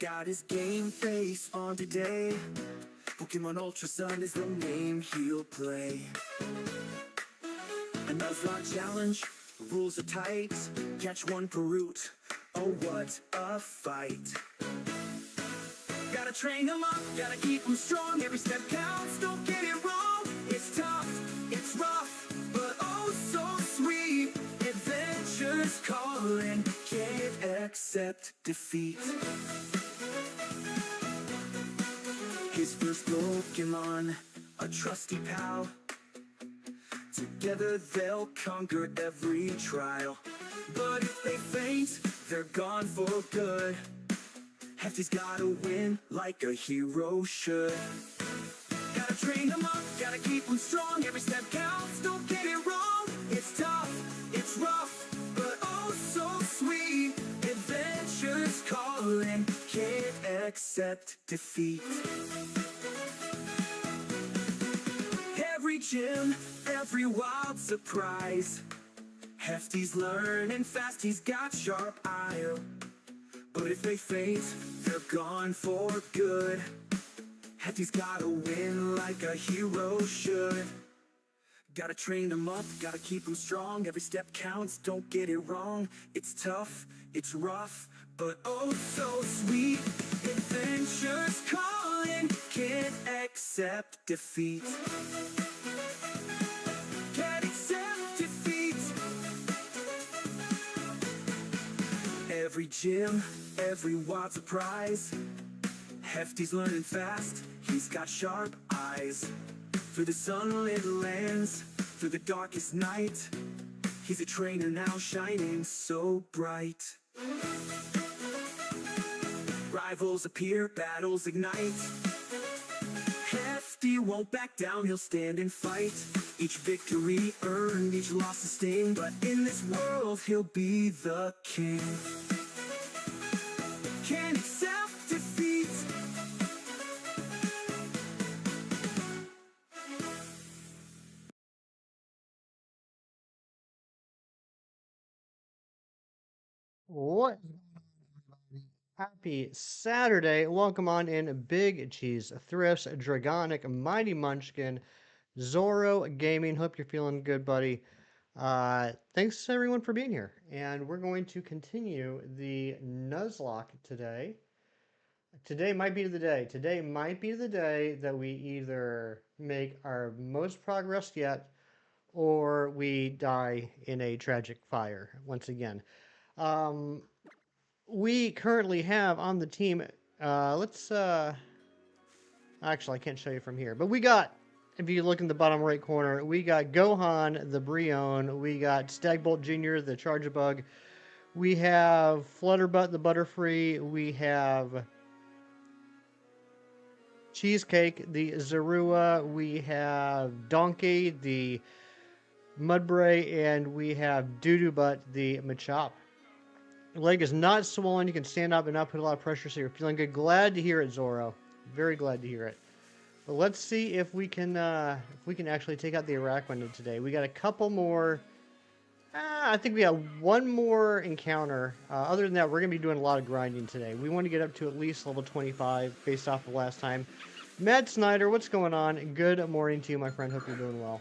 got his game face on today. Pokemon Ultra Sun is the name he'll play. A Nuzlocke challenge, rules are tight. Catch one per route, oh what a fight. Gotta train him up, gotta keep him strong. Every step counts, don't get it wrong. It's tough, it's rough, but oh so sweet. Adventures calling, can't accept defeat. His first Pokemon, a trusty pal. Together they'll conquer every trial. But if they faint, they're gone for good. Hefty's gotta win like a hero should. Gotta train him up, gotta keep him strong. Every step counts, don't get it wrong. It's tough, it's rough, but oh so sweet. Adventures calling, can't accept defeat. Every gym, every wild surprise. Hefty's learning fast, he's got sharp eye. But if they faint, they're gone for good. Hefty's gotta win like a hero should. Gotta train him up, gotta keep him strong. Every step counts, don't get it wrong. It's tough, it's rough, but oh so sweet. Adventures calling, can't accept defeat. Can't accept defeat. Every gym, every wild surprise. Hefty's learning fast, he's got sharp eyes. Through the sunlit lands, through the darkest night, he's a trainer now shining so bright. Rivals appear, battles ignite. Hefty won't back down, he'll stand and fight. Each victory earned, each loss a sting. But in this world, he'll be the king. Can't accept defeat. What? Happy Saturday. Welcome on in Big Cheese Thrifts, Dragonic, Mighty Munchkin, Zorro Gaming. Hope you're feeling good, buddy. Thanks everyone for being here. And we're going to continue the Nuzlocke today. Today might be the day. Today might be the day that we either make our most progress yet or we die in a tragic fire once again. We currently have on the team, actually I can't show you from here, but we got, if you look in the bottom right corner, we got Gohan, the Brion, we got Stagbolt Jr., the Charjabug, we have Flutterbutt, the Butterfree, we have Cheesecake, the Zorua, we have Donkey, the Mudbray, and we have Doodoobutt, the Machop. Leg is not swollen. You can stand up and not put a lot of pressure, so you're feeling good. Glad to hear it, Zorro. Very glad to hear it. But let's see if we can actually take out the Araquanid today. We got a couple more. I think we have one more encounter. Other than that, we're going to be doing a lot of grinding today. We want to get up to at least level 25 based off the last time. Matt Snyder, what's going on? Good morning to you, my friend. Hope you're doing well.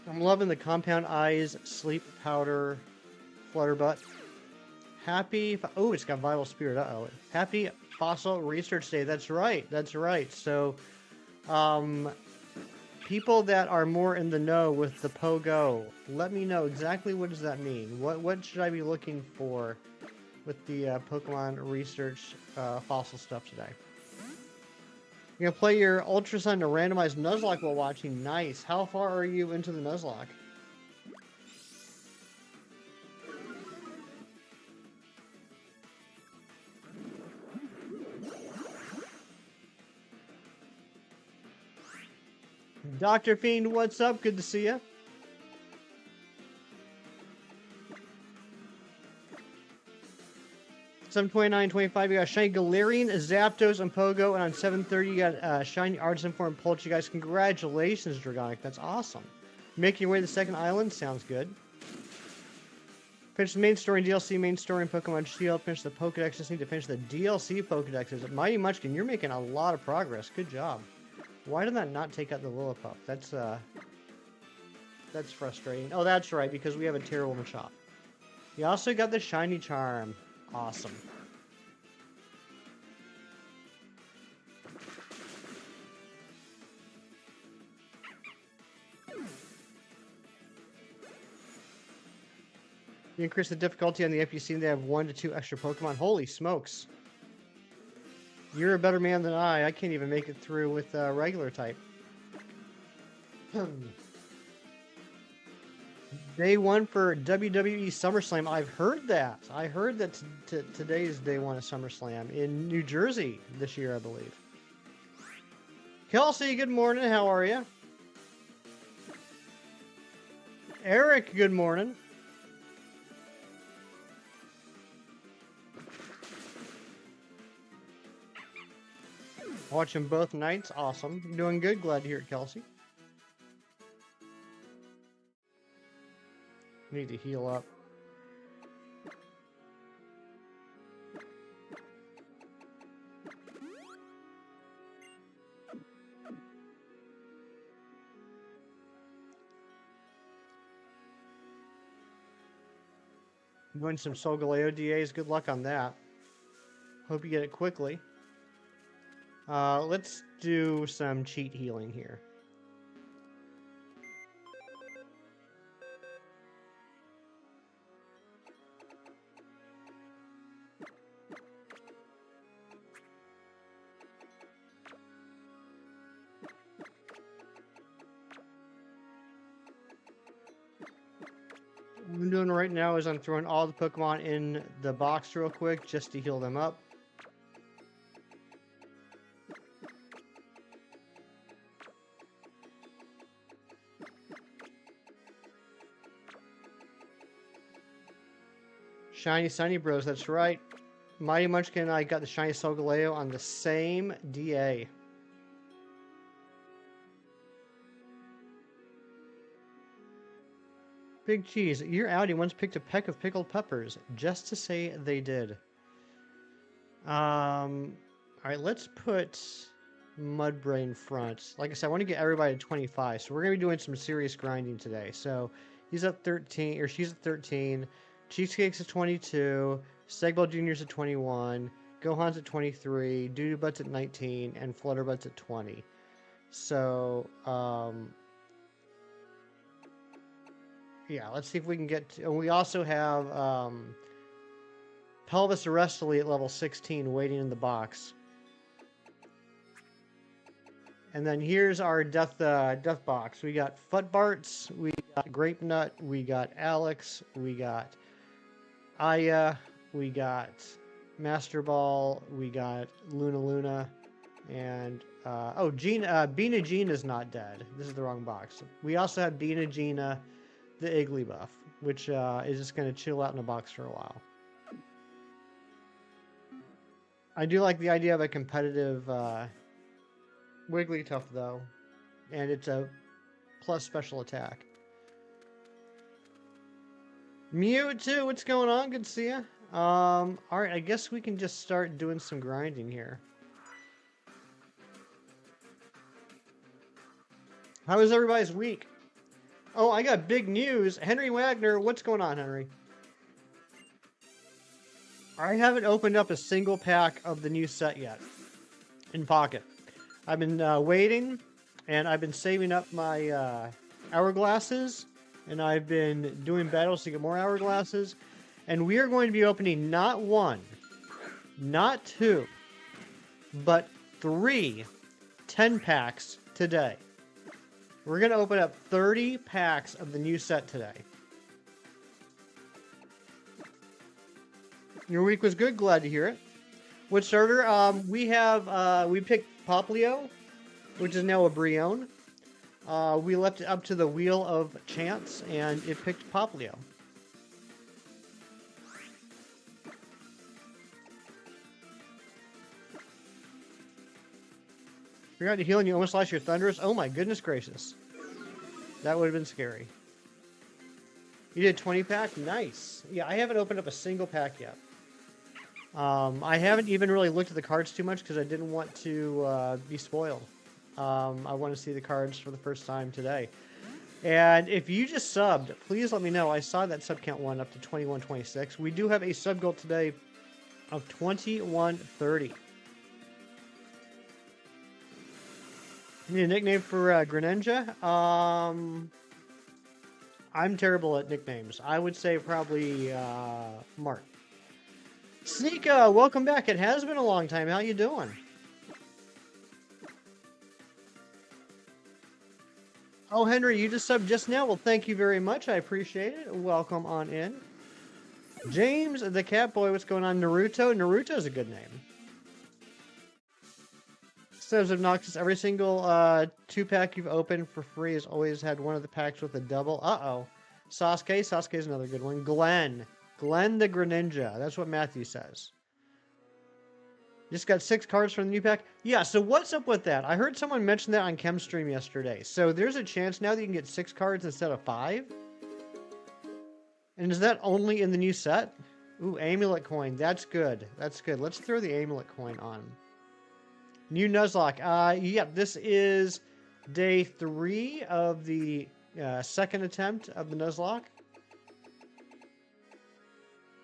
I'm loving the Compound Eyes Sleep Powder Flutterbutt. Happy... Oh, it's got Vital Spirit. Uh-oh. Happy Fossil Research Day. That's right. That's right. So, people that are more in the know with the Pogo, let me know exactly what does that mean. What should I be looking for with the Pokemon Research fossil stuff today? You're going to play your Ultra Sun to randomize Nuzlocke while watching. Nice. How far are you into the Nuzlocke? Dr. Fiend, what's up? Good to see you. $729.25, you got Shiny Galarian, Zapdos, and Pogo, and on 730 you got Shiny Artisan Form Pulch. You guys, congratulations, Dragonic. That's awesome. Making your way to the second island sounds good. Finish the main story and DLC main story in Pokemon Shield. Finish the Pokedex. Just need to finish the DLC Pokedexes. Mighty Munchkin, you're making a lot of progress. Good job. Why did that not take out the Lillipup? That's frustrating. Oh, that's right, because we have a terrible Machop. You also got the Shiny Charm. Awesome. You increase the difficulty on the FPC and they have 1 to 2 extra Pokemon. Holy smokes. You're a better man than I. I can't even make it through with regular type. Day 1 for WWE SummerSlam. I've heard that. I heard that today is day 1 of SummerSlam in New Jersey this year, I believe. Kelsey, good morning. How are you? Eric, good morning. Watching both nights. Awesome. Doing good. Glad to hear it, Kelsey. Need to heal up. Doing some Solgaleo DAs. Good luck on that. Hope you get it quickly. Let's do some cheat healing here. What I'm doing right now is I'm throwing all the Pokemon in the box real quick just to heal them up. Shiny Sunny Bros, that's right. Mighty Munchkin and I got the Shiny Solgaleo on the same DA. Big Cheese, your Audi once picked a peck of pickled peppers, just to say they did. Alright, let's put Mudbray in front. Like I said, I want to get everybody to 25, so we're going to be doing some serious grinding today. So, he's at 13, or she's at 13. Cheesecake's at 22, Segball Jr.'s at 21, Gohan's at 23, Doodoobutt's at 19, and Flutterbutt's at 20. So, yeah, let's see if we can get to, and we also have Pelvis Arrestally at level 16 waiting in the box. And then here's our death box. We got Futbarts, we got Grape Nut, we got Alex, we got Aya, we got Master Ball, we got Luna, and oh, Bina Gina is not dead. This is the wrong box. We also have Bina Gina, the Igglybuff, which is just going to chill out in a box for a while. I do like the idea of a competitive Wigglytuff, though, and it's a plus special attack. Mewtwo, what's going on? Good to see you. Alright, I guess we can just start doing some grinding here. How was everybody's week? Oh, I got big news. Henry Wagner, what's going on, Henry? I haven't opened up a single pack of the new set yet in Pocket. I've been waiting, and I've been saving up my hourglasses, and I've been doing battles to get more hourglasses, and we are going to be opening not 1, not 2, but 3 10-packs today. We're going to open up 30 packs of the new set today. Your week was good. Glad to hear it. What starter? We picked Poplio, which is now a Brion. We left it up to the wheel of chance, and it picked Poplio. Forgot to heal and you almost lost your Thundurus. Oh my goodness gracious. That would have been scary. You did 20 pack? Nice. Yeah, I haven't opened up a single pack yet. I haven't even really looked at the cards too much because I didn't want to be spoiled. I want to see the cards for the first time today. And if you just subbed, please let me know. I saw that sub count one up to 2126. We do have a sub goal today of 2130. Need a nickname for Greninja? I'm terrible at nicknames. I would say probably Mark. Sneaka, welcome back. It has been a long time. How you doing? Oh, Henry, you just subbed just now. Well, thank you very much. I appreciate it. Welcome on in. James, the cat boy, what's going on? Naruto? Naruto's a good name. Says obnoxious. Every single 2-pack you've opened for free has always had one of the packs with a double. Uh-oh. Sasuke. Sasuke's another good one. Glenn. Glenn the Greninja. That's what Matthew says. Just got 6 cards from the new pack. Yeah, so what's up with that? I heard someone mention that on Chemstream yesterday. So there's a chance now that you can get 6 cards instead of 5? And is that only in the new set? Ooh, amulet coin. That's good. That's good. Let's throw the amulet coin on. New Nuzlocke. Yeah, this is day 3 of the second attempt of the Nuzlocke.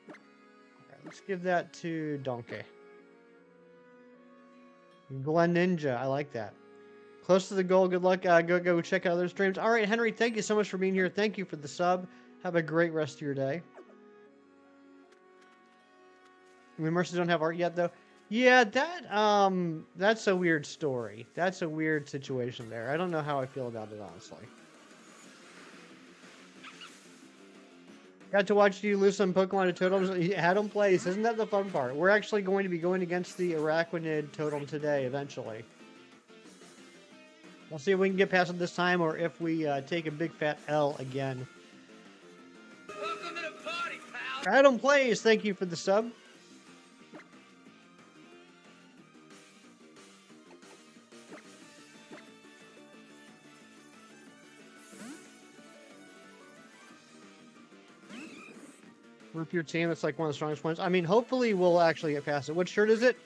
Okay, let's give that to Donkey. Glen Ninja. I like that. Close to the goal. Good luck. Go check out other streams. All right, Henry, thank you so much for being here. Thank you for the sub. Have a great rest of your day. We mostly don't have art yet, though. Yeah, that's a weird story. That's a weird situation there. I don't know how I feel about it, honestly. Got to watch you lose some Pokemon to Totems. Adam plays. Isn't that the fun part? We're actually going to be going against the Araquanid Totem today, eventually. We'll see if we can get past it this time, or if we take a big fat L again. Welcome to the party, pal. Adam plays. Thank you for the sub. Rip your team. That's like one of the strongest ones. I mean, hopefully we'll actually get past it. What shirt is it?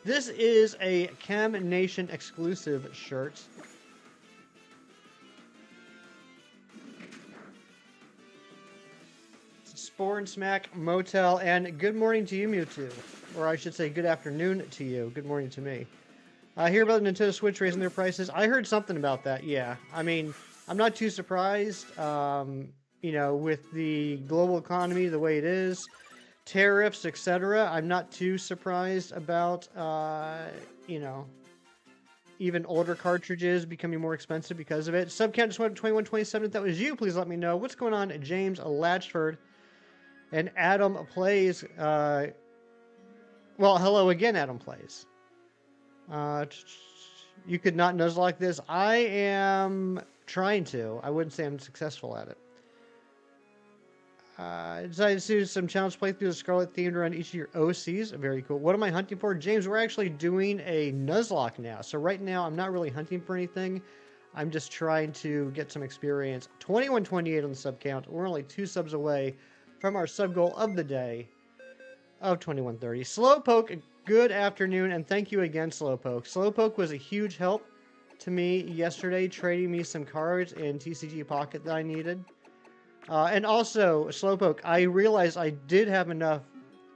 This is a Chem Nation exclusive shirt. Spore and Smack Motel, and good morning to you, Mewtwo. Or I should say good afternoon to you. Good morning to me. I hear about the Nintendo Switch raising their prices. I heard something about that, yeah. I mean, I'm not too surprised. You know, with the global economy the way it is, tariffs, etc., I'm not too surprised about, you know, even older cartridges becoming more expensive because of it. Subcount just went 2127. If that was you, please let me know. What's going on? James Latchford and Adam Plays. Well, hello again, Adam Plays. You could not Nuzlocke this. I am trying to. I wouldn't say I'm successful at it. Decided to do some challenge playthrough the Scarlet themed around each of your OCs. Very cool. What am I hunting for? James, we're actually doing a Nuzlocke now. So right now, I'm not really hunting for anything. I'm just trying to get some experience. 2128 on the sub count. We're only 2 subs away from our sub goal of the day of 2130. Slowpoke, good afternoon, and thank you again, Slowpoke. Slowpoke was a huge help to me yesterday, trading me some cards in TCG Pocket that I needed. And also, Slowpoke, I realized I did have enough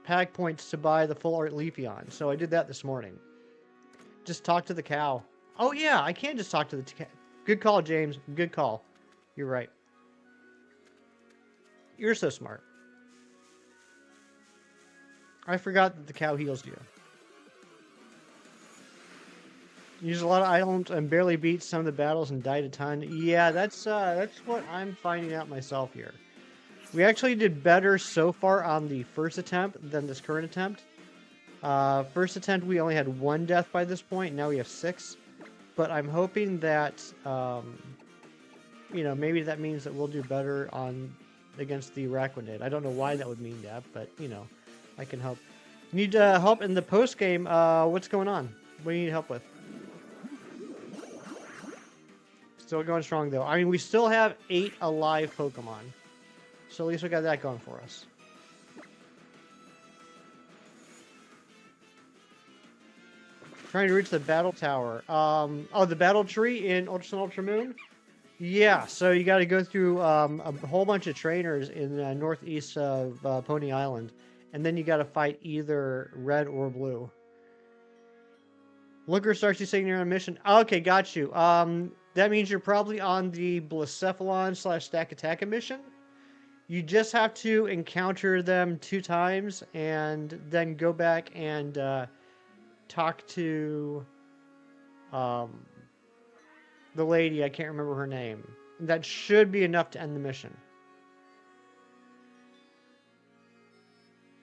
pack points to buy the full art Leafeon, so I did that this morning. Just talk to the cow. Oh yeah, I can just talk to the cow. Good call, James. Good call. You're right. You're so smart. I forgot that the cow heals you. Use a lot of items and barely beat some of the battles and died a ton. Yeah, that's what I'm finding out myself here. We actually did better so far on the first attempt than this current attempt. First attempt we only had 1 death by this point. Now we have 6. But I'm hoping that you know, maybe that means that we'll do better against the Araquanid. I don't know why that would mean that, but you know, I can help. Need help in the post game. What's going on? What do you need help with? Still going strong, though. I mean, we still have 8 alive Pokemon. So at least we got that going for us. Trying to reach the battle tower. Oh, the battle tree in Ultra Sun, Ultra Moon? Yeah, so you got to go through a whole bunch of trainers in the northeast of Pony Island. And then you got to fight either red or blue. Looker starts you saying you're on a mission. Okay, got you. That means you're probably on the Blacephalon / Stakataka mission. You just have to encounter them 2 times and then go back and talk to the lady. I can't remember her name. That should be enough to end the mission.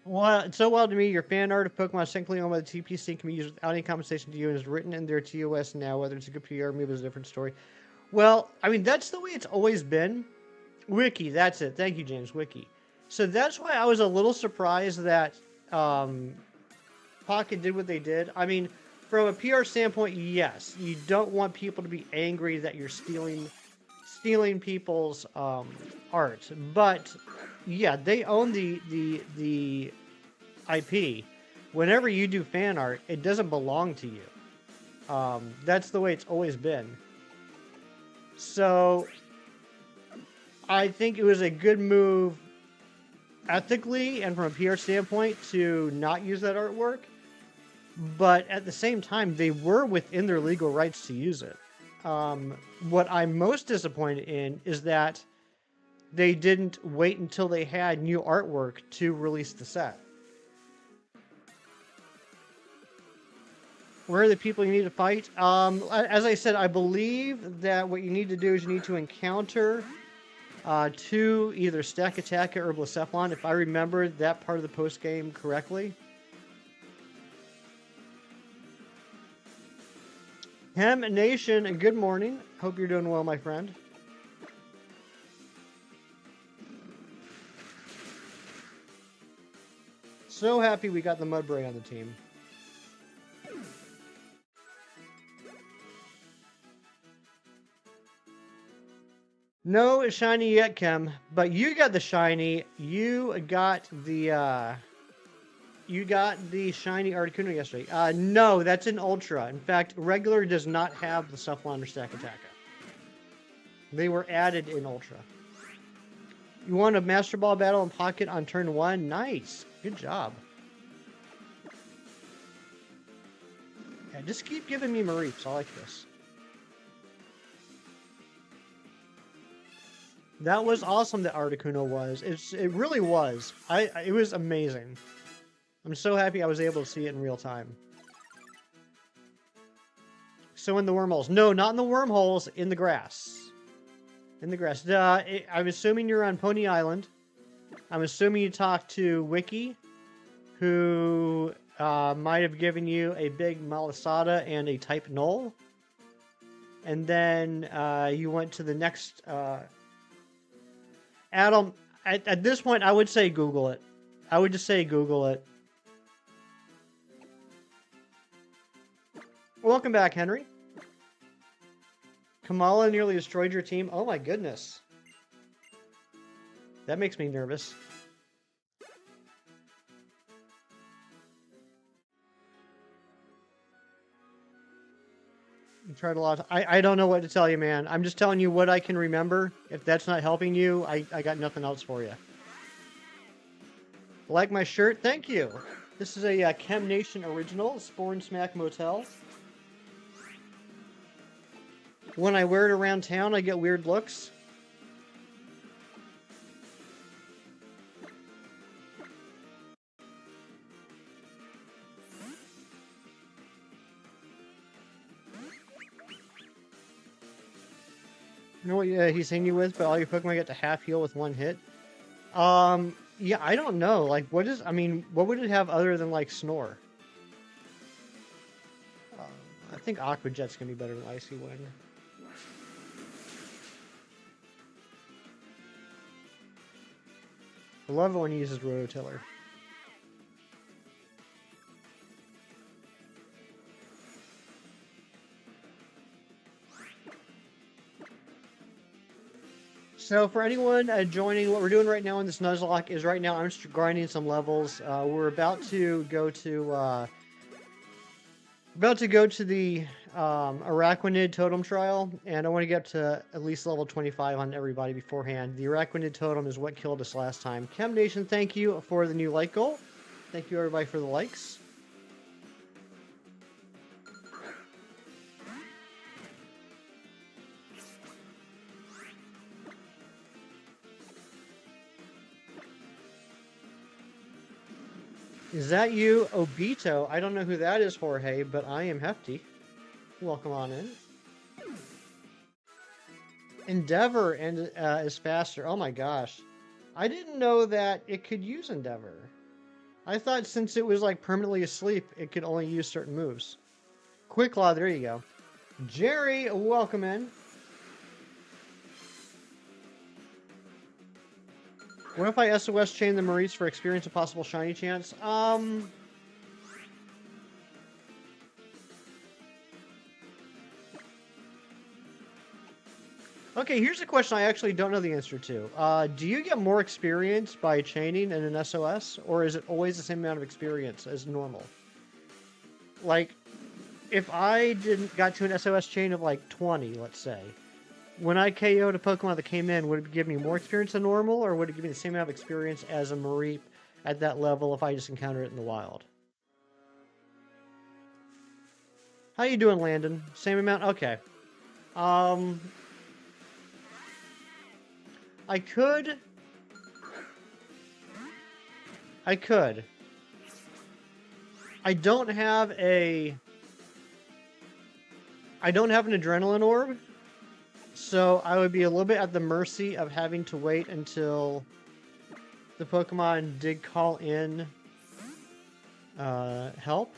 Well, it's so wild to me. Your fan art of Pokemon technically owned by the TPC can be used without any compensation to you and is written in their TOS now. Whether it's a good PR, maybe it's a different story. Well, I mean, that's the way it's always been. Wiki, that's it. Thank you, James. Wiki. So that's why I was a little surprised that Pocket did what they did. I mean, from a PR standpoint, yes, you don't want people to be angry that you're stealing people's art, but yeah, they own the IP. Whenever you do fan art, it doesn't belong to you. That's the way it's always been. So I think it was a good move ethically and from a PR standpoint to not use that artwork. But at the same time, they were within their legal rights to use it. What I'm most disappointed in is that they didn't wait until they had new artwork to release the set. Where are the people you need to fight? As I said, I believe that what you need to do is you need to encounter 2 either Stakataka or Blacephalon, if I remember that part of the post-game correctly. Hem Nation, good morning. Hope you're doing well, my friend. So happy we got the Mudbray on the team. No shiny yet, Kem, but you got the shiny. You got the shiny Articuno yesterday. No, that's an Ultra. In fact, regular does not have the Sufflon or Stakataka. They were added in Ultra. You won a Master Ball battle in Pocket on turn 1. Nice. Good job. Yeah, just keep giving me Mareeps. I like this. That was awesome that Articuno was. It really was. It was amazing. I'm so happy I was able to see it in real time. So in the wormholes. No, not in the wormholes. In the grass. In the grass. I'm assuming you're on Pony Island. I'm assuming you talked to Wiki, who might have given you a big Malasada and a type null. And then you went to the next... Adam, at this point, I would say Google it. I would just say Google it. Welcome back, Henry. Kamala nearly destroyed your team. Oh my goodness. That makes me nervous. You tried a lot. I don't know what to tell you, man. I'm just telling you what I can remember. If that's not helping you, I got nothing else for you. Like my shirt? Thank you. This is a Chem Nation original, Spore and Smack Motel. When I wear it around town, I get weird looks. You know what he's hitting you with, but all your Pokemon get to half heal with 1 hit? Yeah, I don't know. Like, what would it have other than, like, Snore? I think Aqua Jet's gonna be better than Icy Wind. I love it when he uses Rototiller. So for anyone joining, what we're doing right now in this Nuzlocke is right now I'm just grinding some levels. We're about to go to the Araquanid Totem trial, and I want to get to at least level 25 on everybody beforehand. The Araquanid Totem is what killed us last time. Chem Nation, thank you for the new like goal. Thank you everybody for the likes. Is that you, Obito? I don't know who that is, Jorge, but I am Hefty. Welcome on in. Endeavor and is faster. Oh my gosh. I didn't know that it could use Endeavor. I thought since it was like permanently asleep, it could only use certain moves. Quick Law, there you go. Jerry, welcome in. What if I SOS chain the Maurice for experience a possible shiny chance? Okay, here's a question I actually don't know the answer to. Do you get more experience by chaining in an SOS, or is it always the same amount of experience as normal? Like, if I got to an SOS chain of like 20, let's say, when I KO'd a Pokemon that came in, would it give me more experience than normal, or would it give me the same amount of experience as a Mareep at that level if I just encountered it in the wild? How you doing, Landon? Same amount? Okay. I could. I don't have an adrenaline orb, so I would be a little bit at the mercy of having to wait until the Pokemon did call in help.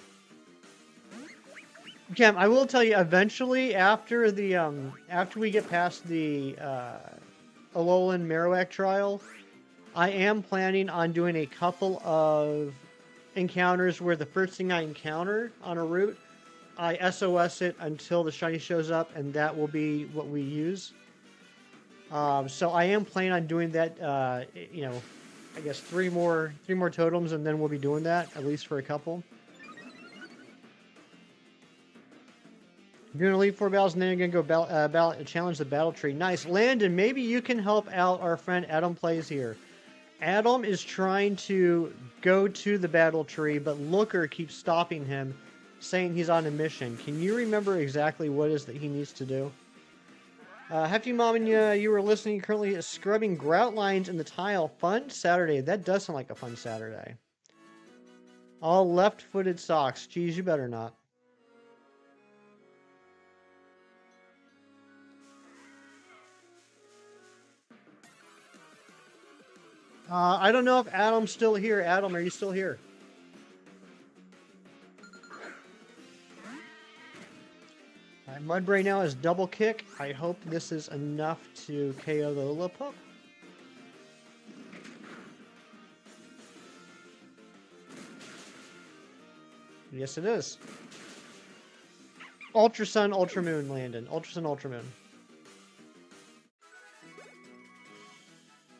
Cam, I will tell you, eventually, after we get past the Alolan Marowak trial, I am planning on doing a couple of encounters where the first thing I encounter on a route, I SOS it until the shiny shows up, and that will be what we use. So I am planning on doing that. I guess three more totems, and then we'll be doing that at least for a couple. You're gonna leave 4 battles, and then you're gonna go challenge the battle tree. Nice, Landon. Maybe you can help out our friend Adam Plays here. Adam is trying to go to the battle tree, but Looker keeps stopping him, saying he's on a mission. Can you remember exactly what it is that he needs to do? Hefty Mom, and you were listening. Currently scrubbing grout lines in the tile. Fun Saturday. That does sound like a fun Saturday. All left-footed socks. Geez, you better not. I don't know if Adam's still here. Adam, are you still here? Mudbray now has double kick. I hope this is enough to KO the Lillipup. Yes, it is. Ultra Sun, Ultra Moon, Landon. Ultra Sun, Ultra Moon.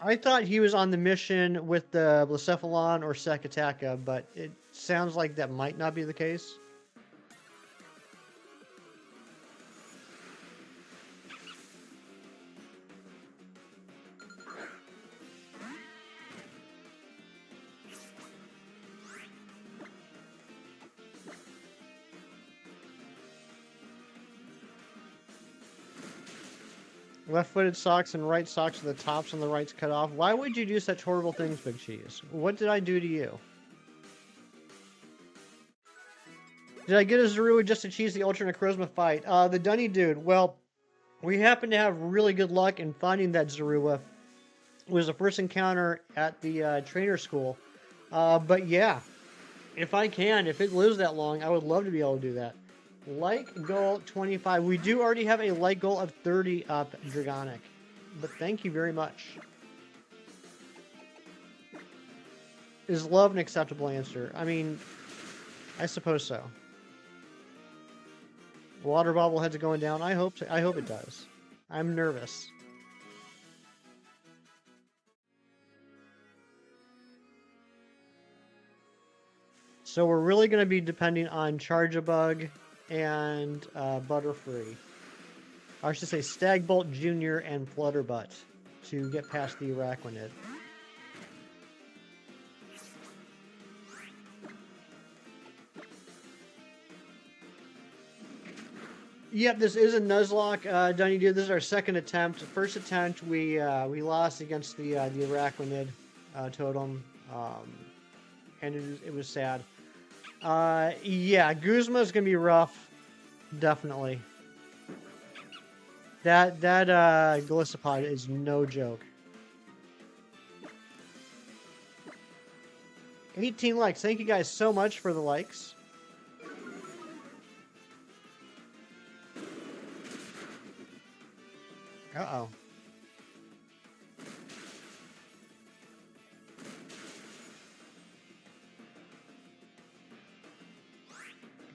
I thought he was on the mission with the Blacephalon or Sekataka, but it sounds like that might not be the case. Left-footed socks and right socks with the tops on the rights cut off. Why would you do such horrible things, Big Cheese? What did I do to you? Did I get a Zorua just to cheese the Ultra Necrozma fight? The Dunny dude. Well, we happen to have really good luck in finding that Zorua. It was the first encounter at the trainer school. But yeah, if it lives that long, I would love to be able to do that. Like goal 25. We do already have a like goal of 30 up Dragonic. But thank you very much. Is love an acceptable answer? I mean, I suppose so. Water bobbleheads are going down. I hope it does. I'm nervous. So we're really going to be depending on Charge-a-Bug and Butterfree. I should say Stagbolt Jr. and Flutterbutt to get past the Araquanid. Yep, this is a Nuzlocke, Dunny Dude. This is our second attempt. First attempt, we lost against the Araquanid totem, and it was sad. Yeah, Guzma's gonna be rough, definitely. That Golisopod is no joke. 18 likes. Thank you guys so much for the likes. Uh-oh.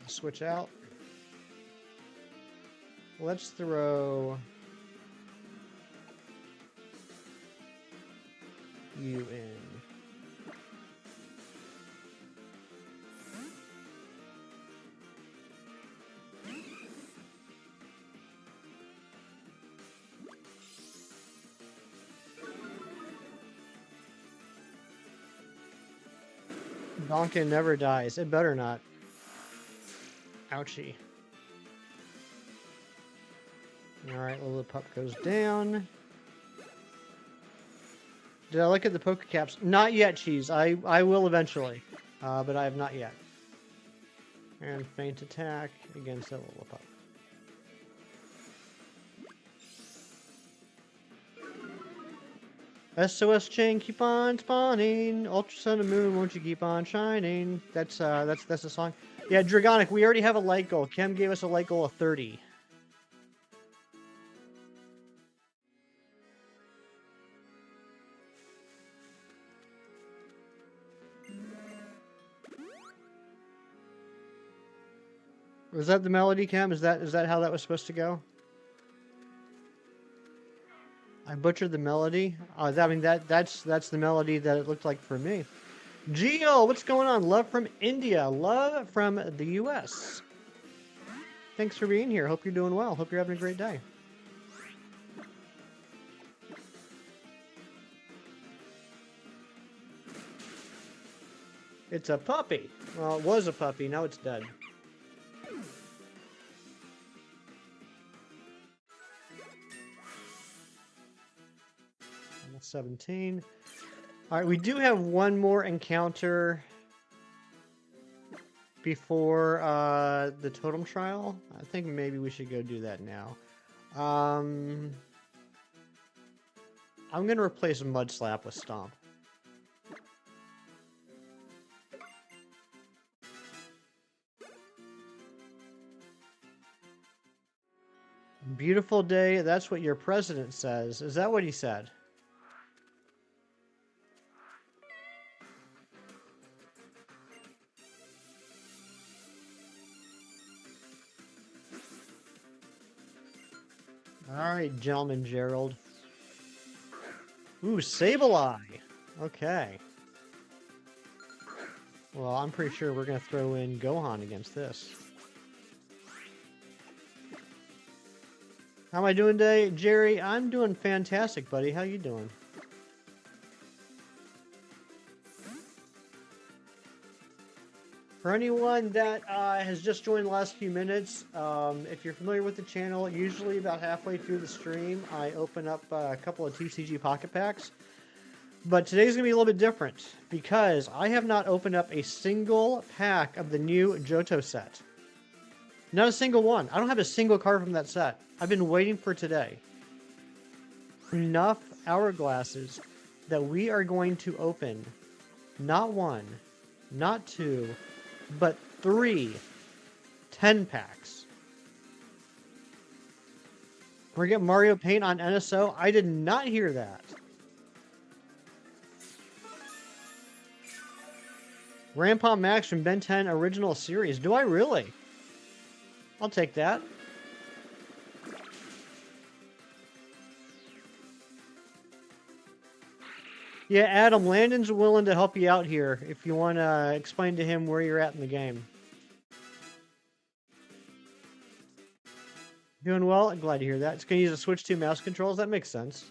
Switch out. Let's throw you in. Donkin never dies. It better not. Ouchie. Alright, Lillipup goes down. Did I look at the Pokecaps? Not yet, Cheese. I will eventually. But I have not yet. And feint attack against that Lillipup. SOS chain, keep on spawning. Ultra Sun and Moon, won't you keep on shining? That's the song. Yeah, Dragonic, we already have a light goal. Kim gave us a light goal of 30. Was that the melody, Kim? Is that how that was supposed to go? I butchered the melody. I mean that's the melody that it looked like for me. Gio, what's going on? Love from India. Love from the US. Thanks for being here. Hope you're doing well. Hope you're having a great day. It's a puppy. Well, it was a puppy. Now it's dead. 17. All right, we do have one more encounter before the totem trial. I think maybe we should go do that now. I'm going to replace Mud Slap with Stomp. Beautiful day. That's what your president says. Is that what he said? Alright, gentleman Gerald. Ooh, Sableye. Okay. Well, I'm pretty sure we're going to throw in Gohan against this. How am I doing today, Jerry? I'm doing fantastic, buddy. How you doing? For anyone that has just joined the last few minutes, if you're familiar with the channel, usually about halfway through the stream, I open up a couple of TCG Pocket Packs. But today's going to be a little bit different, because I have not opened up a single pack of the new Johto set. Not a single one. I don't have a single card from that set. I've been waiting for today. Enough hourglasses that we are going to open not one, not two, but 3 10-packs. We're getting Mario Paint on NSO. I did not hear that. Grandpa Max from Ben 10 Original Series. Do I really? I'll take that. Yeah, Adam, Landon's willing to help you out here if you want to explain to him where you're at in the game. Doing well? Glad to hear that. It's going to use a Switch 2 mouse controls. That makes sense.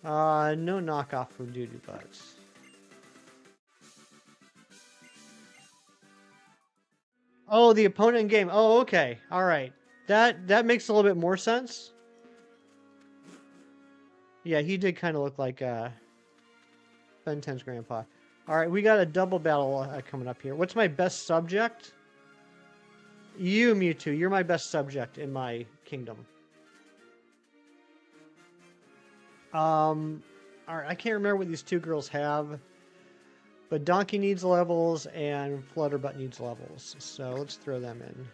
No knockoff for Doo-Doo Butts. Oh, the opponent in game. Oh, okay. All right. That makes a little bit more sense. Yeah, he did kind of look like Ben 10's grandpa. All right, we got a double battle coming up here. What's my best subject? You, Mewtwo. You're my best subject in my kingdom. All right, I can't remember what these two girls have, but Donkey needs levels and Flutterbutt needs levels. So let's throw them in.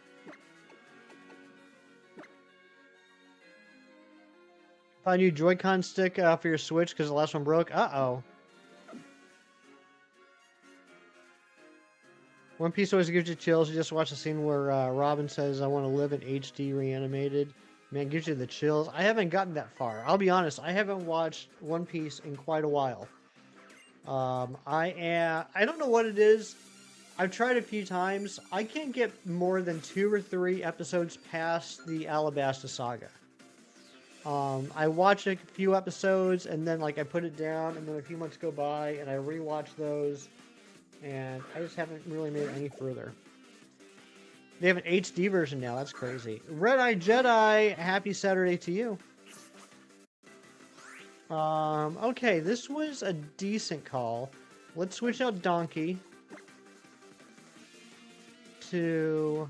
Buy a new Joy-Con stick for your Switch because the last one broke. Uh-oh. One Piece always gives you chills. You just watched the scene where Robin says, I want to live in HD reanimated. Man, gives you the chills. I haven't gotten that far. I'll be honest, I haven't watched One Piece in quite a while. I don't know what it is. I've tried a few times. I can't get more than 2 or 3 episodes past the Alabasta saga. I watch a few episodes and then like I put it down and then a few months go by and I rewatch those and I just haven't really made it any further. They have an HD version now. That's crazy. Red Eye Jedi, happy Saturday to you. Okay, this was a decent call. Let's switch out Donkey to...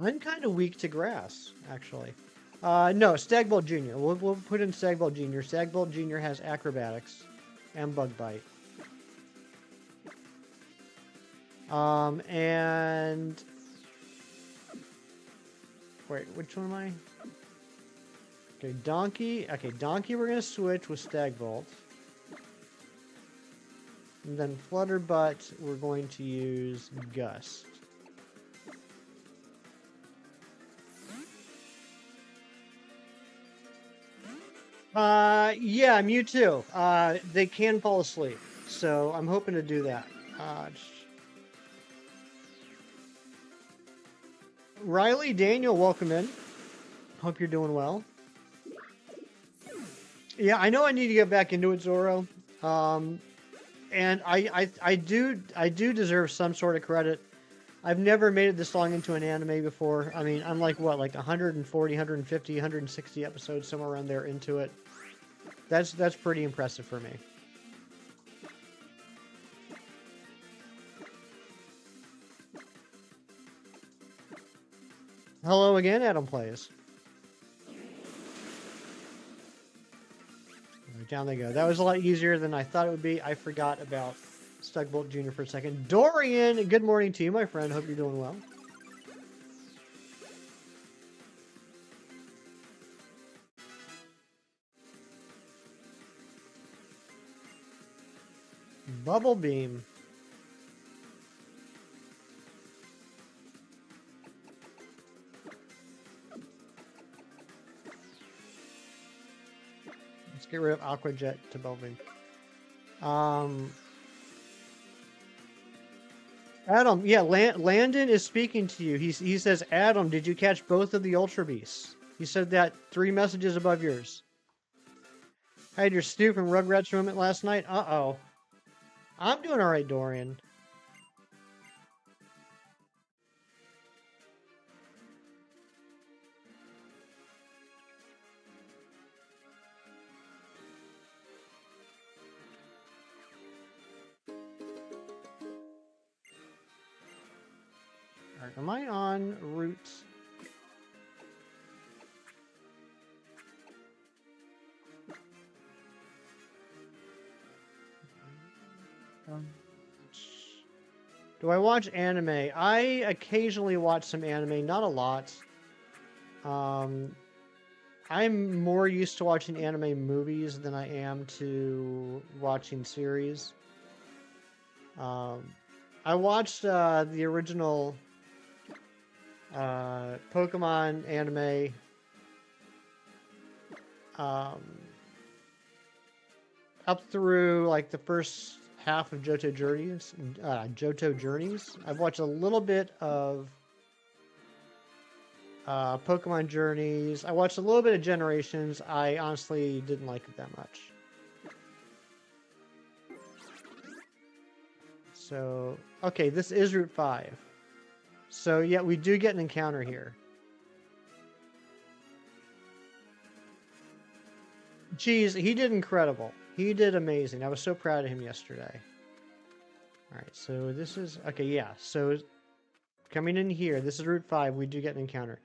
I'm kind of weak to grass, actually. No, Stagbolt Jr. We'll put in Stagbolt Jr. Stagbolt Jr. has acrobatics and bug bite. And... Wait, which one am I? Okay, Donkey. Okay, Donkey we're going to switch with Stagbolt. And then Flutterbutt we're going to use Gust. Yeah, Mewtwo. They can fall asleep, so I'm hoping to do that. Riley, Daniel, welcome in. Hope you're doing well. Yeah, I know I need to get back into it, Zoro. And I do deserve some sort of credit. I've never made it this long into an anime before. I mean, I'm like, what, like 140, 150, 160 episodes, somewhere around there into it. That's pretty impressive for me. Hello again, Adam Plays. Down they go. That was a lot easier than I thought it would be. I forgot about Stugbolt Jr. for a second. Dorian, good morning to you, my friend. Hope you're doing well. Bubble Beam. Let's get rid of Aqua Jet to Bubble Beam. Adam, yeah, Landon is speaking to you. He says, Adam, did you catch both of the Ultra Beasts? He said that 3 messages above yours. I had your Stu from Rugrats moment last night. Uh-oh. I'm doing all right, Dorian. All right, am I on route? Do I watch anime? I occasionally watch some anime, not a lot. I'm more used to watching anime movies than I am to watching series. I watched the original Pokemon anime. Up through like the first half of Johto Journeys. I've watched a little bit of Pokemon Journeys. I watched a little bit of Generations. I honestly didn't like it that much. So, okay, this is Route 5. So, yeah, we do get an encounter here. Geez, he did incredible. He did amazing. I was so proud of him yesterday. All right, so this is... Okay, yeah. So, coming in here, this is Route 5. We do get an encounter.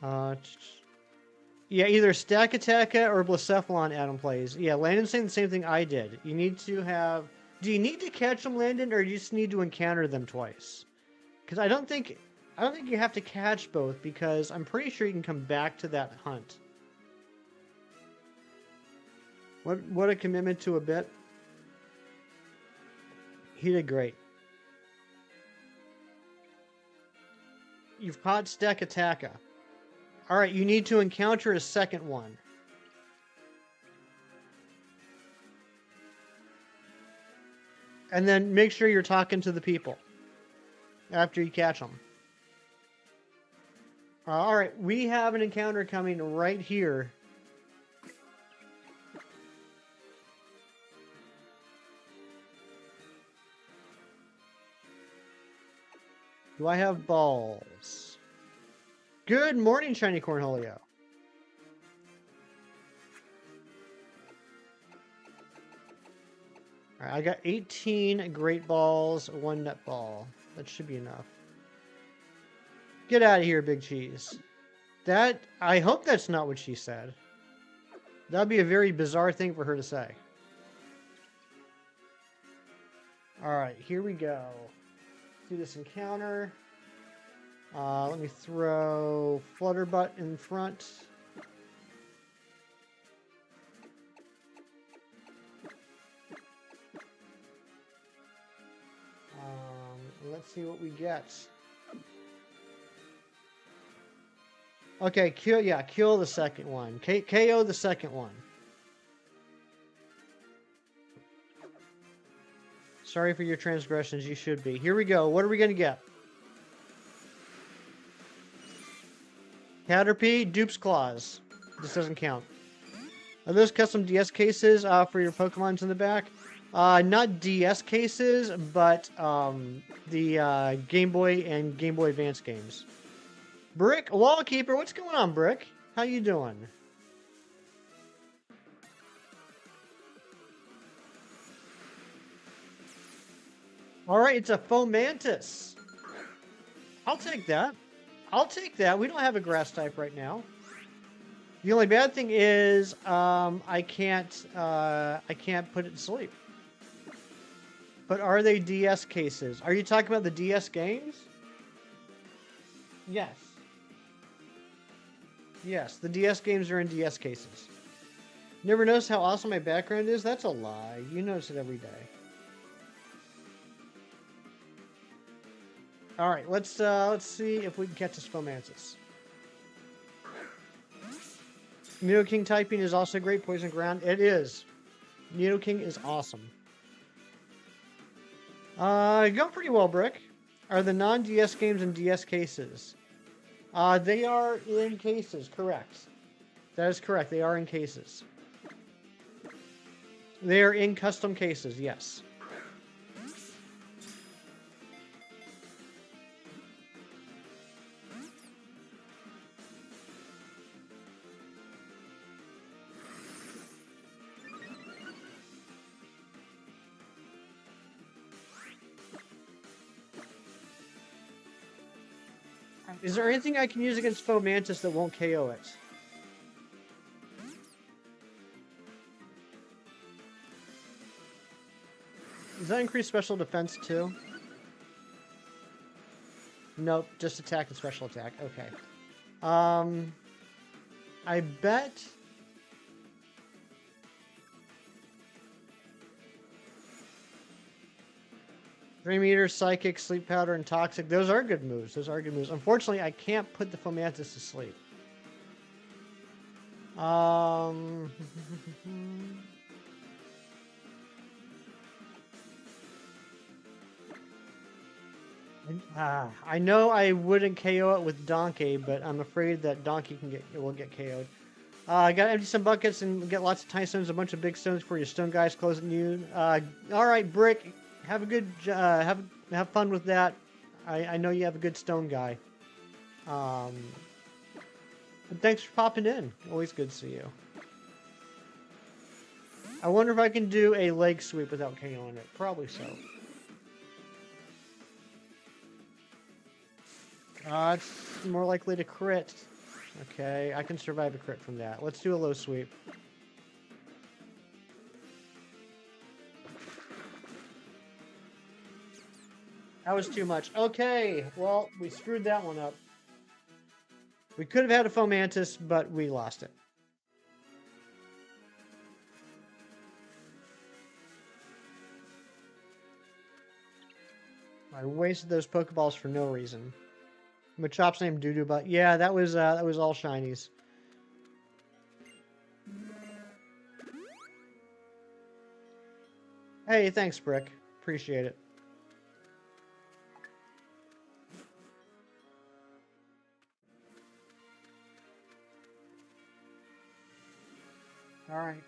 Yeah, either Stakataka or Blacephalon Adam plays. Yeah, Landon's saying the same thing I did. You need to have... Do you need to catch them, Landon, or do you just need to encounter them twice? Because I don't think you have to catch both, because I'm pretty sure you can come back to that hunt. What a commitment to a bit. He did great. You've caught Stakataka. Alright, you need to encounter a second one. And then make sure you're talking to the people after you catch them. Alright, we have an encounter coming right here. Do I have balls? Good morning, Shiny Cornholio. Alright, I got 18 great balls, 1 nut ball. That should be enough. Get out of here, Big Cheese. I hope that's not what she said. That'd be a very bizarre thing for her to say. Alright, here we go. Do this encounter. Let me throw Flutterbutt in front. Let's see what we get. Okay, kill the second one. KO the second one. Sorry for your transgressions, you should be. Here we go. What are we going to get? Caterpie, Dupe's Claws. This doesn't count. Are those custom DS cases for your Pokemons in the back? Not DS cases, but the Game Boy and Game Boy Advance games. Brick, Wallkeeper, what's going on, Brick? How you doing? All right, it's a Fomantis. I'll take that. I'll take that. We don't have a grass type right now. The only bad thing is I can't put it to sleep. But are they DS cases? Are you talking about the DS games? Yes. Yes, the DS games are in DS cases. Never noticed how awesome my background is? That's a lie. You notice it every day. All right, let's see if we can catch this Fomantis. Nidoking typing is also great. Poison Ground, it is. Nidoking is awesome. Going pretty well, Brick. Are the non-DS games in DS cases? They are in cases, correct. That is correct. They are in cases. They are in custom cases, yes. Is there anything I can use against Fomantis that won't KO it? Does that increase special defense too? Nope, just attack and special attack. Okay. I bet... 3 meters, Psychic, Sleep Powder, and Toxic. Those are good moves. Those are good moves. Unfortunately, I can't put the Fomantis to sleep. I know I wouldn't KO it with Donkey, but I'm afraid that Donkey will get KO'd. I gotta empty some buckets and get lots of tiny stones, a bunch of big stones for your stone guys closing you. All right, Brick, have a good have fun with that. I know you have a good stone guy. But thanks for popping in. Always good to see you. I wonder if I can do a leg sweep without KOing it. Probably so. It's more likely to crit. Okay, I can survive a crit from that. Let's do a low sweep. That was too much. Okay, well, we screwed that one up. We could have had a Fomantis, but we lost it. I wasted those Pokeballs for no reason. Machop's name Doo-Doo, but yeah, that was all shinies. Hey, thanks, Brick. Appreciate it. All right,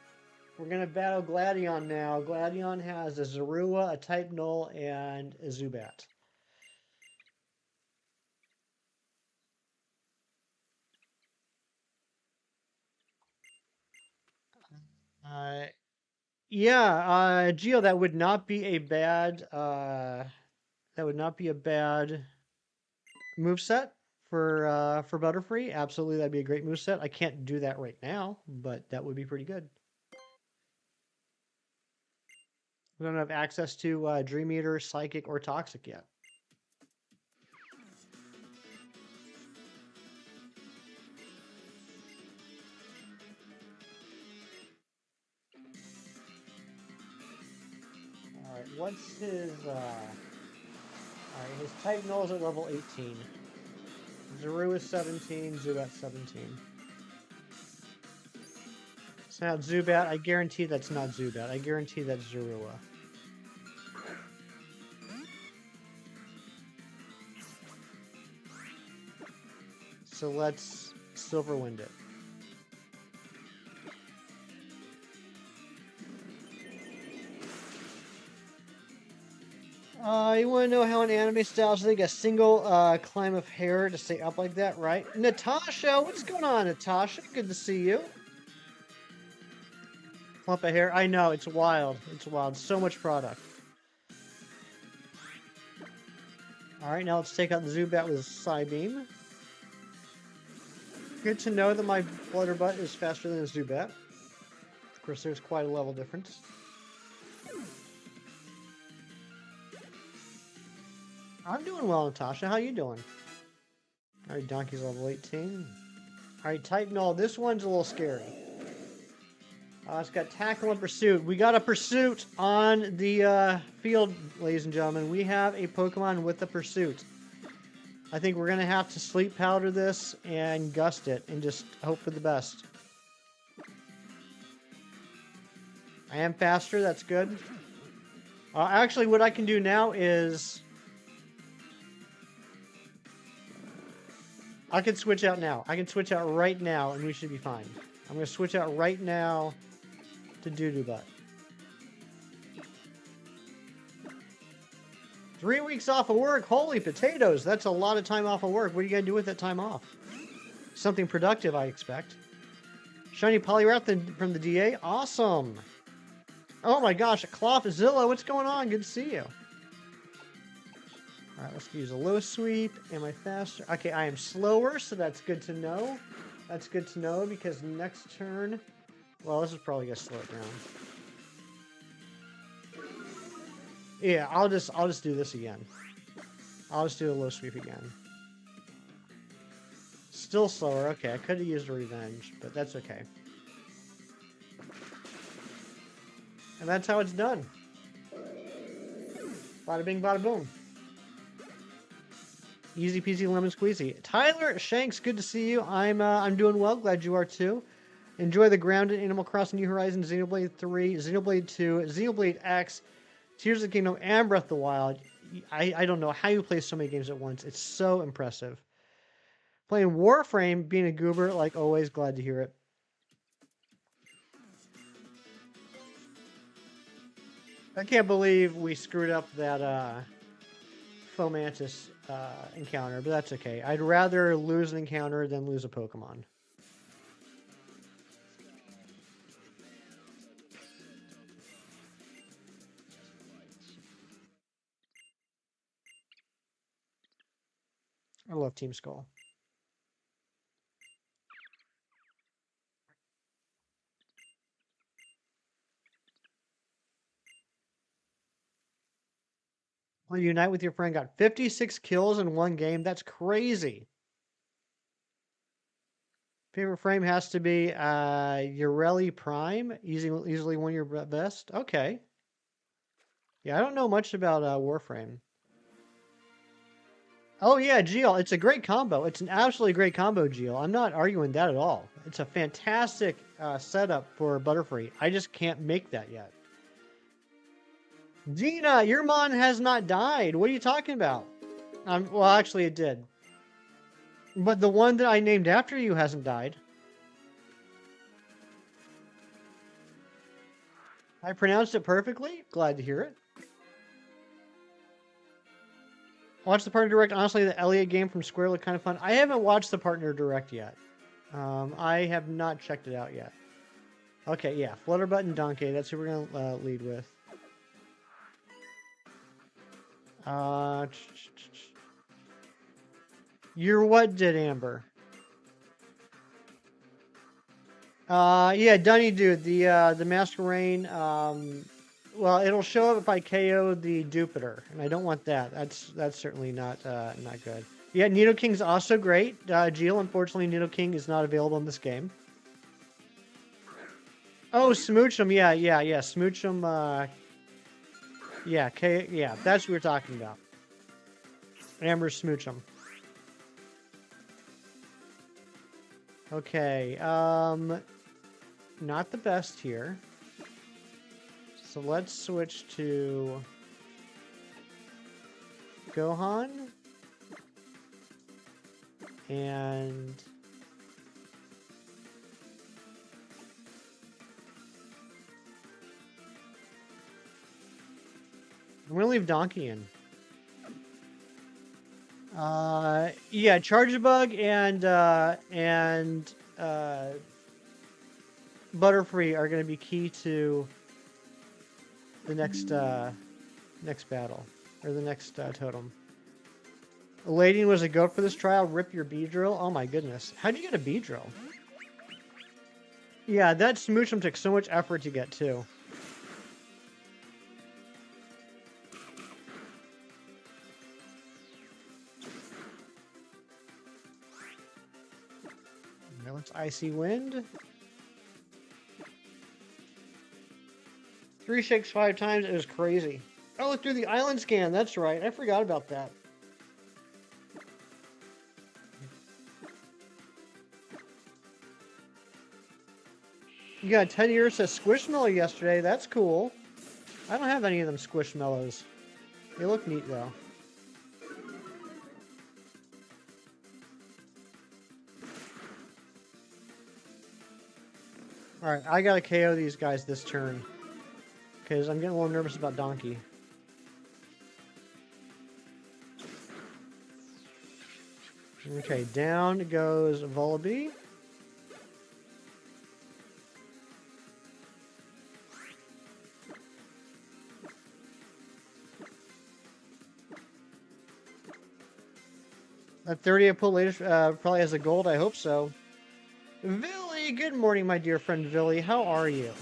we're gonna battle Gladion now. Gladion has a Zorua, a Type Null, and a Zubat. Yeah, Geo, that would not be a bad moveset for Butterfree. Absolutely, that'd be a great moveset. I can't do that right now, but that would be pretty good. We don't have access to Dream Eater, Psychic, or Toxic yet. Alright, what's his alright, his Type Null is at level 18. Zorua is 17, Zubat 17. It's not Zubat. I guarantee that's not Zubat. I guarantee that's Zorua. So let's Silver Wind it. You want to know how an anime styles think a single climb of hair to stay up like that, right? Natasha, what's going on, Natasha? Good to see you. Clump of hair. I know, it's wild. It's wild. So much product. Alright, now let's take out the Zubat with Psybeam. Good to know that my Blutterbutt is faster than a Zubat. Of course, there's quite a level difference. I'm doing well, Natasha. How you doing? Alright, Donkey's level 18. Alright, Type Null. This one's a little scary. It's got Tackle and Pursuit. We got a Pursuit on the field, ladies and gentlemen. We have a Pokemon with a Pursuit. I think we're going to have to Sleep Powder this and Gust it and just hope for the best. I am faster. That's good. Actually, what I can do now is I can switch out now. I can switch out right now, and we should be fine. I'm going to switch out right now to Doo-Doo Butt. 3 weeks off of work? Holy potatoes! That's a lot of time off of work. What are you going to do with that time off? Something productive, I expect. Shiny Poliwrath from the DA? Awesome! Oh my gosh, a Clothzilla! What's going on? Good to see you. Alright, let's use a low sweep. Am I faster? Okay, I am slower, so that's good to know. That's good to know because next turn... Well, this is probably going to slow it down. Yeah, I'll just do this again. I'll just do a low sweep again. Still slower. Okay, I could have used a revenge, but that's okay. And that's how it's done. Bada bing, bada boom. Easy peasy lemon squeezy. Tyler Shanks, good to see you. I'm doing well. Glad you are too. Enjoy the grounded Animal Crossing New Horizons, Xenoblade 3, Xenoblade 2, Xenoblade X, Tears of the Kingdom, and Breath of the Wild. I don't know how you play so many games at once. It's so impressive. Playing Warframe, being a goober, like always, glad to hear it. I can't believe we screwed up that Fomantis encounter, but that's okay. I'd rather lose an encounter than lose a Pokemon. I love Team Skull. Well, unite with your friend, got 56 kills in one game. That's crazy. Favorite frame has to be Ureli Prime, easily one of your best. Okay. Yeah, I don't know much about Warframe. Oh yeah, Geo, it's a great combo. It's an absolutely great combo, Geo. I'm not arguing that at all. It's a fantastic setup for Butterfree. I just can't make that yet. Gina, your mon has not died. What are you talking about? Well, actually, it did. But the one that I named after you hasn't died. I pronounced it perfectly. Glad to hear it. Watch the Partner Direct. Honestly, the Elliot game from Square looked kind of fun. I haven't watched the Partner Direct yet. I have not checked it out yet. Okay, yeah. Flutterbutt and Donkey. That's who we're going to lead with. You're what did, Amber? Yeah, Dunny Dude. The Masquerain. Well, it'll show up if I KO the Jupiter, and I don't want that. That's certainly not good. Yeah, Nidoking's also great. Geel, unfortunately, Nidoking is not available in this game. Oh, Smoochum, yeah, Smoochum, yeah, that's what we're talking about. Amber Smoochum. Okay, not the best here. So let's switch to Gohan and I'm gonna leave Donkey in. Yeah, Chargebug and Butterfree are gonna be key to the next battle, or the next totem. Ladian was a goat for this trial. Rip your Beedrill. Oh my goodness. How'd you get a Beedrill? Yeah, that Smoochum took so much effort to get too. Now let's Icy Wind. 3 shakes 5 times. It was crazy. Oh, look through the island scan. That's right. I forgot about that. You got Teddy Ursa Squishmallow yesterday. That's cool. I don't have any of them Squishmallows. They look neat, though. Alright, I gotta KO these guys this turn. Because I'm getting a little nervous about Donkey. Okay, down goes Volibee. That 30 I pulled latest probably has a gold. I hope so. Villy, good morning, my dear friend Villy. How are you?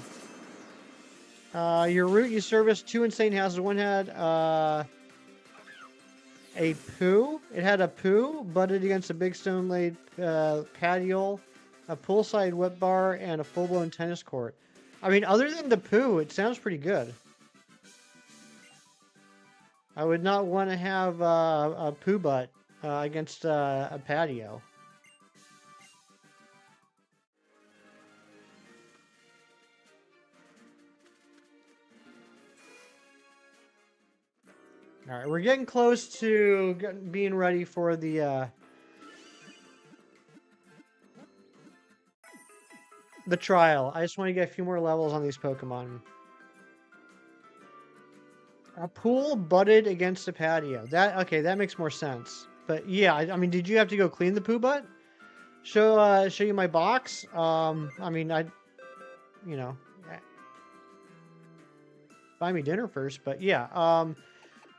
Your route you serviced 2 insane houses. One had a poo. It had a poo butted against a big stone laid patio, a poolside wet bar, and a full-blown tennis court. I mean, other than the poo, it sounds pretty good. I would not want to have a poo butt against a patio. All right, we're getting close to being ready for the trial. I just want to get a few more levels on these Pokemon. A pool butted against a patio. That makes more sense. But yeah, I mean, did you have to go clean the poo butt? Show you my box. I mean, you know, buy me dinner first. But yeah. All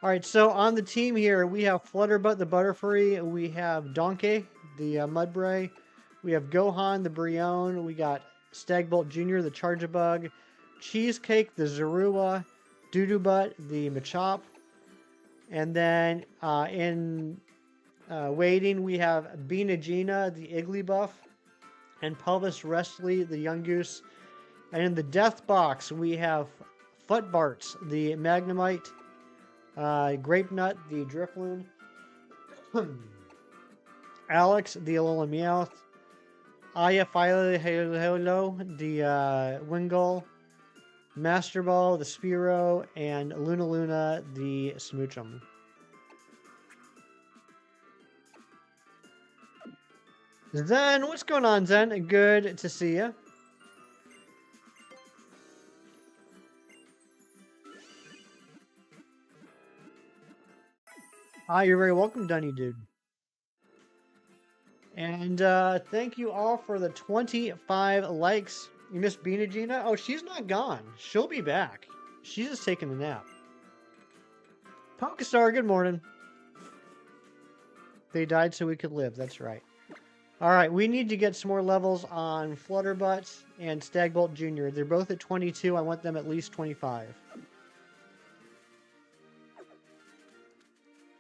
right. So on the team here, we have Flutterbutt the Butterfree. We have Donkey the Mudbray. We have Gohan the Brion. We got Stagbolt Jr. the Charjabug. Cheesecake the Zorua. Doodoobutt the Machop. And then in waiting, we have Beanagina the Igglybuff. And Pulvis Restley the Yungoos. And in the Death Box, we have Futbarts the Magnemite. Grapenut the Drifloon. Alex the Alola Meowth. Aya Halo the Wingull. Master Ball the Spearow. And Luna the Smoochum. Zen, what's going on, Zen? Good to see you. Hi, you're very welcome, Dunny Dude. And thank you all for the 25 likes. You missed Beanagina? Oh, she's not gone. She'll be back. She's just taking a nap. Pokestar, good morning. They died so we could live. That's right. All right, we need to get some more levels on Flutterbutt and Stagbolt Jr. They're both at 22. I want them at least 25.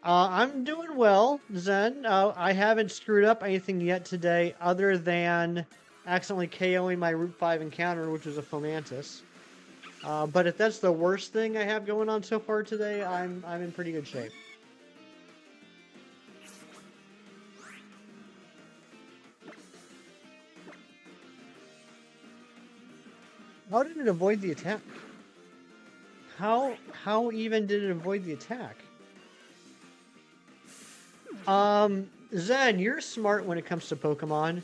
I'm doing well, Zen. I haven't screwed up anything yet today other than accidentally KOing my Route 5 encounter, which was a Fomantis. But if that's the worst thing I have going on so far today, I'm in pretty good shape. How did it avoid the attack? How even did it avoid the attack? Zen, you're smart when it comes to Pokemon.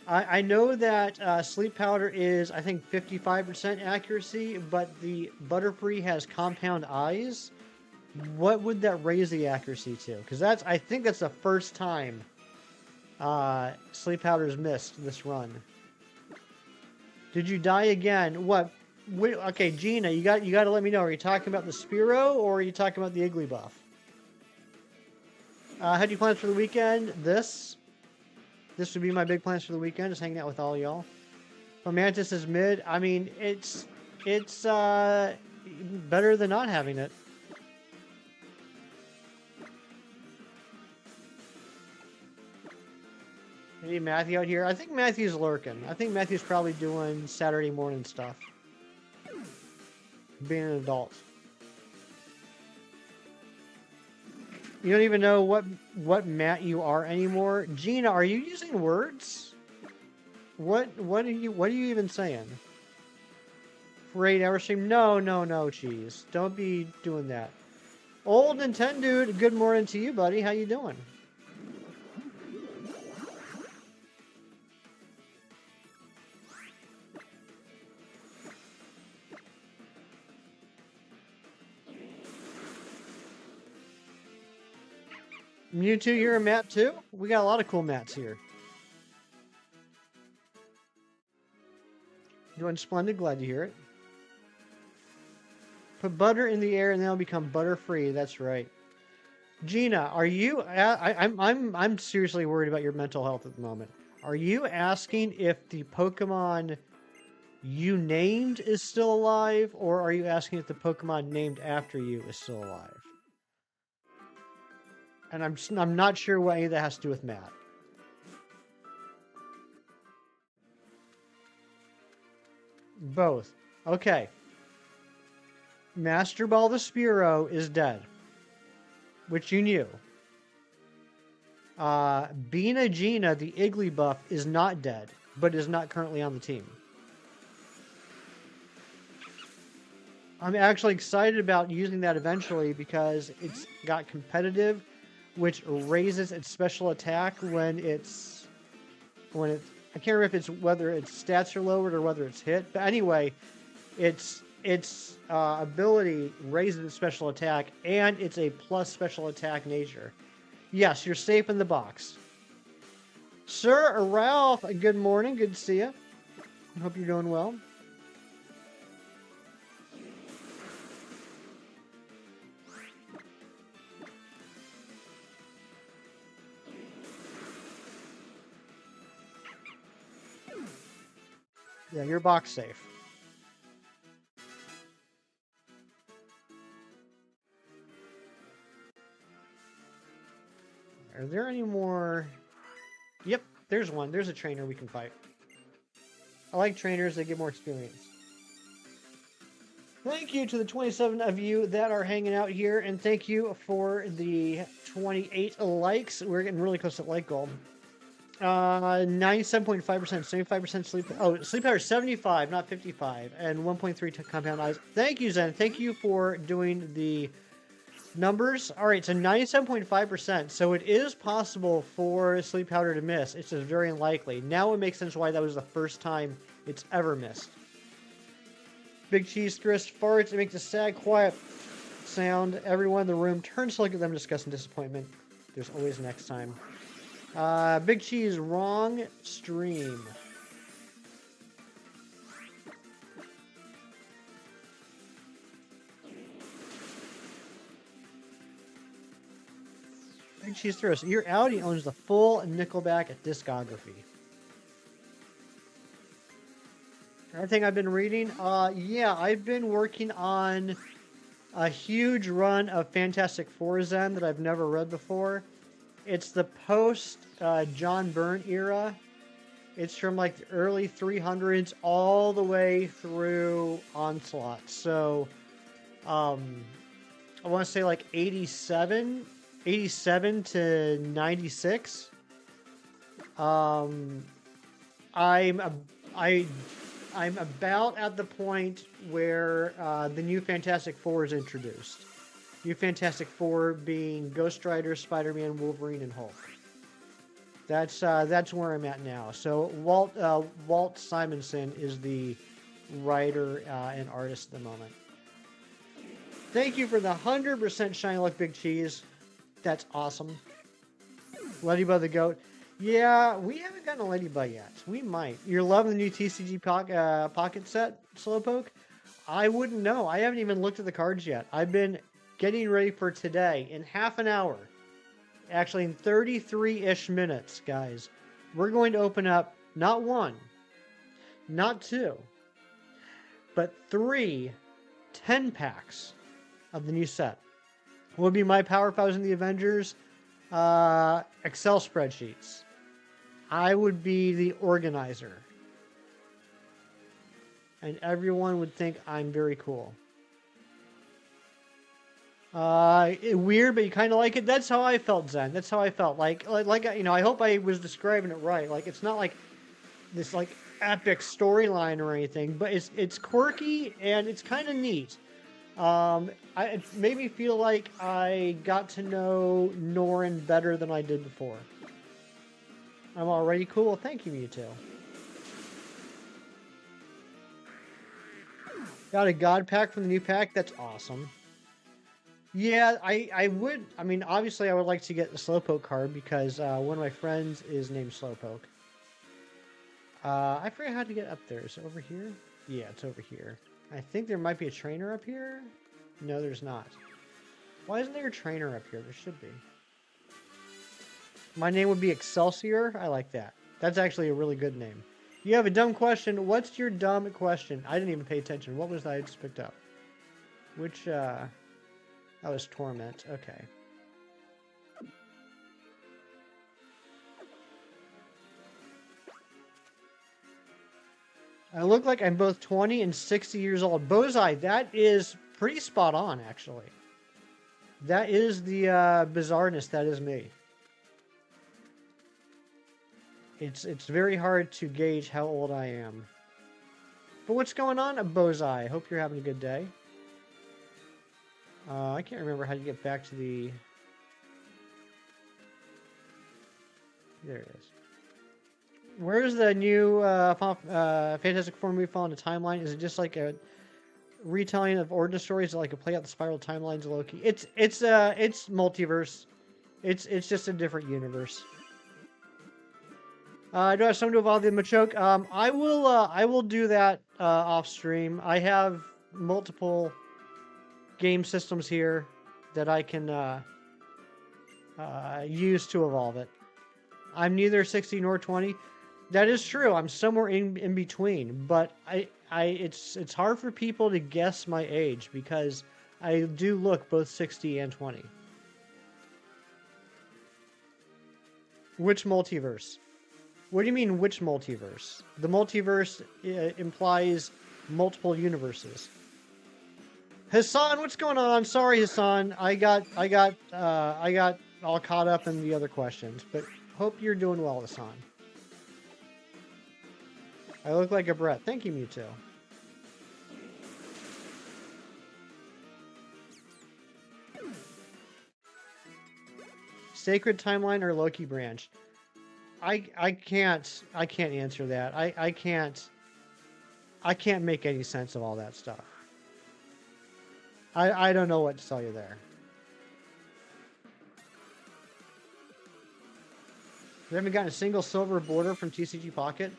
I know that Sleep Powder is, I think, 55% accuracy, but the Butterfree has compound eyes. What would that raise the accuracy to? Because I think that's the first time Sleep Powder's missed this run. Did you die again? What? Wait, okay, Gina, you got to let me know. Are you talking about the Spearow or are you talking about the Igglybuff? How do you plans for the weekend? This would be my big plans for the weekend, just hanging out with all y'all. Fomantis is mid. I mean, it's better than not having it. Maybe Matthew out here. I think Matthew's lurking. I think Matthew's probably doing Saturday morning stuff. Being an adult. You don't even know what Matt you are anymore. Gina, are you using words? What are you even saying? For 8-hour stream? No, cheese. Don't be doing that. Old Nintendo, good morning to you, buddy. How you doing? Mewtwo, you're a Matt too? We got a lot of cool Matts here. Doing splendid, glad to hear it. Put butter in the air and then it'll become butter-free, that's right. Gina, are you... I'm seriously worried about your mental health at the moment. Are you asking if the Pokemon you named is still alive, or are you asking if the Pokemon named after you is still alive? And I'm not sure what any of that has to do with Matt. Both. Okay. Master Ball the Spearow is dead. which you knew. Bina Gina, the Iggly buff, is not dead, but is not currently on the team. I'm actually excited about using that eventually because it's got competitive, which raises its special attack when it's I can't remember if it's whether its stats are lowered or whether it's hit. But anyway, its ability raises its special attack, and it's a plus special attack nature. Yes, you're safe in the box. Sir Ralph, good morning. Good to see you. I hope you're doing well. Yeah, you're box safe. Are there any more? Yep, there's one. There's a trainer we can fight. I like trainers. They get more experience. Thank you to the 27 of you that are hanging out here, and thank you for the 28 likes. We're getting really close to like goal. 97.5%, 75% sleep. Oh, sleep power 75, not 55, and 1.3 compound eyes. Thank you, Zen. Thank you for doing the numbers. All right, so 97.5%. So it is possible for sleep powder to miss. It's just very unlikely. Now it makes sense why that was the first time it's ever missed. Big Cheese Thrist farts. It makes a sad, quiet sound. Everyone in the room turns to look at them in disgust and disappointment. There's always next time. Big Cheese, wrong stream. Big Cheese Thrust, your Audi owns the full Nickelback discography. Everything I've been reading? Yeah, I've been working on a huge run of Fantastic Four Zen that I've never read before. It's the post John Byrne era. It's from like the early 300s all the way through Onslaught. So I want to say like 87 to 96. I'm about at the point where the new Fantastic Four is introduced. New Fantastic Four being Ghost Rider, Spider-Man, Wolverine, and Hulk. That's where I'm at now. So Walt Simonson is the writer and artist at the moment. Thank you for the 100% shiny luck, Big Cheese. That's awesome. Ladybug the Goat. Yeah, we haven't gotten a Ladybug yet. We might. You're loving the new TCG Pocket set, Slowpoke? I wouldn't know. I haven't even looked at the cards yet. I've been getting ready for today in half an hour. Actually, in 33-ish minutes, guys. We're going to open up not one, not two, but 3 10-packs of the new set. What would be my power if I was in the Avengers? Excel spreadsheets. I would be the organizer. And everyone would think I'm very cool. Weird, but you kind of like it. That's how I felt, Zen. That's how I felt. Like you know, I hope I was describing it right. Like, it's not like this like epic storyline or anything, but it's quirky and it's kind of neat. It made me feel like I got to know Norin better than I did before. I'm already cool. Thank you, Mewtwo. Got a God pack from the new pack. That's awesome. Yeah, I would. I mean, obviously, I would like to get the Slowpoke card because one of my friends is named Slowpoke. I forget how to get up there. Is it over here? Yeah, it's over here. I think there might be a trainer up here. No, there's not. Why isn't there a trainer up here? There should be. My name would be Excelsior. I like that. That's actually a really good name. You have a dumb question. What's your dumb question? I didn't even pay attention. What was that I just picked up? Which, that was Torment. Okay. I look like I'm both 20 and 60 years old. Bozai, that is pretty spot on, actually. That is the bizarreness. That is me. It's very hard to gauge how old I am. But what's going on, Bozai? Hope you're having a good day. I can't remember how to get back to the... There it is. Where's the new Fantastic Four movie fall in the timeline? Is it just like a retelling of origin stories, like a play out the spiral timelines of Loki? It's multiverse. It's just a different universe. Do I have something to evolve the Machoke? I will do that off stream. I have multiple game systems here that I can use to evolve it. I'm neither 60 nor 20. That is true. I'm somewhere in between, but it's hard for people to guess my age because I do look both 60 and 20. Which multiverse? What do you mean, which multiverse? The multiverse implies multiple universes. Hassan, what's going on? Sorry, Hassan. I got all caught up in the other questions, but hope you're doing well, Hassan. I look like a Brett. Thank you, Mewtwo. Sacred Timeline or Loki Branch? I can't answer that. I can't make any sense of all that stuff. I don't know what to tell you there. We haven't gotten a single silver border from TCG Pocket.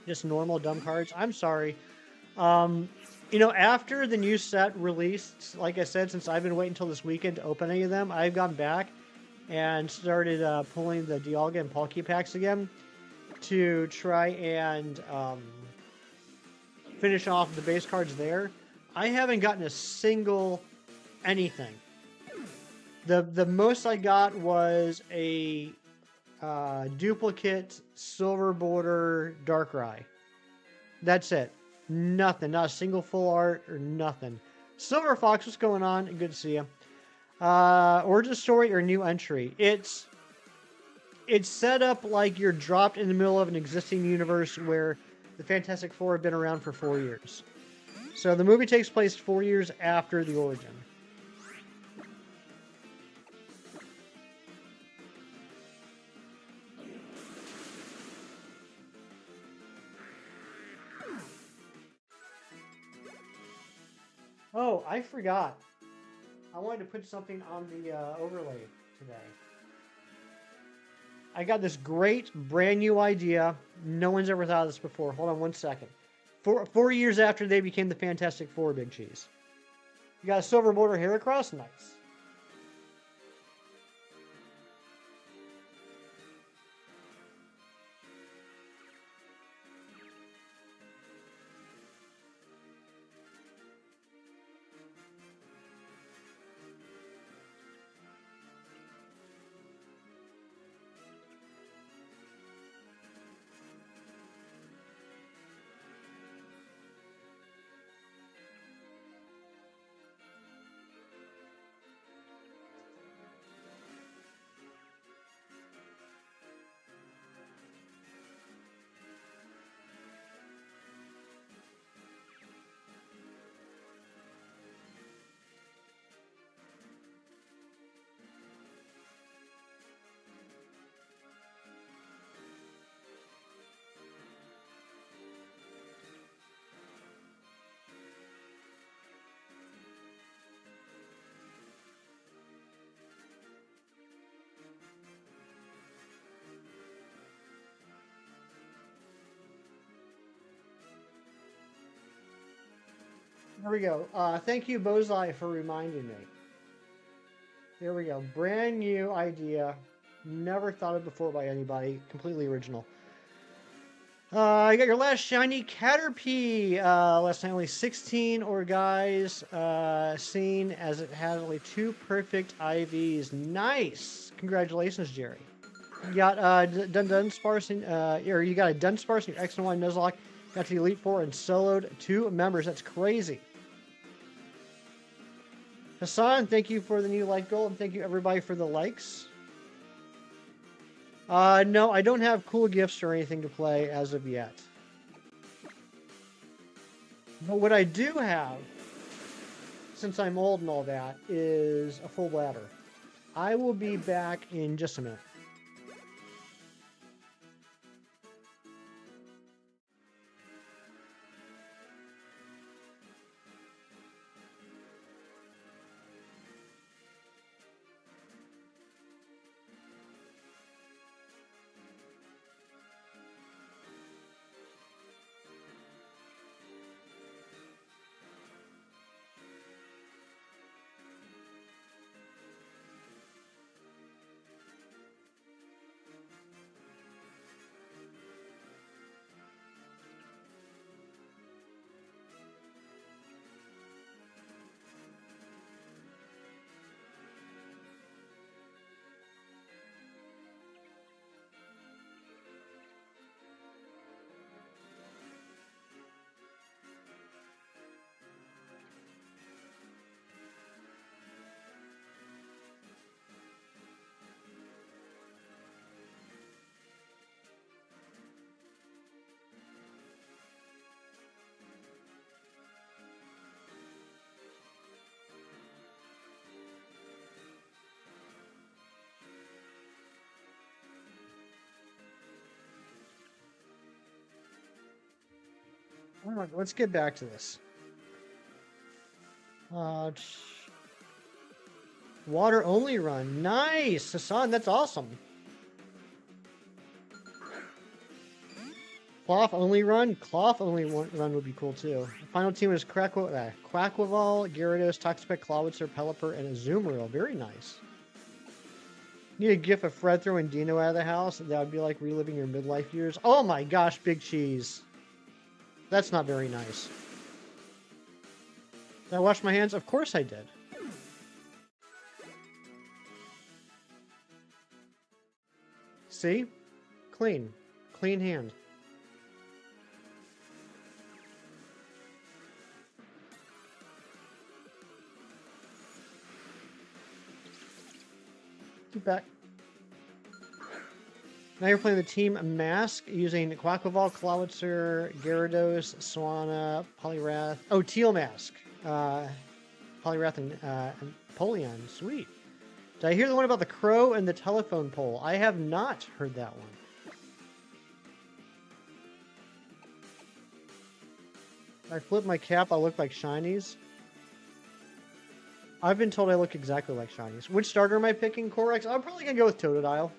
Just normal dumb cards. I'm sorry. You know, after the new set released, like I said, since I've been waiting until this weekend to open any of them, I've gone back and started pulling the Dialga and Palkia packs again to try and finish off the base cards there. I haven't gotten a single anything. The most I got was a duplicate silver border Darkrai. That's it. Nothing. Not a single full art or nothing. Silver Fox, what's going on? Good to see you. Origin story or new entry? It's set up like you're dropped in the middle of an existing universe where the Fantastic Four have been around for 4 years. So the movie takes place 4 years after the origin. Oh, I forgot. I wanted to put something on the overlay today. I got this great brand new idea. No one's ever thought of this before. Hold on one second. 4 years after they became the Fantastic Four, Big Cheese. You got a silver border Heracross? Nice. There we go. Thank you, Bozai, for reminding me. Here we go. Brand new idea. Never thought of before by anybody. Completely original. You got your last shiny Caterpie. Last night only 16 or guys seen, as it has only 2 perfect IVs. Nice. Congratulations, Jerry. You got Dunsparce or you got a Dunsparce in your X and Y Nuzlocke. Got to the Elite Four and soloed 2 members. That's crazy. Hassan, thank you for the new like goal, and thank you everybody for the likes. No, I don't have cool gifts or anything to play as of yet. But what I do have, since I'm old and all that, is a full bladder. I will be back in just a minute. All right, let's get back to this. Water only run. Nice, Hassan, that's awesome. Cloth only run? Cloth only run would be cool too. The final team is Quackleval, Gyarados, Toxapex, Clawitzer, Pelipper, and Azumarill. Very nice. Need a gif of Fred throwing Dino out of the house? That would be like reliving your midlife years. Oh my gosh, Big Cheese. That's not very nice. Did I wash my hands? Of course I did. See? Clean. Clean hand. Keep back. Now you're playing the team Mask using Quackleval, Clawitzer, Gyarados, Swanna, Poliwrath. Oh, Teal Mask. Poliwrath and Polion. Sweet. Did I hear the one about the crow and the telephone pole? I have not heard that one. If I flip my cap, I'll look like shinies. I've been told I look exactly like shinies. Which starter am I picking? Correx? I'm probably going to go with Totodile.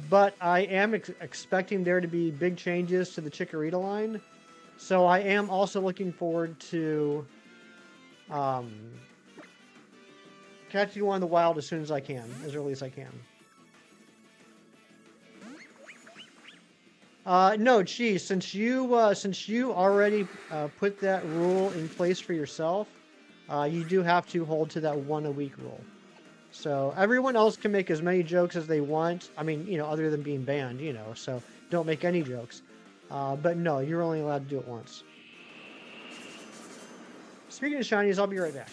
But I am expecting there to be big changes to the Chikorita line. So I am also looking forward to catching one in the wild as soon as I can, as early as I can. No, geez, since you already put that rule in place for yourself, you do have to hold to that 1 a week rule. So everyone else can make as many jokes as they want. I mean, you know, other than being banned, you know, so don't make any jokes. But no, you're only allowed to do it once. Speaking of shinies, I'll be right back.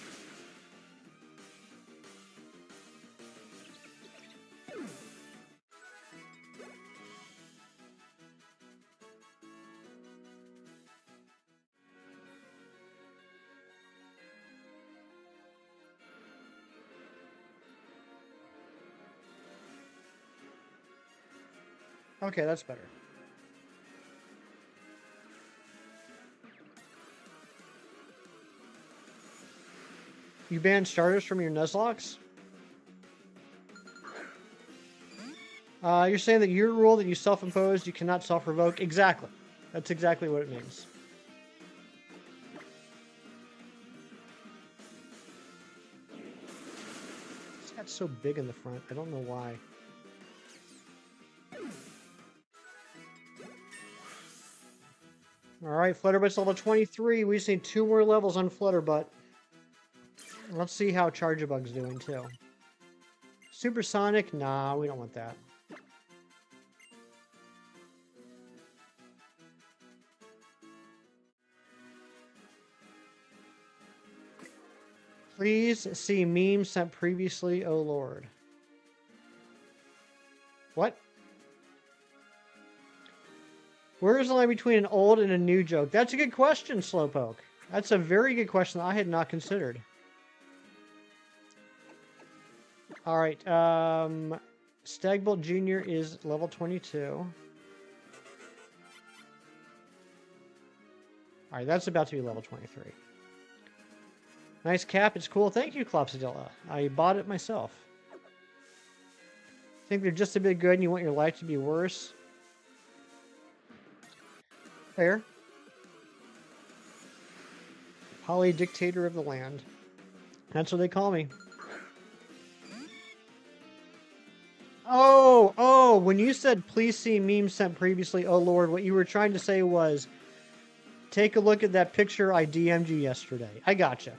Okay, that's better. You banned starters from your Nuzlocks? You're saying that your rule that you self-imposed, you cannot self-revoke? Exactly. That's exactly what it means. It's got so big in the front. I don't know why. Alright, Flutterbutt's level 23. We just need 2 more levels on Flutterbutt. Let's see how Charjabug's doing, too. Supersonic? Nah, we don't want that. Please see meme sent previously, oh lord. What? Where is the line between an old and a new joke? That's a good question, Slowpoke. That's a very good question that I had not considered. Alright, Stagbolt Jr. is level 22. Alright, that's about to be level 23. Nice cap, it's cool. Thank you, Clopsidilla. I bought it myself. Think they're just a bit good and you want your life to be worse? Fair. Poly dictator of the land. That's what they call me. Oh, when you said please see memes sent previously, oh lord, what you were trying to say was take a look at that picture I DM'd you yesterday. I gotcha.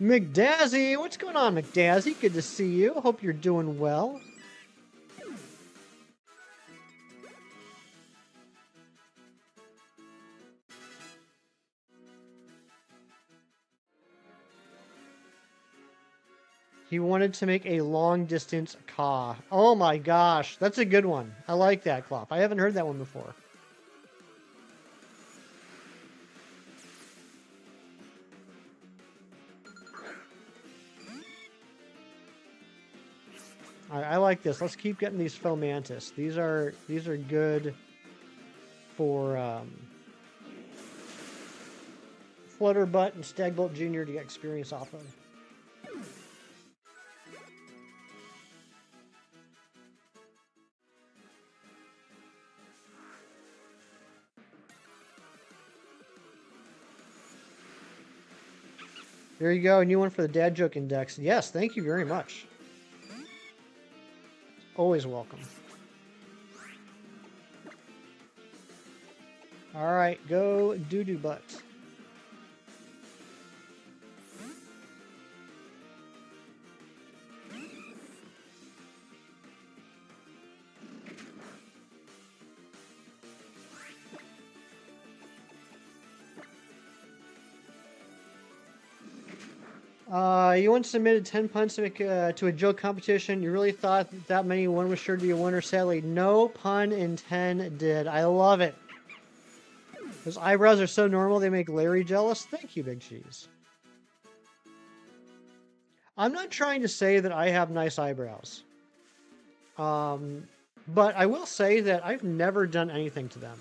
McDazzy, what's going on, McDazzy? Good to see you. Hope you're doing well. He wanted to make a long-distance caw. Oh my gosh, that's a good one. I like that, Clop. I haven't heard that one before. I like this. Let's keep getting these Fomantis. These are good for Flutterbutt and Stagbolt Jr. to get experience off of. There you go, a new one for the Dad Joke Index. Yes, thank you very much. Always welcome. Alright, go doo-doo butt. You once submitted 10 puns to a joke competition. You really thought that many one was sure to be a winner. Sadly, no pun in 10 did. I love it. Those eyebrows are so normal, they make Larry jealous. Thank you, Big Cheese. I'm not trying to say that I have nice eyebrows. But I will say that I've never done anything to them.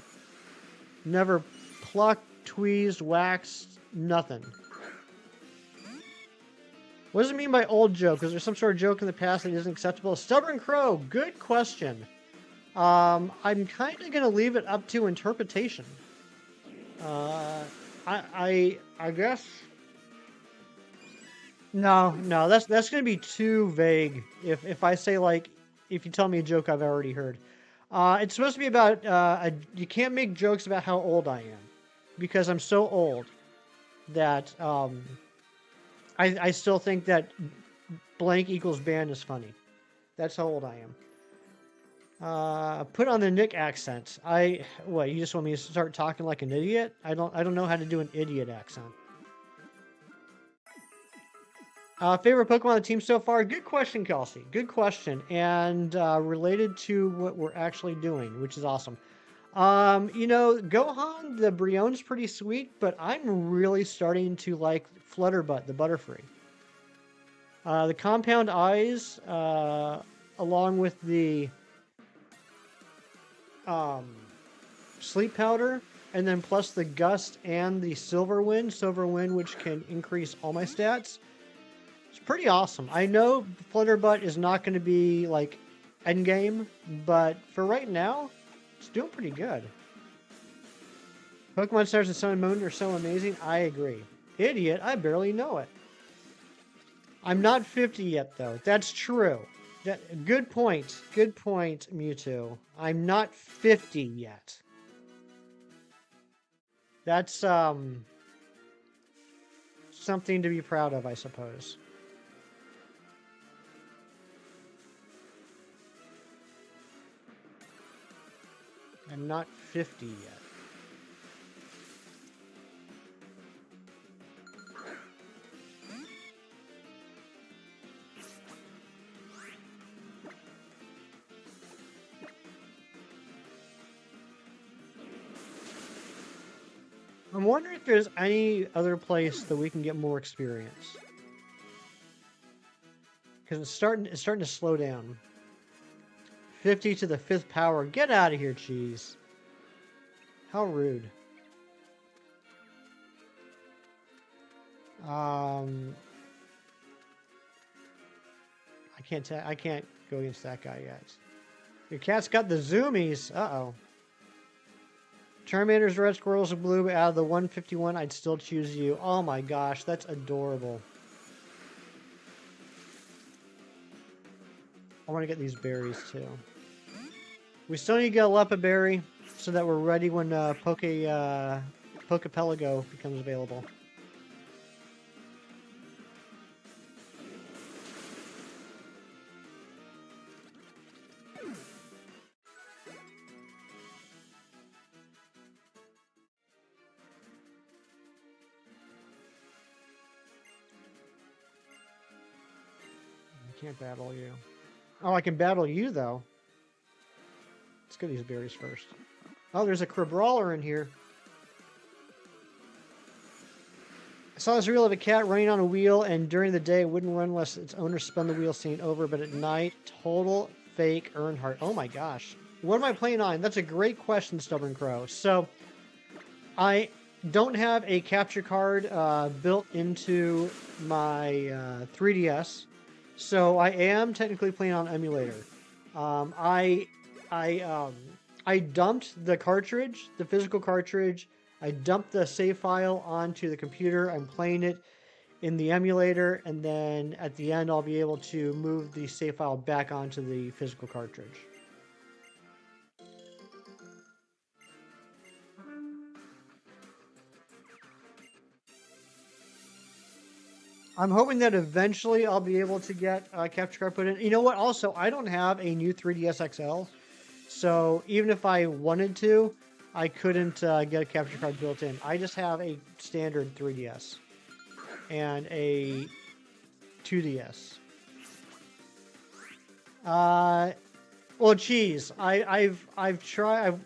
Never plucked, tweezed, waxed, nothing. What does it mean by old joke? Is there some sort of joke in the past that isn't acceptable? Stubborn Crow, good question. I'm kind of going to leave it up to interpretation. I guess... No, that's going to be too vague. If I say, like, if you tell me a joke I've already heard. It's supposed to be about, you can't make jokes about how old I am. Because I'm so old that, I still think that blank equals band is funny. That's how old I am. Put on the Nick accent. What, you just want me to start talking like an idiot? I don't know how to do an idiot accent. Favorite Pokemon on the team so far? Good question, Kelsey. Good question. And related to what we're actually doing, which is awesome. You know, Gohan, the Brionne's pretty sweet, but I'm really starting to like Flutterbutt, the Butterfree. The Compound Eyes, along with the Sleep Powder, and then plus the Gust and the Silver Wind, which can increase all my stats. It's pretty awesome. I know Flutterbutt is not going to be, like, endgame, but for right now, it's doing pretty good. Pokemon Stars and Sun and Moon are so amazing. I agree. Idiot, I barely know it. I'm not 50 yet, though. That's true. Good point. Good point, Mewtwo. I'm not 50 yet. That's, something to be proud of, I suppose. I'm not 50 yet. I'm wondering if there's any other place that we can get more experience. Because it's starting to slow down. 50 to the 5th power. Get out of here, cheese. How rude. I can't go against that guy yet. Your cat's got the zoomies. Uh-oh. Terminators, red squirrels, and blue. But out of the 151, I'd still choose you. Oh my gosh, that's adorable. I want to get these berries too. We still need to get a Lepa berry so that we're ready when Pokepelago becomes available. I can't battle you. Oh, I can battle you though. Let's get these berries first. Oh, there's a Crabrawler in here. I saw this reel of a cat running on a wheel, and during the day it wouldn't run unless its owner spun the wheel scene over, but at night, total fake Earnhardt. Oh my gosh. What am I playing on? That's a great question, Stubborn Crow. So, I don't have a capture card built into my 3DS, so I am technically playing on emulator. I dumped the cartridge, the physical cartridge. I dumped the save file onto the computer. I'm playing it in the emulator, and then at the end I'll be able to move the save file back onto the physical cartridge. I'm hoping that eventually I'll be able to get a capture card put in. You know what? Also, I don't have a new 3DS XL, so even if I wanted to, I couldn't get a capture card built in. I just have a standard 3DS and a 2DS. Well, geez, I've tried.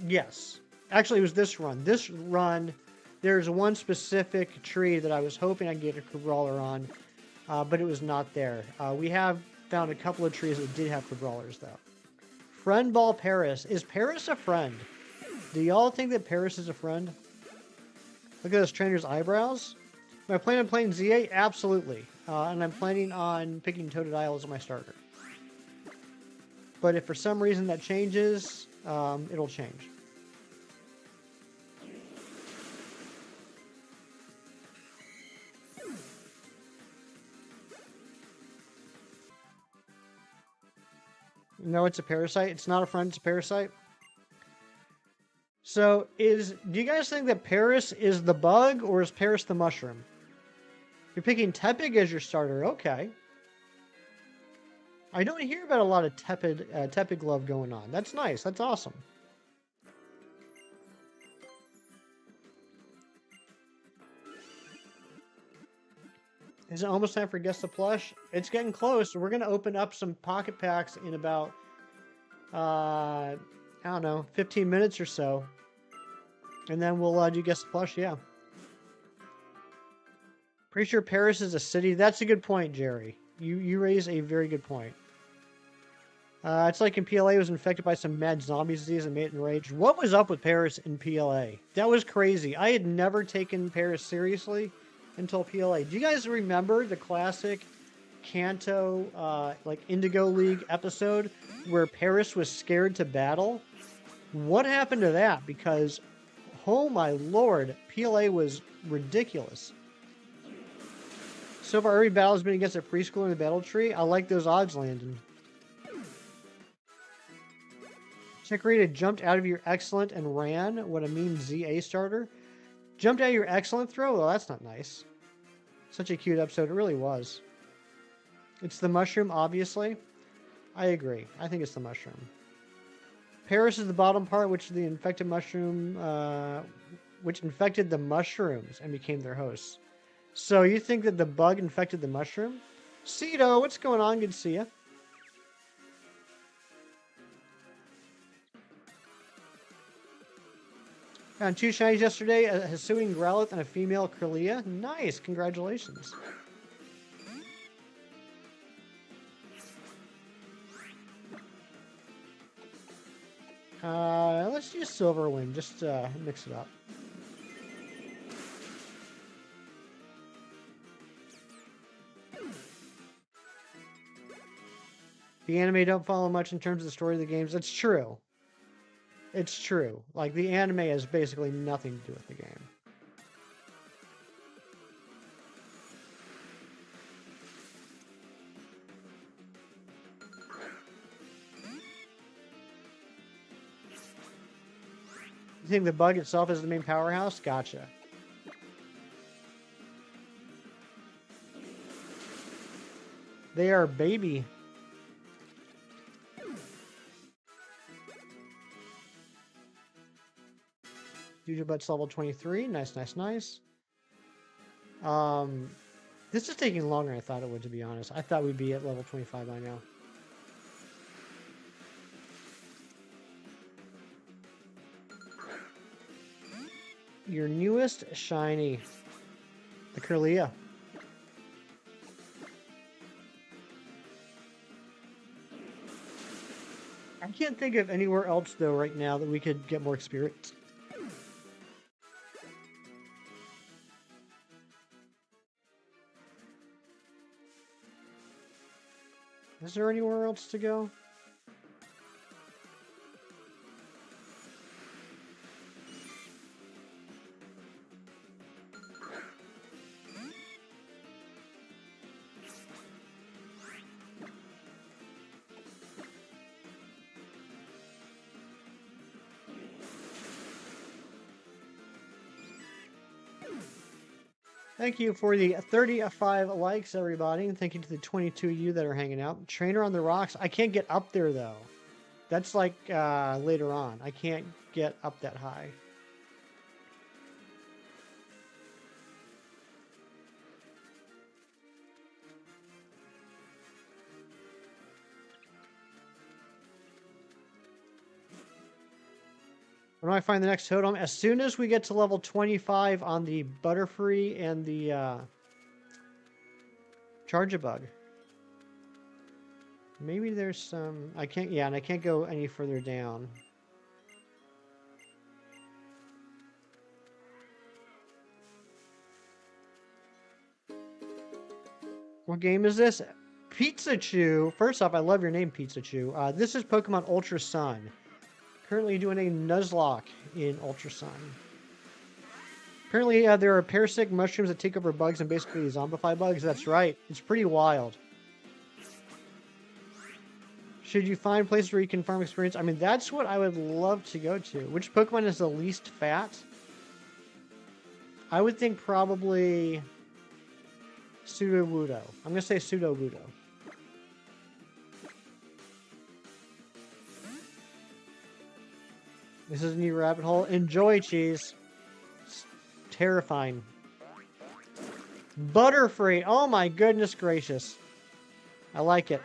Yes. Actually, it was this run. This run, there's one specific tree that I was hoping I'd get a Crabrawler on, but it was not there. We have found a couple of trees that did have Crabrawlers, though. Friend Ball Paris. Is Paris a friend? Do y'all think that Paris is a friend? Look at this trainer's eyebrows. Am I planning on playing ZA? Absolutely. And I'm planning on picking Totodile as my starter. But if for some reason that changes, it'll change. No, it's a parasite. It's not a friend, it's a parasite. So, do you guys think that Paris is the bug, or is Paris the mushroom? You're picking Tepig as your starter. Okay. I don't hear about a lot of Tepig love going on. That's nice. That's awesome. Is it almost time for Guess the Plush? It's getting close. We're going to open up some pocket packs in about, I don't know, 15 minutes or so. And then we'll do Guess the Plush, yeah. Pretty sure Paris is a city. That's a good point, Jerry. You raise a very good point. It's like in PLA was infected by some mad zombie disease and made it enraged. What was up with Paris in PLA? That was crazy. I had never taken Paris seriously until PLA. Do you guys remember the classic Kanto, like Indigo League episode where Paris was scared to battle? What happened to that? Because, oh my lord, PLA was ridiculous. So far, every battle has been against a preschooler in the battle tree. I like those odds, Landon. Chikorita jumped out of your excellent and ran. What a mean ZA starter. Jumped out of your excellent throw? Well, that's not nice. Such a cute episode. It really was. It's the mushroom, obviously. I agree. I think it's the mushroom. Paris is the bottom part, which the infected mushroom, which infected the mushrooms and became their hosts. So you think that the bug infected the mushroom? Cedo, what's going on? Good to see you. Found 2 shinies yesterday, a Hisuian Growlithe and a female Kirlia. Nice, congratulations. Let's use Silverwind, just mix it up. The anime don't follow much in terms of the story of the games. It's true. It's true. Like, the anime has basically nothing to do with the game. You think the bug itself is the main powerhouse? Gotcha. They are baby. Dudubut's level 23. Nice, nice, nice. This is taking longer than I thought it would, to be honest. I thought we'd be at level 25 by now. Your newest shiny, the Kirlia. I can't think of anywhere else, though, right now that we could get more experience. Is there anywhere else to go? Thank you for the 35 likes, everybody. And thank you to the 22 of you that are hanging out. Trainer on the Rocks. I can't get up there, though. That's like later on. I can't get up that high. When do I find the next totem? As soon as we get to level 25 on the Butterfree and the Charge-a-Bug. Maybe there's some... I can't... Yeah, and I can't go any further down. What game is this? Pizza Chew. First off, I love your name, Pizza Chew. This is Pokemon Ultra Sun. Currently doing a Nuzlocke in Ultra Sun. Apparently, there are parasitic mushrooms that take over bugs and basically zombify bugs. That's right. It's pretty wild. Should you find places where you can farm experience? I mean, that's what I would love to go to. Which Pokemon is the least fat? I would think probably Sudowoodo. I'm going to say Sudowoodo. This is a new rabbit hole. Enjoy, cheese. It's terrifying. Butterfree. Oh my goodness gracious. I like it.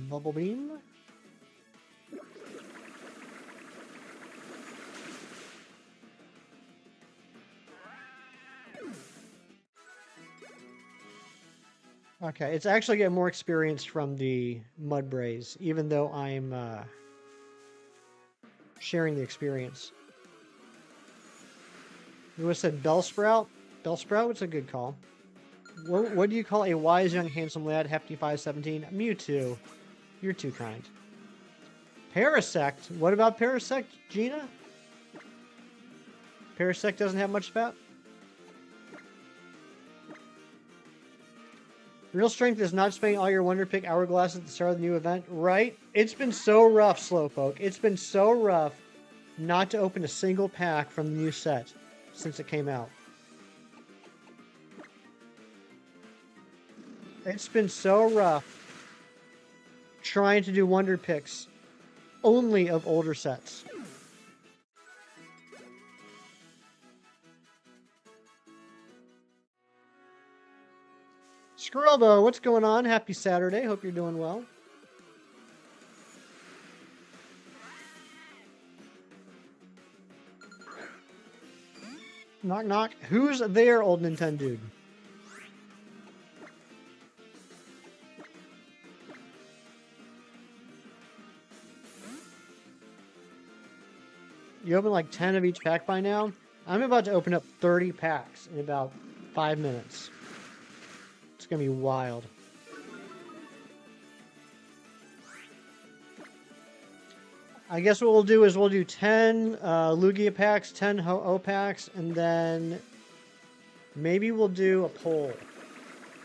Bubble Beam. Okay, it's actually getting more experience from the Mudbrays, even though I'm sharing the experience. You would have said Bellsprout? Bellsprout was a good call. What do you call a wise, young, handsome lad, hefty 5'17"? Mewtwo. You're too kind. Parasect? What about Parasect, Gina? Parasect doesn't have much fat? Real strength is not spending all your Wonder Pick hourglasses at the start of the new event, right? It's been so rough, Slowpoke. It's been so rough not to open a single pack from the new set since it came out. It's been so rough trying to do Wonder Picks only of older sets. Scrubbo, what's going on? Happy Saturday. Hope you're doing well. Knock, knock. Who's there, old Nintendo dude? You open like 10 of each pack by now? I'm about to open up 30 packs in about 5 minutes. It's going to be wild. I guess what we'll do is we'll do 10 Lugia packs, 10 Ho-Oh packs, and then maybe we'll do a poll.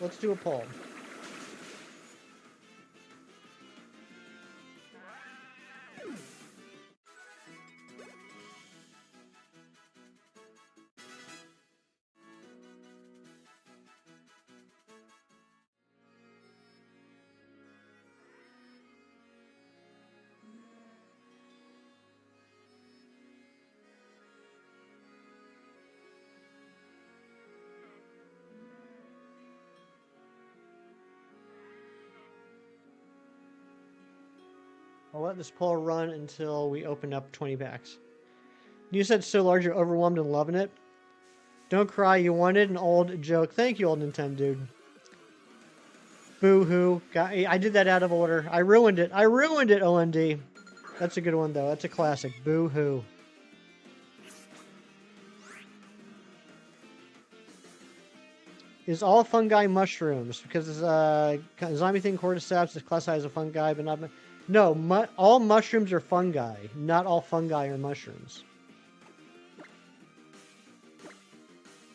Let's do a poll. I'll let this poll run until we open up 20 packs. You said so large you're overwhelmed and loving it. Don't cry, you wanted an old joke. Thank you, old Nintendo dude. Boo-hoo. I did that out of order. I ruined it. I ruined it, OMD. That's a good one, though. That's a classic. Boo-hoo. Is all fungi mushrooms? Because zombie thing cordyceps is classified as a fungi, but not... No, all mushrooms are fungi. Not all fungi are mushrooms.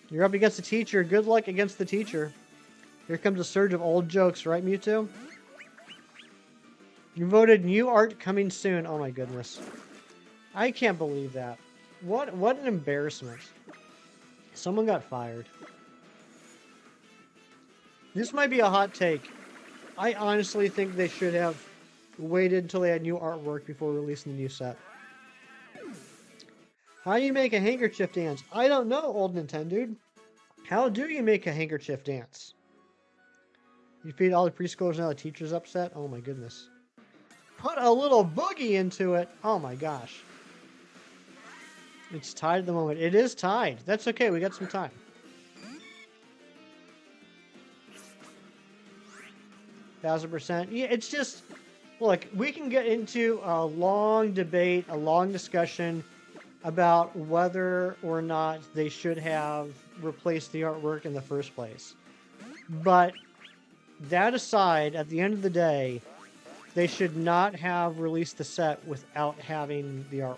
You're up against the teacher. Good luck against the teacher. Here comes a surge of old jokes, right, Mewtwo? You voted new art coming soon. Oh my goodness. I can't believe that. What an embarrassment. Someone got fired. This might be a hot take. I honestly think they should have waited until they had new artwork before releasing the new set. How do you make a handkerchief dance? I don't know, old Nintendo dude. How do you make a handkerchief dance? You feed all the preschoolers now the teacher's upset? Oh my goodness. Put a little boogie into it. Oh my gosh. It's tied at the moment. It is tied. That's okay. We got some time. %. Yeah, it's just... Look, we can get into a long debate, a long discussion about whether or not they should have replaced the artwork in the first place. But that aside, at the end of the day, they should not have released the set without having the artwork.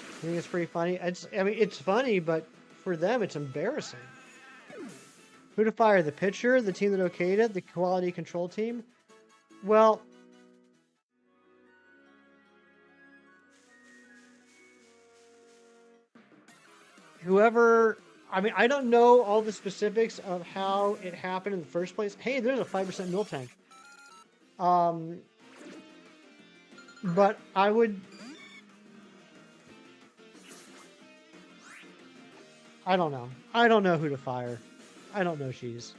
I think it's pretty funny. It's funny, but for them, it's embarrassing. Who to fire? The pitcher, the team that okayed it, the quality control team? Well, whoever... I don't know all the specifics of how it happened in the first place. Hey, there's a 5% mill tank. But I would... I don't know. I don't know who to fire. I don't know she's.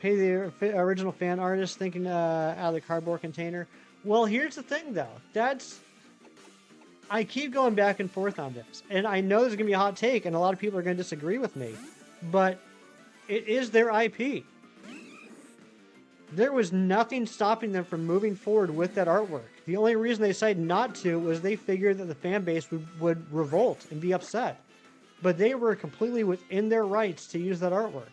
Pay the original fan artist thinking out of the cardboard container. Well, here's the thing, though. I keep going back and forth on this. And I know there's going to be a hot take, and a lot of people are going to disagree with me. But it is their IP. There was nothing stopping them from moving forward with that artwork. The only reason they decided not to was they figured that the fan base would revolt and be upset. But they were completely within their rights to use that artwork.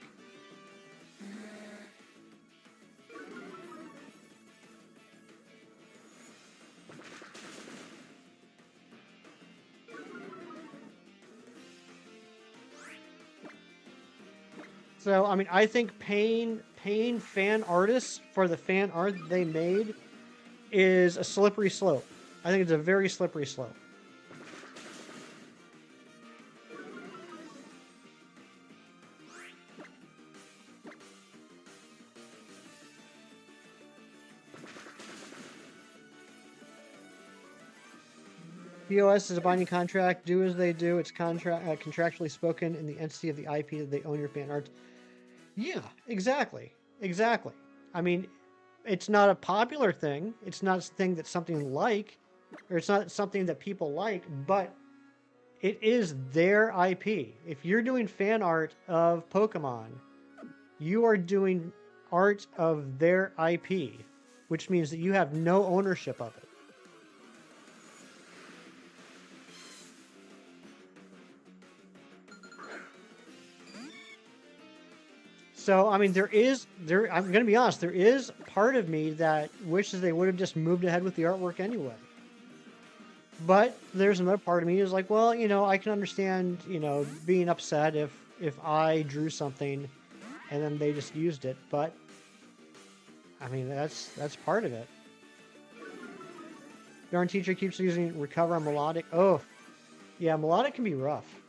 So, I think paying fan artists for the fan art they made is a slippery slope. I think it's a very slippery slope. POS is a binding contract. Do as they do. It's contractually spoken in the entity of the IP that they own your fan art. Yeah, exactly. Exactly. I mean, it's not a popular thing. It's not a thing that's something like, or it's not something that people like, but it is their IP. If you're doing fan art of Pokemon, you are doing art of their IP, which means that you have no ownership of it. So, I mean, I'm going to be honest, there is part of me that wishes they would have just moved ahead with the artwork anyway. But there's another part of me is like, well, I can understand, being upset if I drew something and then they just used it. But, I mean, that's part of it. Darn teacher keeps using recover on melodic. Oh, yeah, melodic can be rough.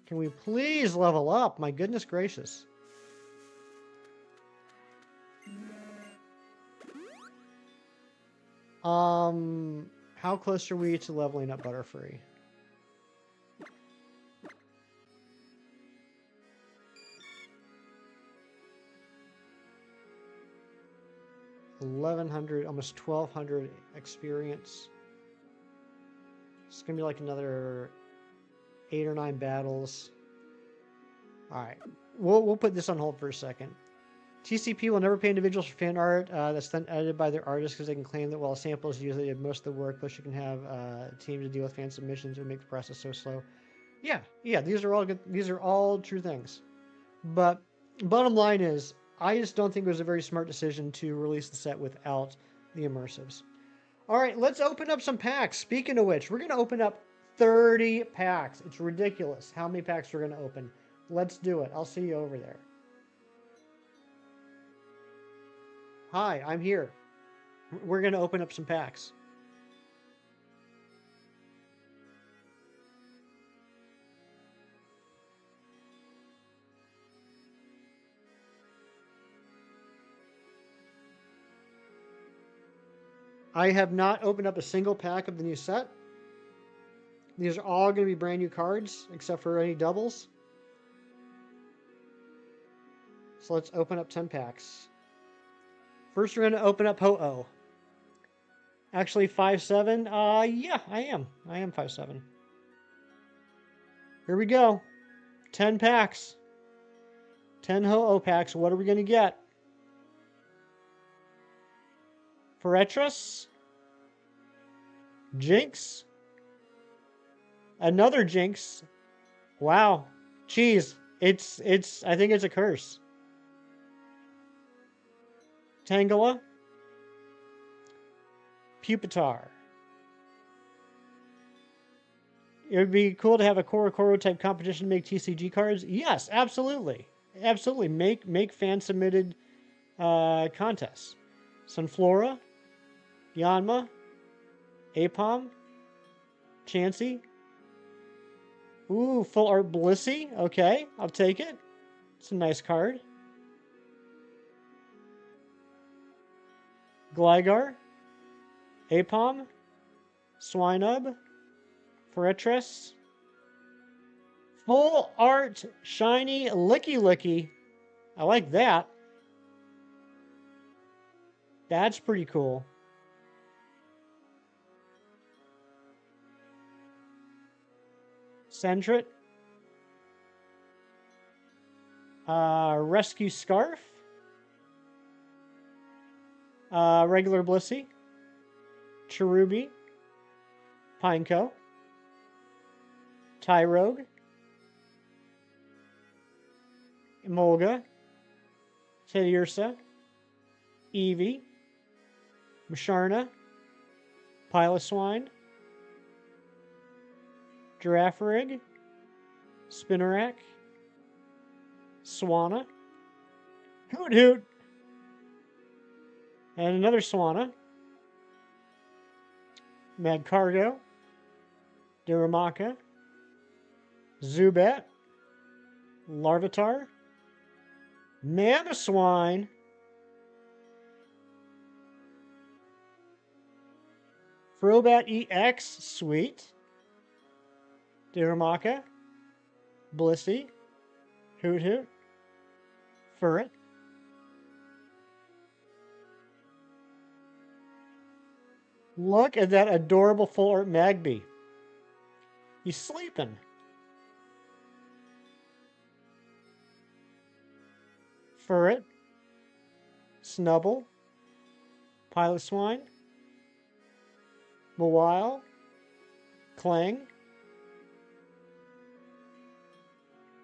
Can we please level up? My goodness gracious. How close are we to leveling up Butterfree? $1,100, almost 1,200 experience. It's gonna be like another 8 or 9 battles. All right, we'll put this on hold for a second. TCP will never pay individuals for fan art that's then edited by their artists because they can claim that while a sample is used, they did most of the work. Plus, you can have a team to deal with fan submissions and make the process so slow. Yeah, these are all good. These are all true things. But bottom line is, I just don't think it was a very smart decision to release the set without the immersives. All right, let's open up some packs. Speaking of which, we're going to open up 30 packs. It's ridiculous how many packs we're going to open. Let's do it. I'll see you over there. Hi, I'm here. We're going to open up some packs. I have not opened up a single pack of the new set. These are all going to be brand new cards, except for any doubles. So let's open up 10 packs. First, we're going to open up Ho-Oh. Actually, 5'7". Yeah, I am. I am 5'7". Here we go. 10 packs. 10 Ho-Oh packs. What are we going to get? Forretress. Jinx. Another Jinx. Wow. Jeez. I think it's a curse. Tangela. Pupitar. It would be cool to have a Korokoro type competition to make TCG cards. Yes, absolutely. Absolutely. Make fan submitted contests. Sunflora. Yanma. Apom. Chansey. Ooh, full art Blissey. Okay, I'll take it. It's a nice card. Gligar. Apom. Swinub. Forretress. Full art shiny Licky Licky. I like that. That's pretty cool. Sentret. Rescue Scarf. Regular Blissey. Cherubi. Pineco. Tyrogue. Emolga. Teddiursa. Eevee. Musharna. Piloswine. Girafarig. Spinarak. Swanna. Hoot Hoot. And another Swanna. Magcargo. Duramaka. Zubat. Larvitar, Mamoswine, Frobat EX, sweet, Darumaka, Blissey, Hoot Hoot, Furret, look at that adorable full art Magby. He's sleeping. Furret, Snubble, Piloswine, Mawile, Clang,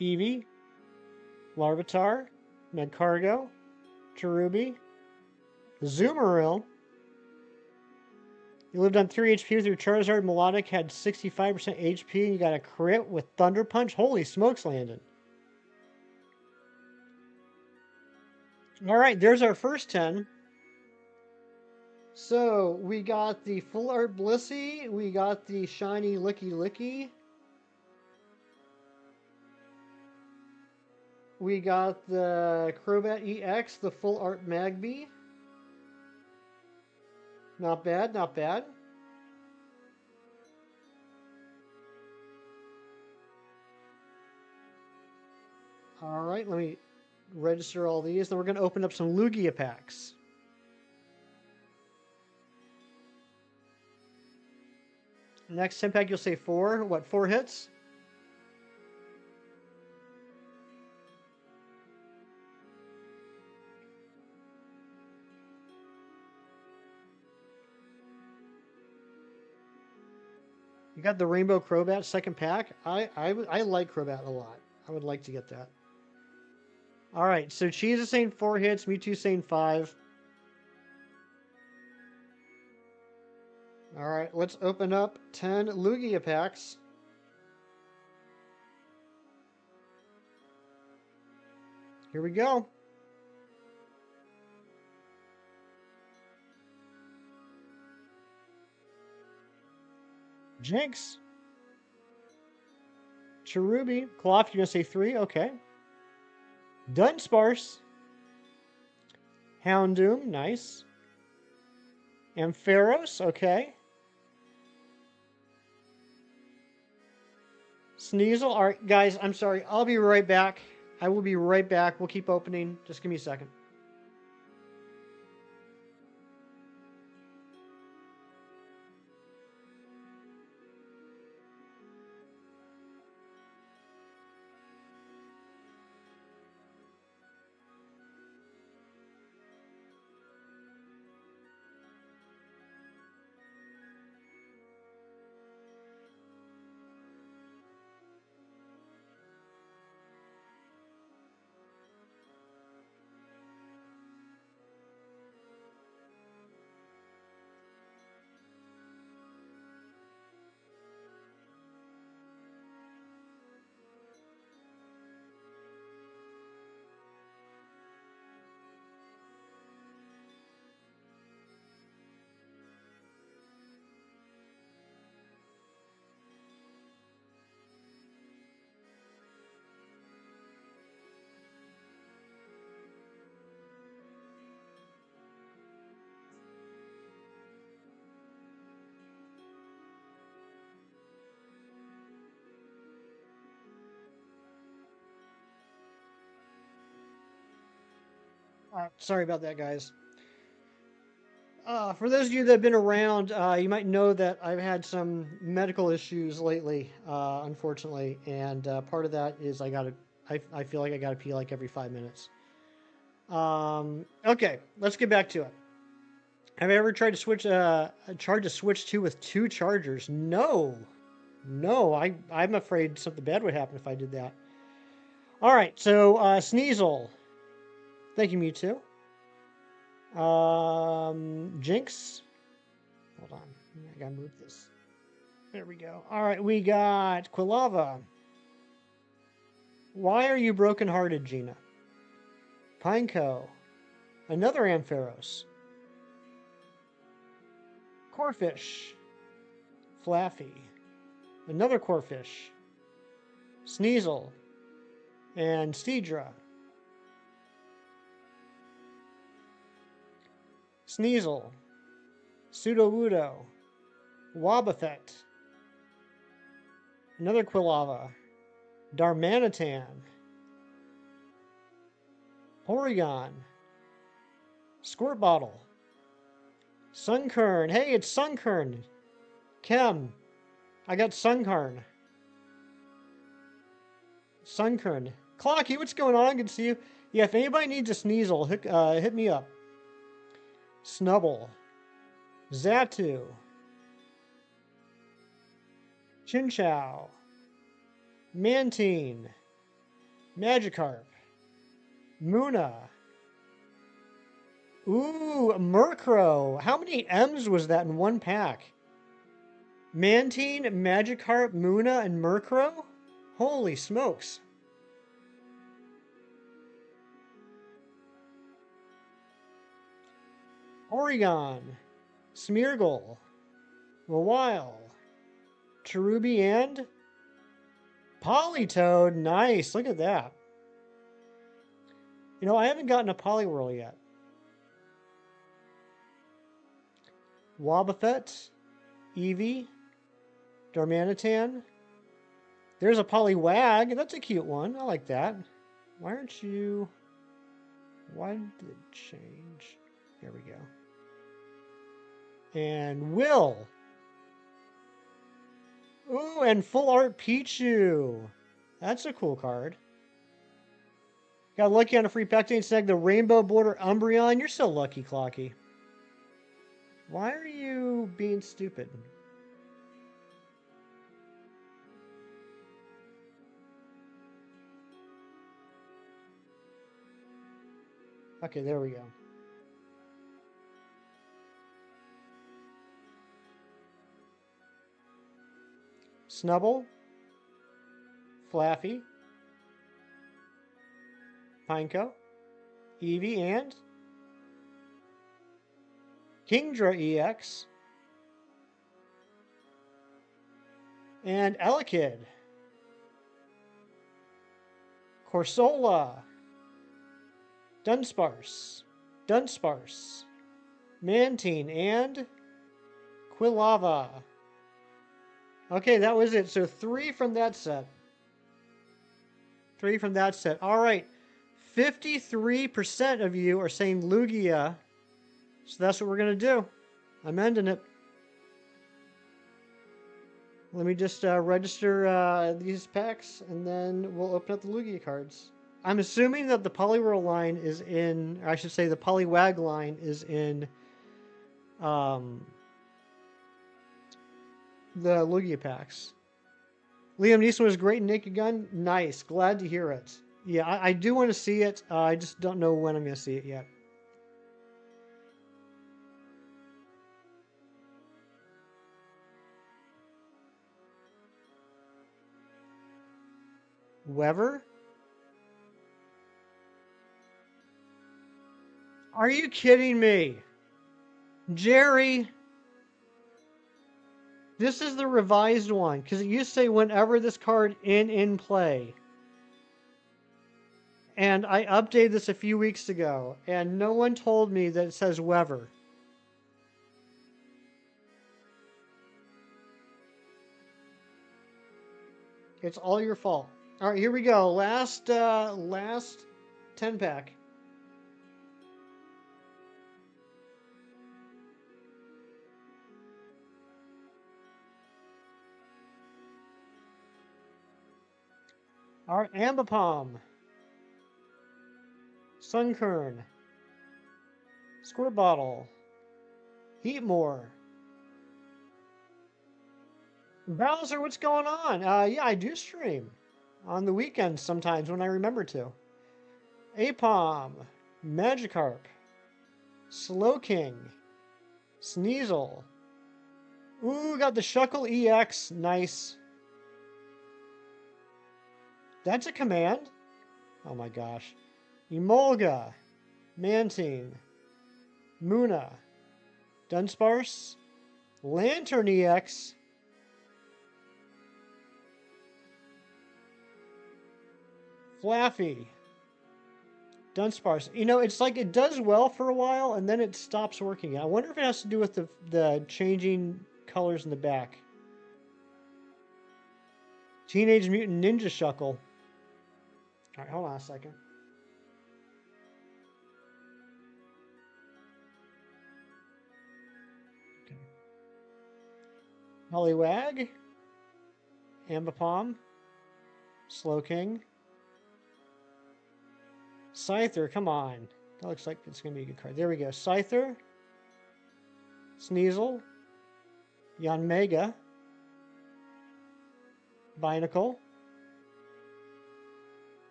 Eevee, Larvitar, Magcargo, Cherubi, Zoomeril. You lived on 3 HP with your Charizard. Melodic had 65% HP, and you got a crit with Thunder Punch. Holy smokes, Landon. All right, there's our first 10. So we got the full art Blissey. We got the shiny Licky Licky. We got the Crobat EX, the full art Magby. Not bad, not bad. All right, let me register all these. Then we're going to open up some Lugia packs. Next 10 pack, you'll say 4. What, 4 hits? You got the Rainbow Crobat second pack. I like Crobat a lot. I would like to get that. All right, so Cheese is saying 4 hits. Mewtwo saying 5. All right, let's open up 10 Lugia packs. Here we go. Jinx. Cherubi. Cloth, you're going to say 3? Okay. Dunsparce. Houndoom, nice. Ampharos, okay. Sneasel, all right, guys, I'm sorry. I'll be right back. I will be right back. We'll keep opening. Just give me a second. Sorry about that, guys. For those of you that have been around, you might know that I've had some medical issues lately, unfortunately, and part of that is I feel like I gotta pee like every 5 minutes. Okay, let's get back to it. Have I ever tried to switch a charge to switch to with 2 chargers? No, I'm afraid something bad would happen if I did that. All right, so Sneasel, thank you, Mewtwo. Jinx. Hold on. I gotta move this. There we go. All right, we got Quilava. Why are you brokenhearted, Gina? Pineco. Another Ampharos. Corfish. Flaffy. Another Corfish. Sneasel. and Steedra. Sneasel, Sudowoodo, Wobbuffet, another Quilava, Darmanitan, Porygon, Squirt Bottle, Sunkern. Hey, it's Sunkern. Chem, I got Sunkern. Sunkern. Clocky, what's going on? Good to see you. Yeah, if anybody needs a Sneasel, hit me up. Snubble, Xatu, Chinchou, Mantine, Magikarp, Munna. Ooh, Murkrow. How many M's was that in one pack? Mantine, Magikarp, Munna, and Murkrow? Holy smokes. Oregon, Smeargle, Mawile, Cherubi, and Politoed. Nice, look at that. You know, I haven't gotten a Poliwhirl yet. Wobbuffet, Eevee, Darmanitan. There's a Poliwag. That's a cute one. I like that. Why aren't you... Why did it change? There we go. And Will. Ooh, and Full Art Pichu. That's a cool card. Got lucky on a free pack and snag the Rainbow Border Umbreon. You're so lucky, Clocky. Why are you being stupid? Okay, there we go. Snubble, Flaffy, Pineco, Eevee, and Kingdra EX, and Elekid, Corsola, Dunsparce, Mantine, and Quilava. Okay, that was it. So 3 from that set. 3 from that set. All right. 53% of you are saying Lugia. So that's what we're going to do. I'm ending it. Let me just register these packs, and then we'll open up the Lugia cards. I'm assuming that the Poliwhirl line is in, or I should say the Poliwag line is in the Lugia packs. Liam Neeson was great in Naked Gun. Nice. Glad to hear it. Yeah, I do want to see it. I just don't know when I'm going to see it yet. Weber? Are you kidding me? Jerry, this is the revised one, because it used to say whenever this card in play. And I updated this a few weeks ago, and no one told me that it says Weber. It's all your fault. All right, here we go. Last 10 pack. All right, Ambipom, Sunkern, Squirt Bottle, Heatmore. Bowser, what's going on? Yeah, I do stream on the weekends sometimes when I remember to. Apom, Magikarp, Slowking, Sneasel. Ooh, got the Shuckle EX. Nice. That's a command? Oh my gosh. Emolga, Mantine, Munna, Dunsparce, Lantern EX, Flaffy. Dunsparce. You know, it's like it does well for a while and then it stops working. I wonder if it has to do with the changing colors in the back. Teenage Mutant Ninja Shuckle. Alright, hold on a second. Okay. Poliwag. Ambipom. Slowking. Scyther, come on. That looks like it's going to be a good card. There we go. Scyther. Sneasel. Yanmega. Binacle.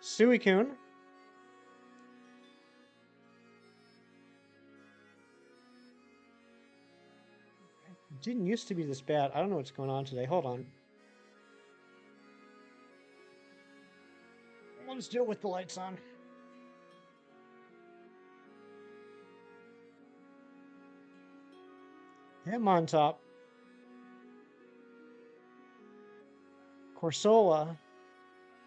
Suicune. It didn't used to be this bad. I don't know what's going on today. Hold on. Let's do it with the lights on. Hitmontop. Corsola.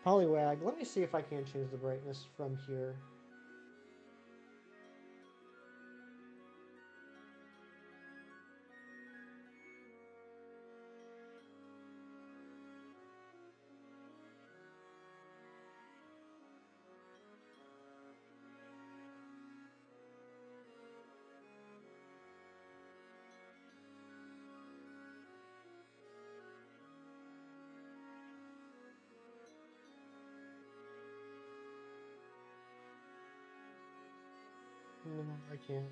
Poliwag. Let me see if I can change the brightness from here. No, I can't.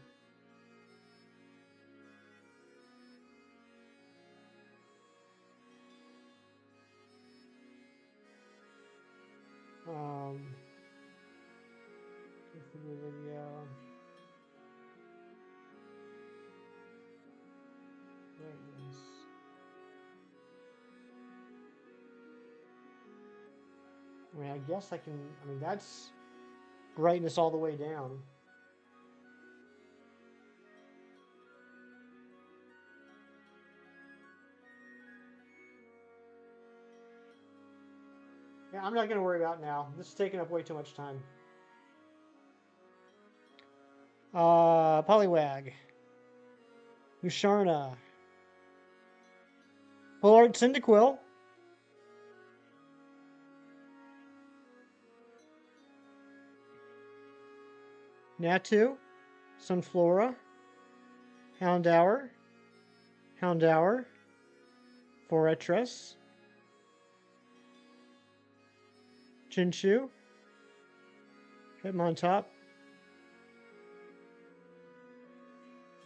Video. Brightness. I mean, I guess I can. I mean, that's brightness all the way down. Yeah, I'm not going to worry about it now. This is taking up way too much time. Poliwag. Musharna. Full Art Cyndaquil. Natu. Sunflora. Houndour. Houndour. Forretress. Chinchou. Hitmontop.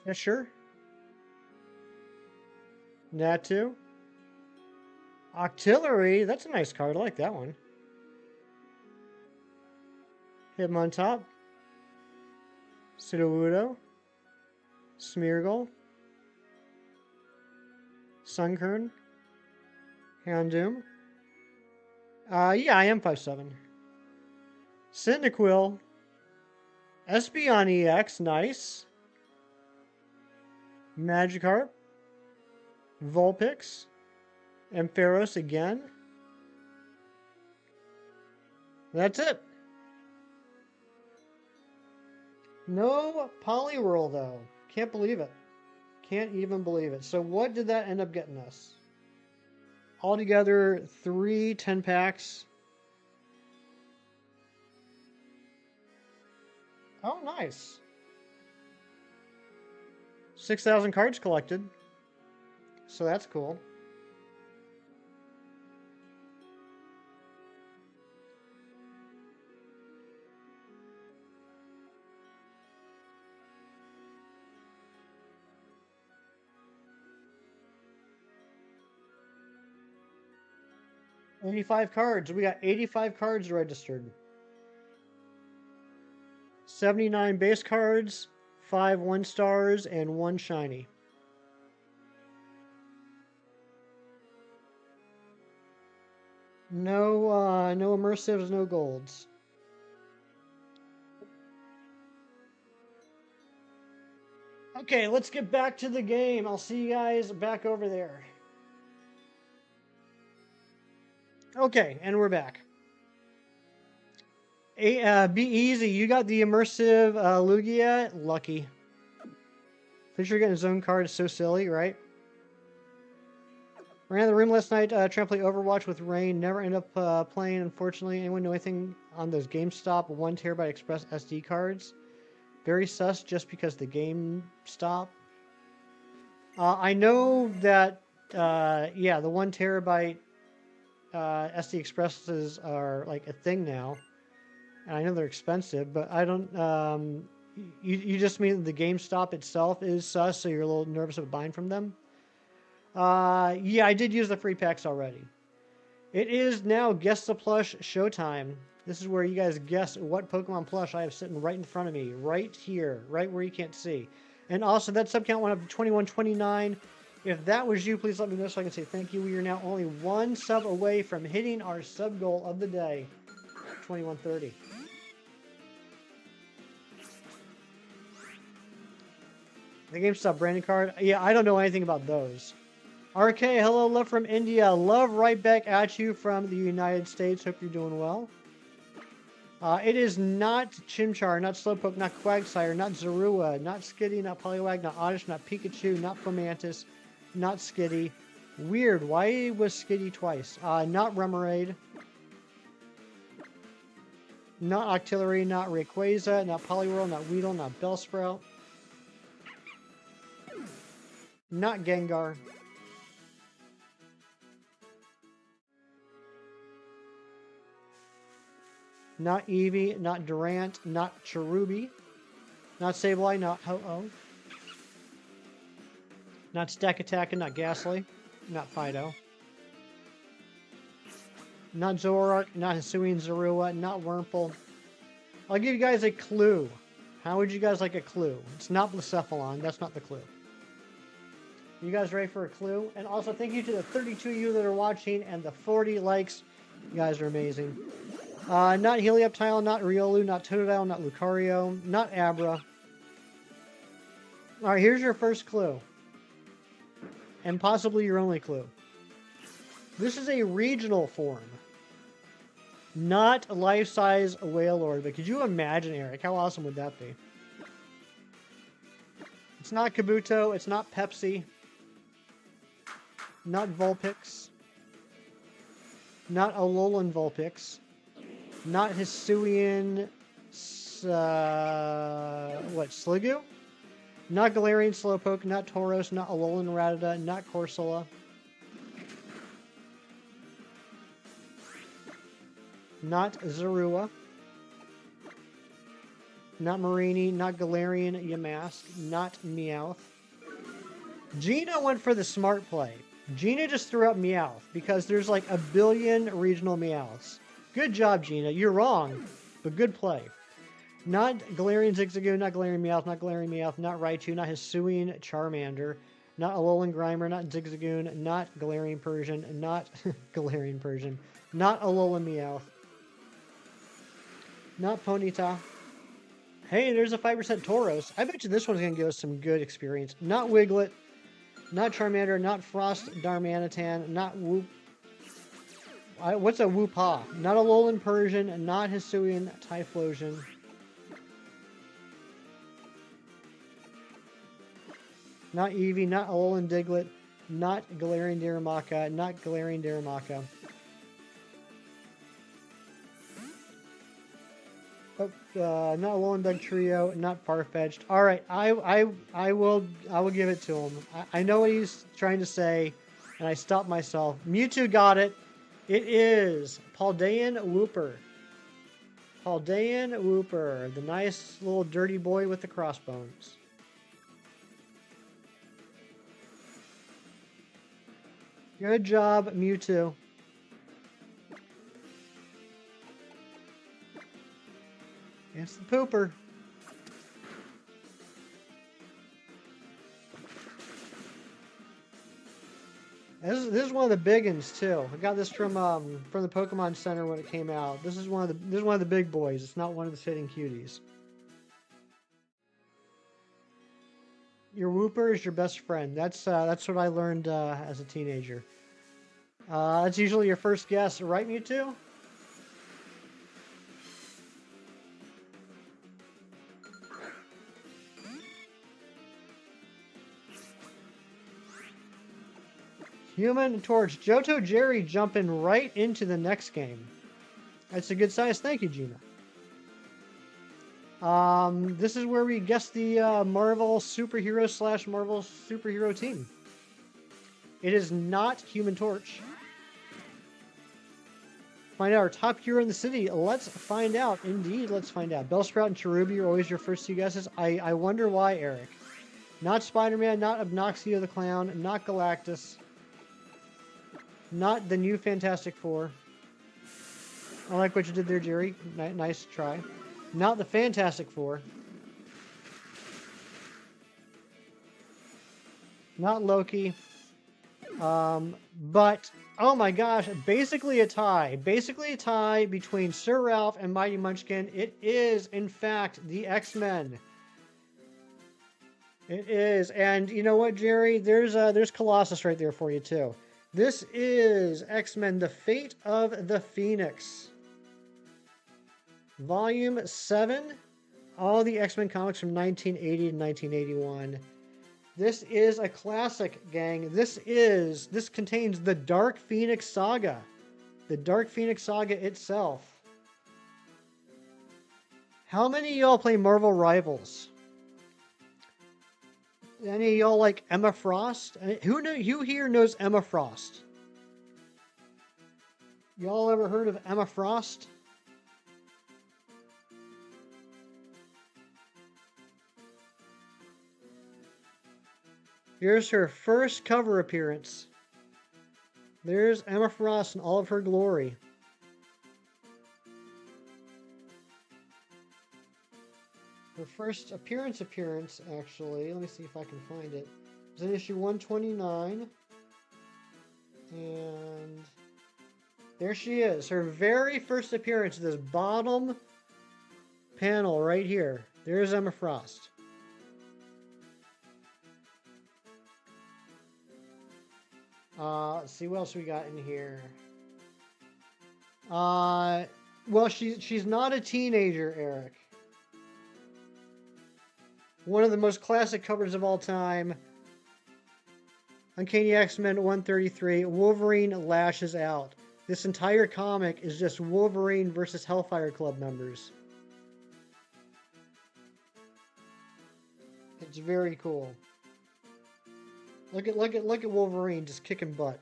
Fisher. Natu. Octillery. That's a nice card. I like that one. Hitmontop. Sudowoodo. Smeargle. Sunkern. Houndoom. Yeah, I am 5'7". Cyndaquil. Espeon EX, nice. Magikarp. Vulpix. Ampharos again. That's it. No Poliwhirl, though. Can't believe it. Can't even believe it. So what did that end up getting us? Altogether, 3 10-packs. Oh, nice. 6,000 cards collected. So that's cool. $85 cards. We got 85 cards registered. 79 base cards, 5 1-stars, and 1 shiny. No, no immersives, no golds. Okay, let's get back to the game. I'll see you guys back over there. Okay, and we're back. Be easy. You got the immersive Lugia. Lucky. Fisher getting his own card is so silly, right? Ran in the room last night, trying to play Overwatch with Rain. Never end up playing, unfortunately. Anyone know anything on those GameStop 1 terabyte Express SD cards? Very sus just because the GameStop. I know that, yeah, the 1 terabyte SD Expresses are like a thing now. And I know they're expensive, but I don't, you just mean the GameStop itself is sus, so you're a little nervous about buying from them? Yeah, I did use the free packs already. It is now Guess the Plush showtime. This is where you guys guess what Pokemon plush I have sitting right in front of me, right here, right where you can't see. And also, that sub count went up to 2129. If that was you, please let me know so I can say thank you. We are now only 1 sub away from hitting our sub goal of the day, 2130. The GameStop branding card? Yeah, I don't know anything about those. RK, hello, love from India. Love right back at you from the United States. Hope you're doing well. It is not Chimchar, not Slowpoke, not Quagsire, not Zorua, not Skitty, not Poliwag, not Oddish, not Pikachu, not Fomantis, not Skitty. Weird, why was Skitty twice? Not Remoraid. Not Octillery, not Rayquaza, not Poliwhirl, not Weedle, not Bellsprout. Not Gengar. Not Eevee, not Durant, not Cherubi, not Sableye, not Ho-Oh, not Stack Attack, not Ghastly, not Fido, not Zoroark, not Hisuian Zorua, not Wurmple. I'll give you guys a clue. How would you guys like a clue? It's not Blacephalon, that's not the clue. You guys ready for a clue? And also thank you to the 32 of you that are watching and the 40 likes. You guys are amazing. Not Helioptile, not Riolu, not Totodile, not Lucario, not Abra. Alright, here's your first clue. And possibly your only clue. This is a regional form. Not a life-size Wailord, but could you imagine, Eric? How awesome would that be? It's not Kabuto, it's not Pepsi. Not Vulpix. Not Alolan Vulpix. Not Hisuian, Sliggoo? Not Galarian Slowpoke, not Tauros, not Alolan Rattata, not Corsola. Not Zorua. Not Marini, not Galarian Yamask, not Meowth. Gina went for the smart play. Gina just threw out Meowth because there's like a billion regional Meowths. Good job, Gina. You're wrong, but good play. Not Galarian Zigzagoon, not Galarian Meowth, not Galarian Meowth, not Raichu, not Hisuian Charmander, not Alolan Grimer, not Zigzagoon, not Galarian Persian, not Galarian Persian, not Alolan Meowth, not Ponyta. Hey, there's a 5% Tauros. I bet you this one's going to give us some good experience. Not Wiglet, not Charmander, not Frost Darmanitan, not Whoop. What's a Woopa? Not Alolan Persian, not Hisuian Typhlosion. Not Eevee, not Alolan Diglett, not Galarian Darumaka, not Galarian Darumaka. Oh, not Alolan Dugtrio, not Farfetch'd. All right, I will give it to him. I know what he's trying to say, and I stopped myself. Mewtwo got it. It is Paldean Wooper. Paldean Wooper, the nice little dirty boy with the crossbones. Good job, Mewtwo. It's the pooper. This is one of the big ones too. I got this from the Pokemon Center when it came out. This is one of the big boys. It's not one of the sitting cuties. Your Wooper is your best friend. That's what I learned as a teenager. That's usually your first guess, right, Mewtwo? Human Torch. Johto Jerry jumping right into the next game. That's a good size. Thank you, Gina. This is where we guess the Marvel superhero / Marvel superhero team. It is not Human Torch. Find out our top hero in the city. Let's find out. Indeed, let's find out. Bellsprout and Cherubi are always your first two guesses. I wonder why, Eric. Not Spider-Man, not Obnoxio the Clown, not Galactus. Not the new Fantastic Four. I like what you did there, Jerry. Nice try. Not the Fantastic Four. Not Loki. But, oh my gosh, basically a tie. Basically a tie between Sir Ralph and Mighty Munchkin. It is, in fact, the X-Men. It is. And you know what, Jerry? There's Colossus right there for you, too. This is X-Men, The Fate of the Phoenix. Volume 7. All the X-Men comics from 1980 to 1981. This is a classic, gang. This contains the Dark Phoenix Saga. The Dark Phoenix Saga itself. How many of y'all play Marvel Rivals? Any of y'all like Emma Frost? Who here knows Emma Frost? Y'all ever heard of Emma Frost? Here's her first cover appearance. There's Emma Frost in all of her glory. Her first appearance, actually. Let me see if I can find it. It's in issue 129. And there she is. Her very first appearance, this bottom panel right here. There's Emma Frost. Let's see what else we got in here. Well, she's not a teenager, Eric. One of the most classic covers of all time. Uncanny X-Men 133. Wolverine lashes out. This entire comic is just Wolverine versus Hellfire Club members. It's very cool. Look at Wolverine just kicking butt.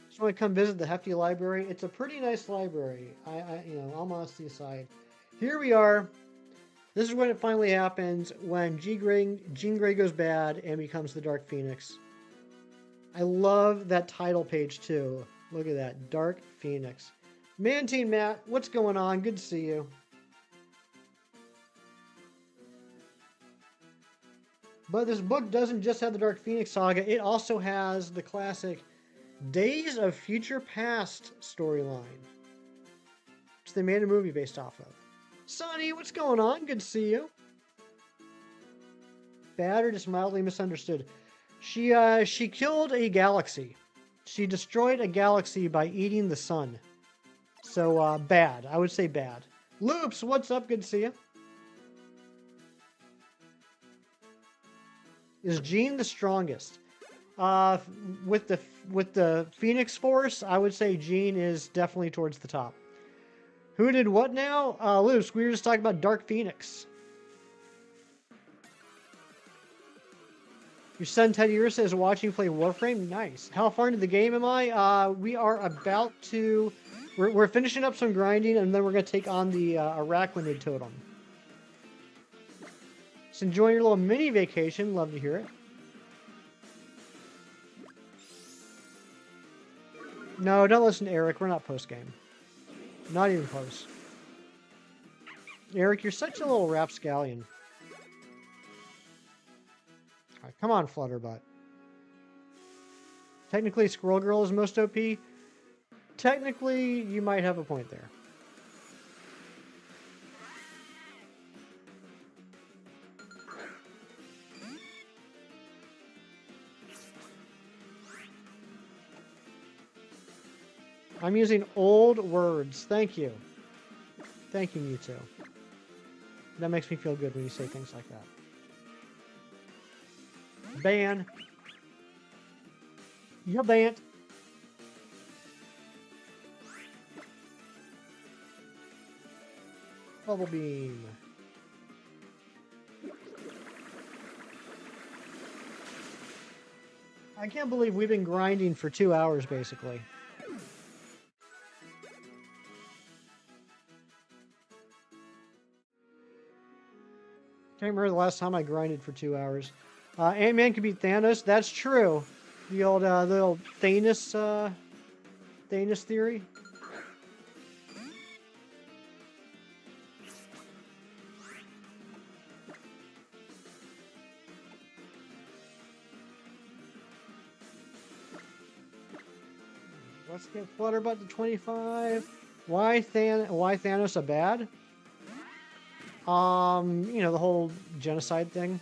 Just want to come visit the Hefty Library. It's a pretty nice library. All modesty aside. Here we are. This is when it finally happens, when Jean Grey goes bad and becomes the Dark Phoenix. I love that title page too. Look at that, Dark Phoenix. Mantine Matt, what's going on? Good to see you. But this book doesn't just have the Dark Phoenix saga, it also has the classic Days of Future Past storyline, which they made a movie based off of. Sonny, what's going on? Good to see you. Bad or just mildly misunderstood? She killed a galaxy. She destroyed a galaxy by eating the sun. So, bad. I would say bad. Loops, what's up? Good to see you. Is Jean the strongest? With the Phoenix Force, I would say Jean is definitely towards the top. Who did what now? Luce, we were just talking about Dark Phoenix. Your son Teddy Ursa is watching you play Warframe. Nice. How far into the game am I? We are about to... We're finishing up some grinding, and then we're going to take on the Arachnid Totem. Just enjoying your little mini vacation. Love to hear it. No, don't listen to Eric. We're not post-game. Not even close. Eric, you're such a little rapscallion. Right, come on, Flutterbutt. Technically, Squirrel Girl is most OP. Technically, you might have a point there. I'm using old words. Thank you. Thank you, Mewtwo. That makes me feel good when you say things like that. Ban. You're banned. Bubble beam. I can't believe we've been grinding for 2 hours, basically. Can't remember the last time I grinded for 2 hours. Ant-Man can beat Thanos. That's true. The old Thanos theory. Let's get Flutterbutt to 25. Why Thanos a bad? You know, the whole genocide thing.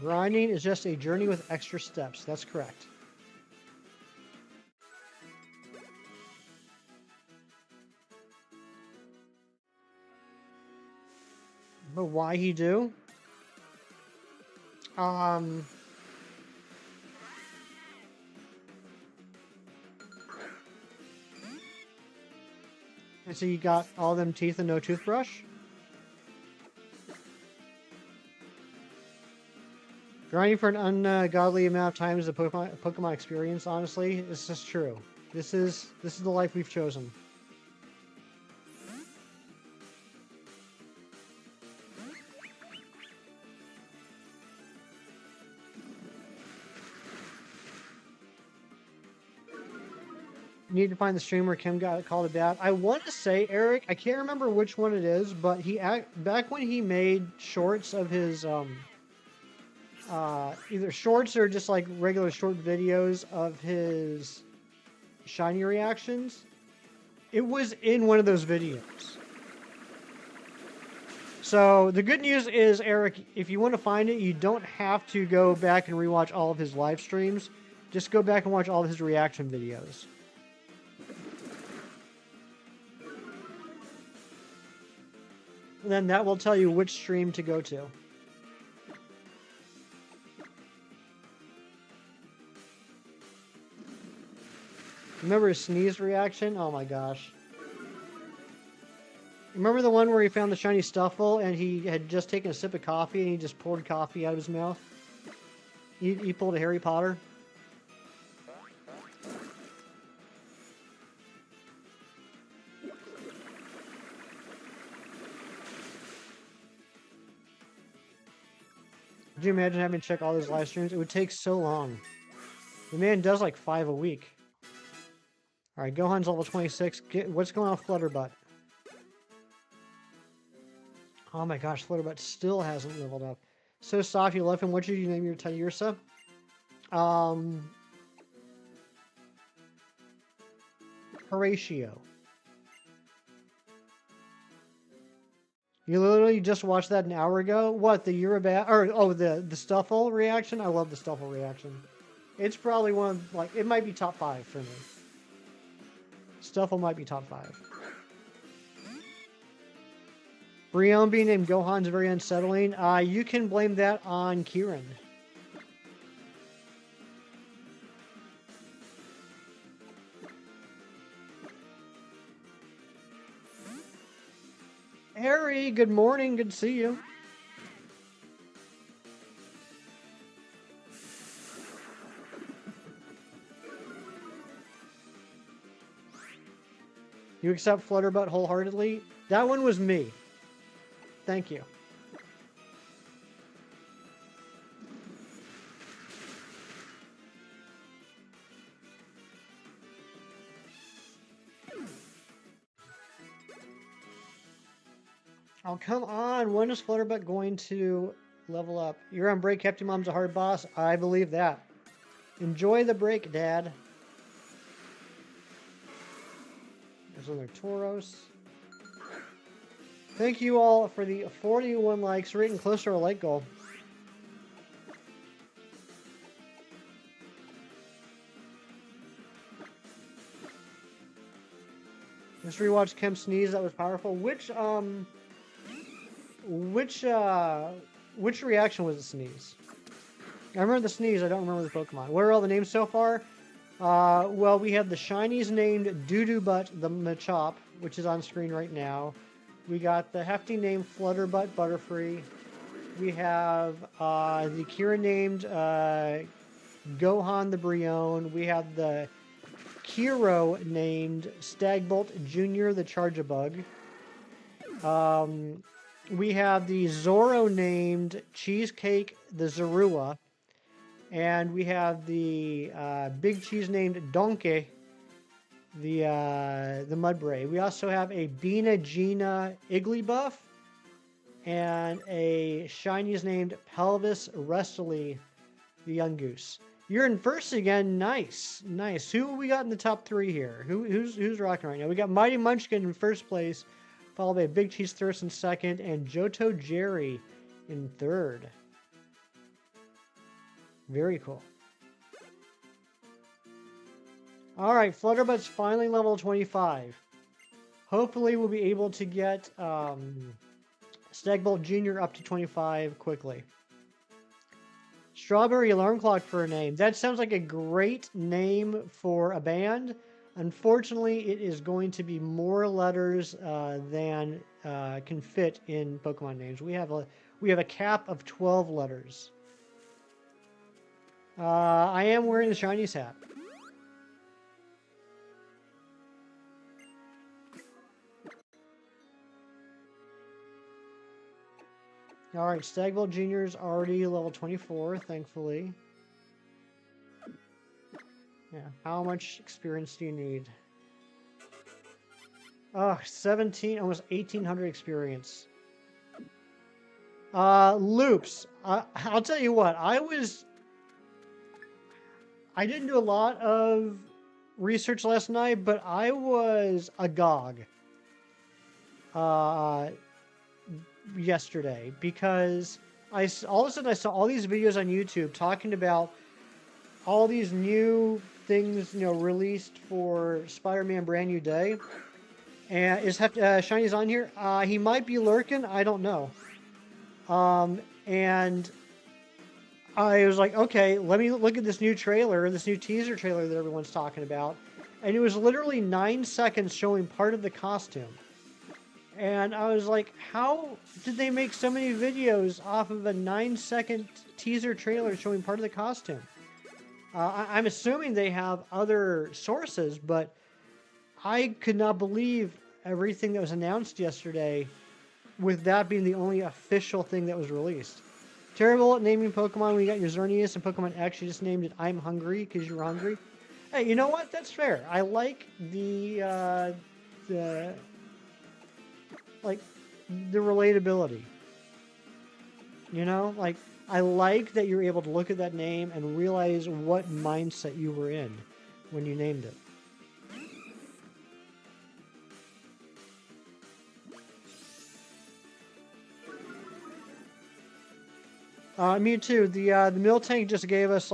Grinding is just a journey with extra steps. That's correct. But why he do? And so you got all them teeth and no toothbrush? Grinding for an ungodly amount of time is a Pokemon experience, honestly. This is true. This is the life we've chosen. You need to find the stream where Kim got called a dad. I want to say, Eric, I can't remember which one it is, but back when he made shorts of his either shorts or just like regular short videos of his shiny reactions, it was in one of those videos. So the good news is, Eric, if you want to find it, you don't have to go back and rewatch all of his live streams. Just go back and watch all of his reaction videos. And then that will tell you which stream to go to. Remember his sneeze reaction? Oh my gosh. Remember the one where he found the shiny Stuffle and he had just taken a sip of coffee and he just poured coffee out of his mouth? He pulled a Harry Potter. Could you imagine having to check all those live streams? It would take so long. The man does like 5 a week. Alright, Gohan's level 26. What's going on with Flutterbutt? Oh my gosh, Flutterbutt still hasn't leveled up. So soft, you love him. What should you name your Tyrsa? Horatio. You literally just watched that an hour ago? What, the Eurobad, or, oh, the Stuffle reaction? I love the Stuffle reaction. It's probably one of, like, it might be top 5 for me. Stuffle might be top 5. Brion being named Gohan's very unsettling. You can blame that on Kieran. Harry, good morning. Good to see you. You accept Flutterbutt wholeheartedly? That one was me. Thank you. Oh, come on. When is Flutterbutt going to level up? You're on break. Captain Mom's a hard boss. I believe that. Enjoy the break, Dad. There's another Tauros. Thank you all for the 41 likes. We're getting closer to our like goal. Let's rewatch Kemp sneeze. That was powerful. Which reaction was the sneeze? I remember the sneeze. I don't remember the Pokemon. What are all the names so far? Well, we have the shinies named Doodoobutt the Machop, which is on screen right now. We got the hefty named Flutterbutt Butterfree. We have the Kira named Gohan the Brion. We have the Kiro named Stagbolt Jr. the Charjabug. We have the Zoro named Cheesecake the Zorua. And we have the Big Cheese named Donkey the Mudbray. We also have a Bina Gina Igglybuff and a Shinies named Pelvis Restly the Young Goose. You're in first again. Nice. Nice. Who we got in the top 3 here? Who's rocking right now? We got Mighty Munchkin in first place, followed by Big Cheese Thirst in second, and Johto Jerry in third. Very cool. All right, Flutterbutt's finally level 25. Hopefully we'll be able to get Stagbolt Jr. up to 25 quickly. Strawberry Alarm Clock for a name. That sounds like a great name for a band. Unfortunately, it is going to be more letters than can fit in Pokemon names. We have a cap of 12 letters. I am wearing the Shinies hat. Alright, Stagbolt Jr. is already level 24, thankfully. Yeah, how much experience do you need? Oh, 17, almost 1800 experience. Loops. I'll tell you what, I didn't do a lot of research last night, but I was agog yesterday because all of a sudden I saw all these videos on YouTube talking about all these new things, released for Spider-Man Brand New Day. And is Shiny's on here? He might be lurking. I don't know. And I was like, okay, let me look at this new trailer, this new teaser trailer that everyone's talking about. And it was literally 9 seconds showing part of the costume. And I was like, how did they make so many videos off of a 9-second teaser trailer showing part of the costume? I'm assuming they have other sources, but I could not believe everything that was announced yesterday with that being the only official thing that was released. Terrible at naming Pokemon. We got your Xerneas and Pokemon X. You just named it I'm Hungry because you're hungry. Hey, you know what? That's fair. I like the relatability. I like that you're able to look at that name and realize what mindset you were in when you named it. Mewtwo, the Miltank just gave us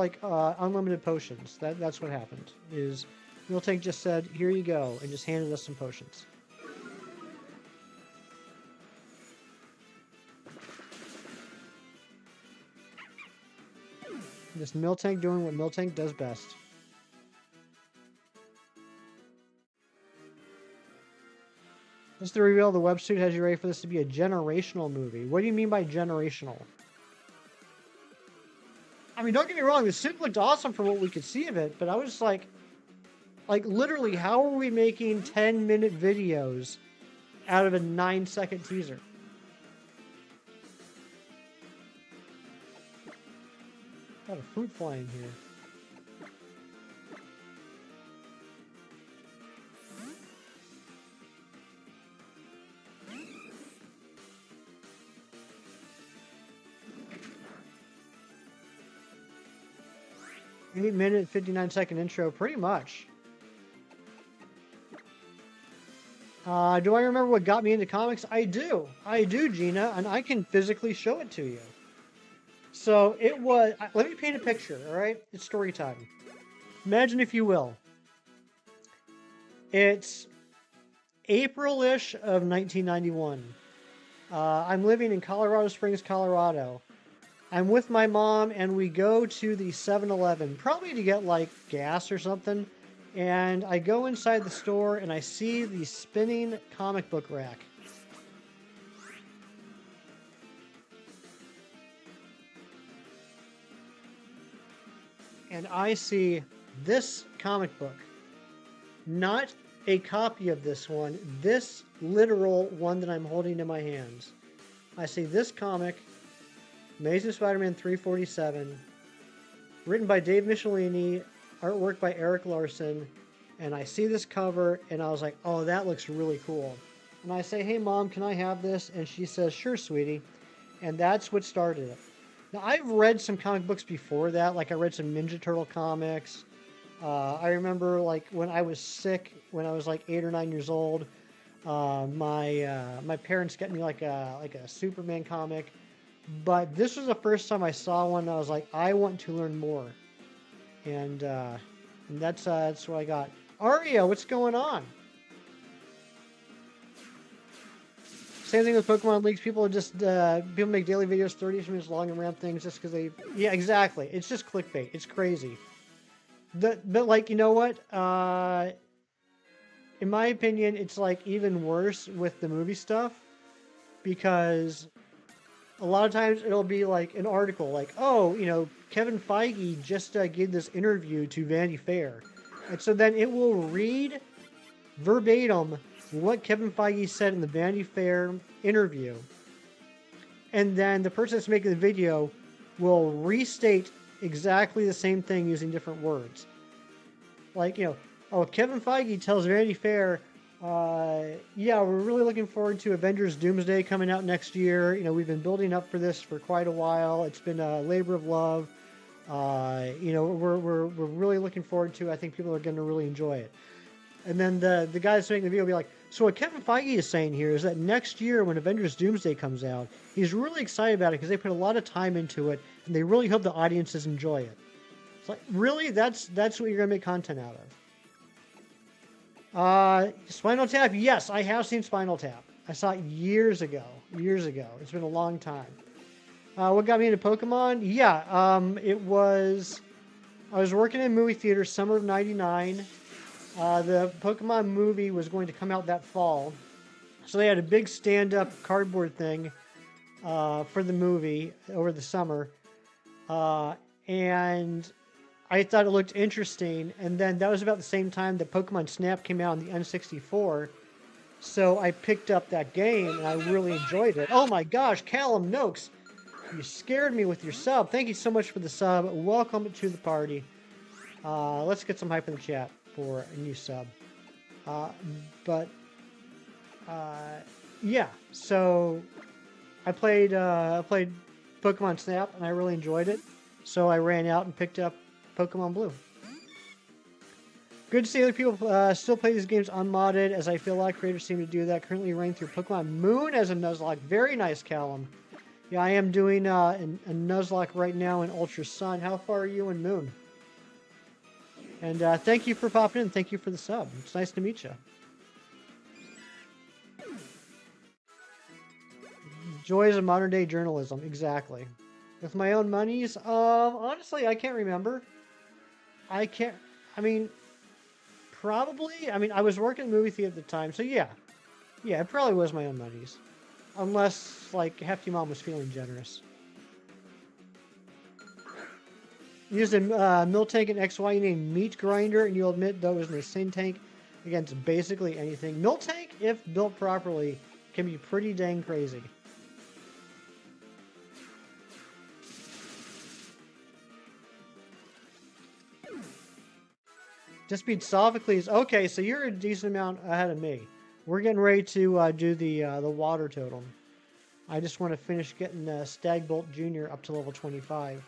unlimited potions. That's what happened. Is Miltank just said, "Here you go," and just handed us some potions. This Miltank doing what Miltank does best. This is the reveal the websuit has you ready for this to be a generational movie. What do you mean by generational? I mean, don't get me wrong, the suit looked awesome for what we could see of it, but I was like literally, how are we making 10-minute videos out of a 9-second teaser? Got a fruit flying here. An 8-minute, 59-second intro, pretty much. Do I remember what got me into comics? I do, Gina, and I can physically show it to you. So it was, let me paint a picture, all right? It's story time. Imagine, if you will, it's April-ish of 1991. I'm living in Colorado Springs, Colorado. I'm with my mom, and we go to the 7-Eleven, probably to get like gas or something. And I go inside the store, and I see the spinning comic book rack. And I see this comic book. Not a copy of this one, this literal one that I'm holding in my hands. I see this comic, Amazing Spider-Man 347, written by Dave Michelini, artwork by Eric Larson, and I see this cover, and I was like, oh, that looks really cool. And I say, hey, Mom, can I have this? And she says, sure, sweetie. And that's what started it. Now, I've read some comic books before that, like I read some Ninja Turtle comics. I remember, like, when I was sick, when I was like 8 or 9 years old, my parents got me like a Superman comic. But this was the first time I saw one. And I was like, I want to learn more, and that's what I got. Aria, what's going on? Same thing with Pokemon Leagues. People just people make daily videos 30 minutes long and ramp things just because they. Yeah, exactly. It's just clickbait. It's crazy. But like, you know what? In my opinion, it's like even worse with the movie stuff, because a lot of times it'll be like an article like, oh, you know, Kevin Feige just gave this interview to Vanity Fair. And so then it will read verbatim what Kevin Feige said in the Vanity Fair interview. And then the person that's making the video will restate exactly the same thing using different words. Like, you know, oh, Kevin Feige tells Vanity Fair, yeah, we're really looking forward to Avengers Doomsday coming out next year. You know, we've been building up for this for quite a while. It's been a labor of love. You know, we're really looking forward to it. I think people are going to really enjoy it. And then the guy that's making the video will be like, so what Kevin Feige is saying here is that next year when Avengers Doomsday comes out, he's really excited about it because they put a lot of time into it, and they really hope the audiences enjoy it. It's like, really? That's what you're going to make content out of? Spinal Tap? Yes, I have seen Spinal Tap. I saw it years ago. Years ago. It's been a long time. What got me into Pokemon? Yeah, it was... I was working in a movie theater summer of 99. The Pokemon movie was going to come out that fall. So they had a big stand-up cardboard thing for the movie over the summer. And I thought it looked interesting. And then that was about the same time that Pokemon Snap came out on the N64. So I picked up that game and I really enjoyed it. Oh my gosh, Callum Noakes. You scared me with your sub. Thank you so much for the sub. Welcome to the party. Let's get some hype in the chat for a new sub. Yeah, so I played Pokemon Snap and I really enjoyed it. So I ran out and picked up Pokemon Blue. Good to see other people still play these games unmodded, as I feel a lot of creators seem to do that. Currently running through Pokemon Moon as a Nuzlocke. Very nice, Callum. Yeah, I am doing a Nuzlocke right now in Ultra Sun. How far are you in Moon? And thank you for popping in. Thank you for the sub. It's nice to meet you. Joys of modern day journalism. Exactly. With my own monies, honestly, I can't remember. I mean, probably. I mean, I was working in the movie theater at the time, so yeah. Yeah, it probably was my own monies. Unless, like, Hefty Mom was feeling generous. Used a mill tank in XY named Meat Grinder, and you'll admit that was an insane tank against basically anything. Mill tank, if built properly, can be pretty dang crazy. Just beat Sophocles. Okay, so you're a decent amount ahead of me. We're getting ready to do the water totem. I just want to finish getting Stagbolt Jr. up to level 25.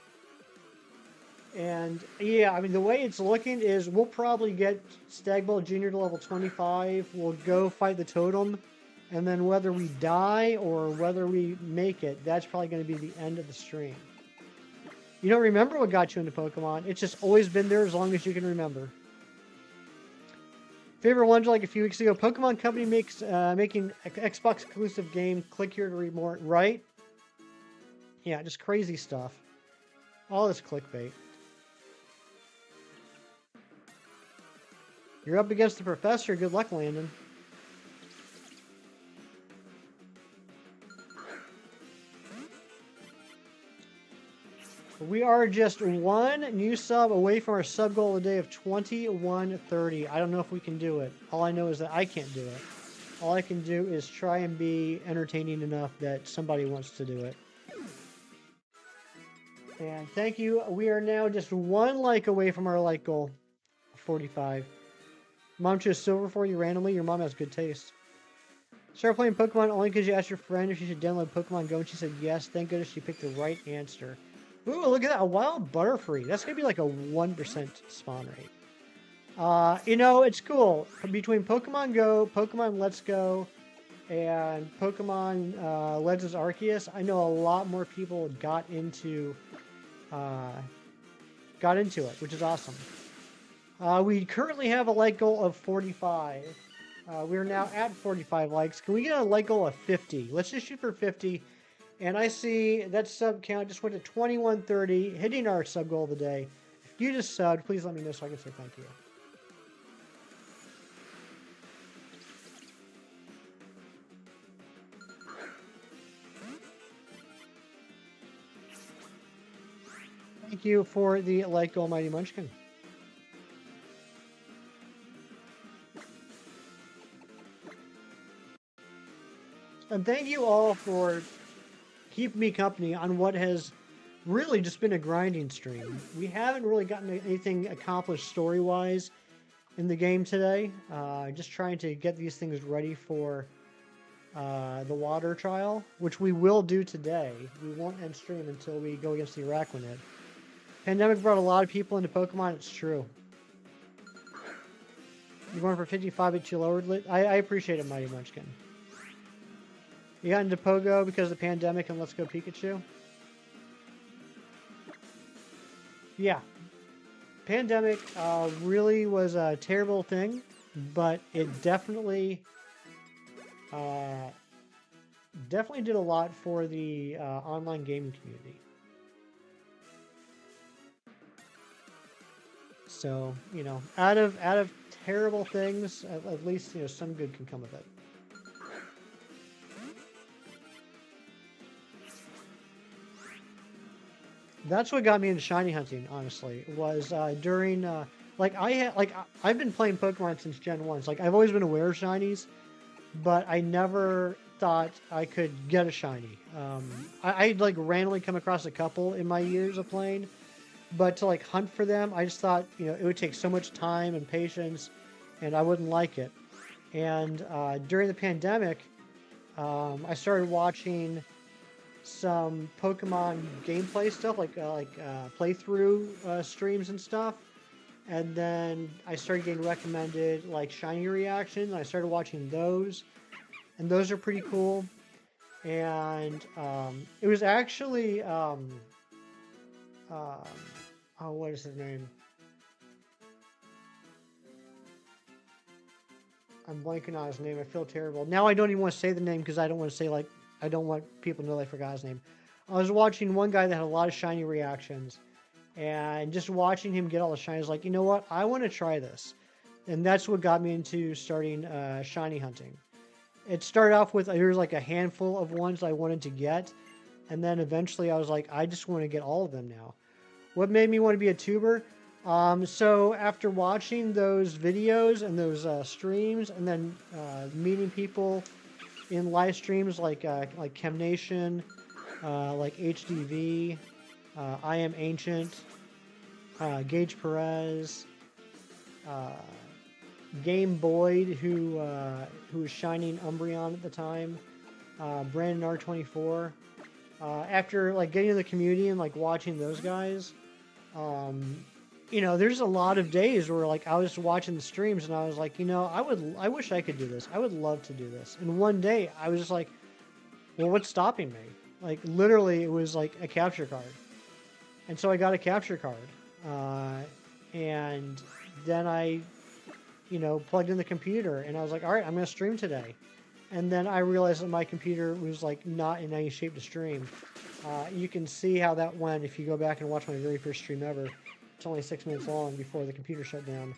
And yeah, I mean, the way it's looking is we'll probably get Stagbolt Jr. to level 25. We'll go fight the totem. And then whether we die or whether we make it, that's probably going to be the end of the stream. You don't remember what got you into Pokemon. It's just always been there as long as you can remember. Favorite ones like a few weeks ago. Pokemon Company makes making Xbox exclusive game. Click here to read more. Right? Yeah, just crazy stuff. All this clickbait. You're up against the professor. Good luck, Landon. We are just one new sub away from our sub goal of the day of 2130. I don't know if we can do it. All I know is that I can't do it. All I can do is try and be entertaining enough that somebody wants to do it. And thank you. We are now just one like away from our like goal. 45. Mom chose silver for you randomly. Your mom has good taste. Started playing Pokemon only because you asked your friend if she should download Pokemon Go, and she said yes. Thank goodness she picked the right answer. Ooh, look at that. A wild Butterfree. That's going to be like a 1% spawn rate. You know, it's cool. Between Pokemon Go, Pokemon Let's Go, and Pokemon Legends Arceus, I know a lot more people got into it, which is awesome. We currently have a like goal of 45. We're now at 45 likes. Can we get a like goal of 50? Let's just shoot for 50. And I see that sub count just went to 2130, hitting our sub goal of the day. If you just subbed, please let me know so I can say thank you. Thank you for the like goal, Mighty Munchkin. And thank you all for keeping me company on what has really just been a grinding stream. We haven't really gotten anything accomplished story-wise in the game today. Just trying to get these things ready for the water trial, which we will do today. We won't end stream until we go against the Araquanid. Pandemic brought a lot of people into Pokemon. It's true. You're going for 55 at you lowered lit. I appreciate it, Mighty Munchkin. You got into Pogo because of the pandemic and Let's Go Pikachu? Yeah. Pandemic really was a terrible thing, but it definitely did a lot for the online gaming community. So, you know, out of terrible things, at least, you know, some good can come of it. That's what got me into shiny hunting, honestly, was during, I've been playing Pokemon since Gen 1. So, like, I've always been aware of shinies, but I never thought I could get a shiny. I'd, like, randomly come across a couple in my years of playing, but to, like, hunt for them, I just thought, you know, it would take so much time and patience, and I wouldn't like it. And during the pandemic, I started watching some Pokemon gameplay stuff, like playthrough streams and stuff, and then I started getting recommended like shiny reactions, and I started watching those, and those are pretty cool. And it was actually oh, what is his name? I'm blanking on his name. I feel terrible. Now I don't even want to say the name because I don't want to say, like, I don't want people to know I forgot his name. I was watching one guy that had a lot of shiny reactions, and just watching him get all the shinies, like, you know what? I want to try this. And that's what got me into starting shiny hunting. It started off with, there was like a handful of ones I wanted to get, and then eventually I was like, I just want to get all of them now. What made me want to be a tuber? So after watching those videos and those streams, and then meeting people in live streams like ChemNation, like HDV, I Am Ancient, Gage Perez, Game Boyd, who was shining Umbreon at the time, Brandon R24. After like getting in the community and like watching those guys, you know, there's a lot of days where like I was watching the streams and I was like, you know, I wish I could do this. I would love to do this. And one day I was just like, well, what's stopping me? Like literally it was like a capture card. And so I got a capture card. And then I you know, plugged in the computer, and I was like, all right, I'm going to stream today. And then I realized that my computer was like not in any shape to stream. You can see how that went if you go back and watch my very first stream ever. It's only 6 minutes long before the computer shut down.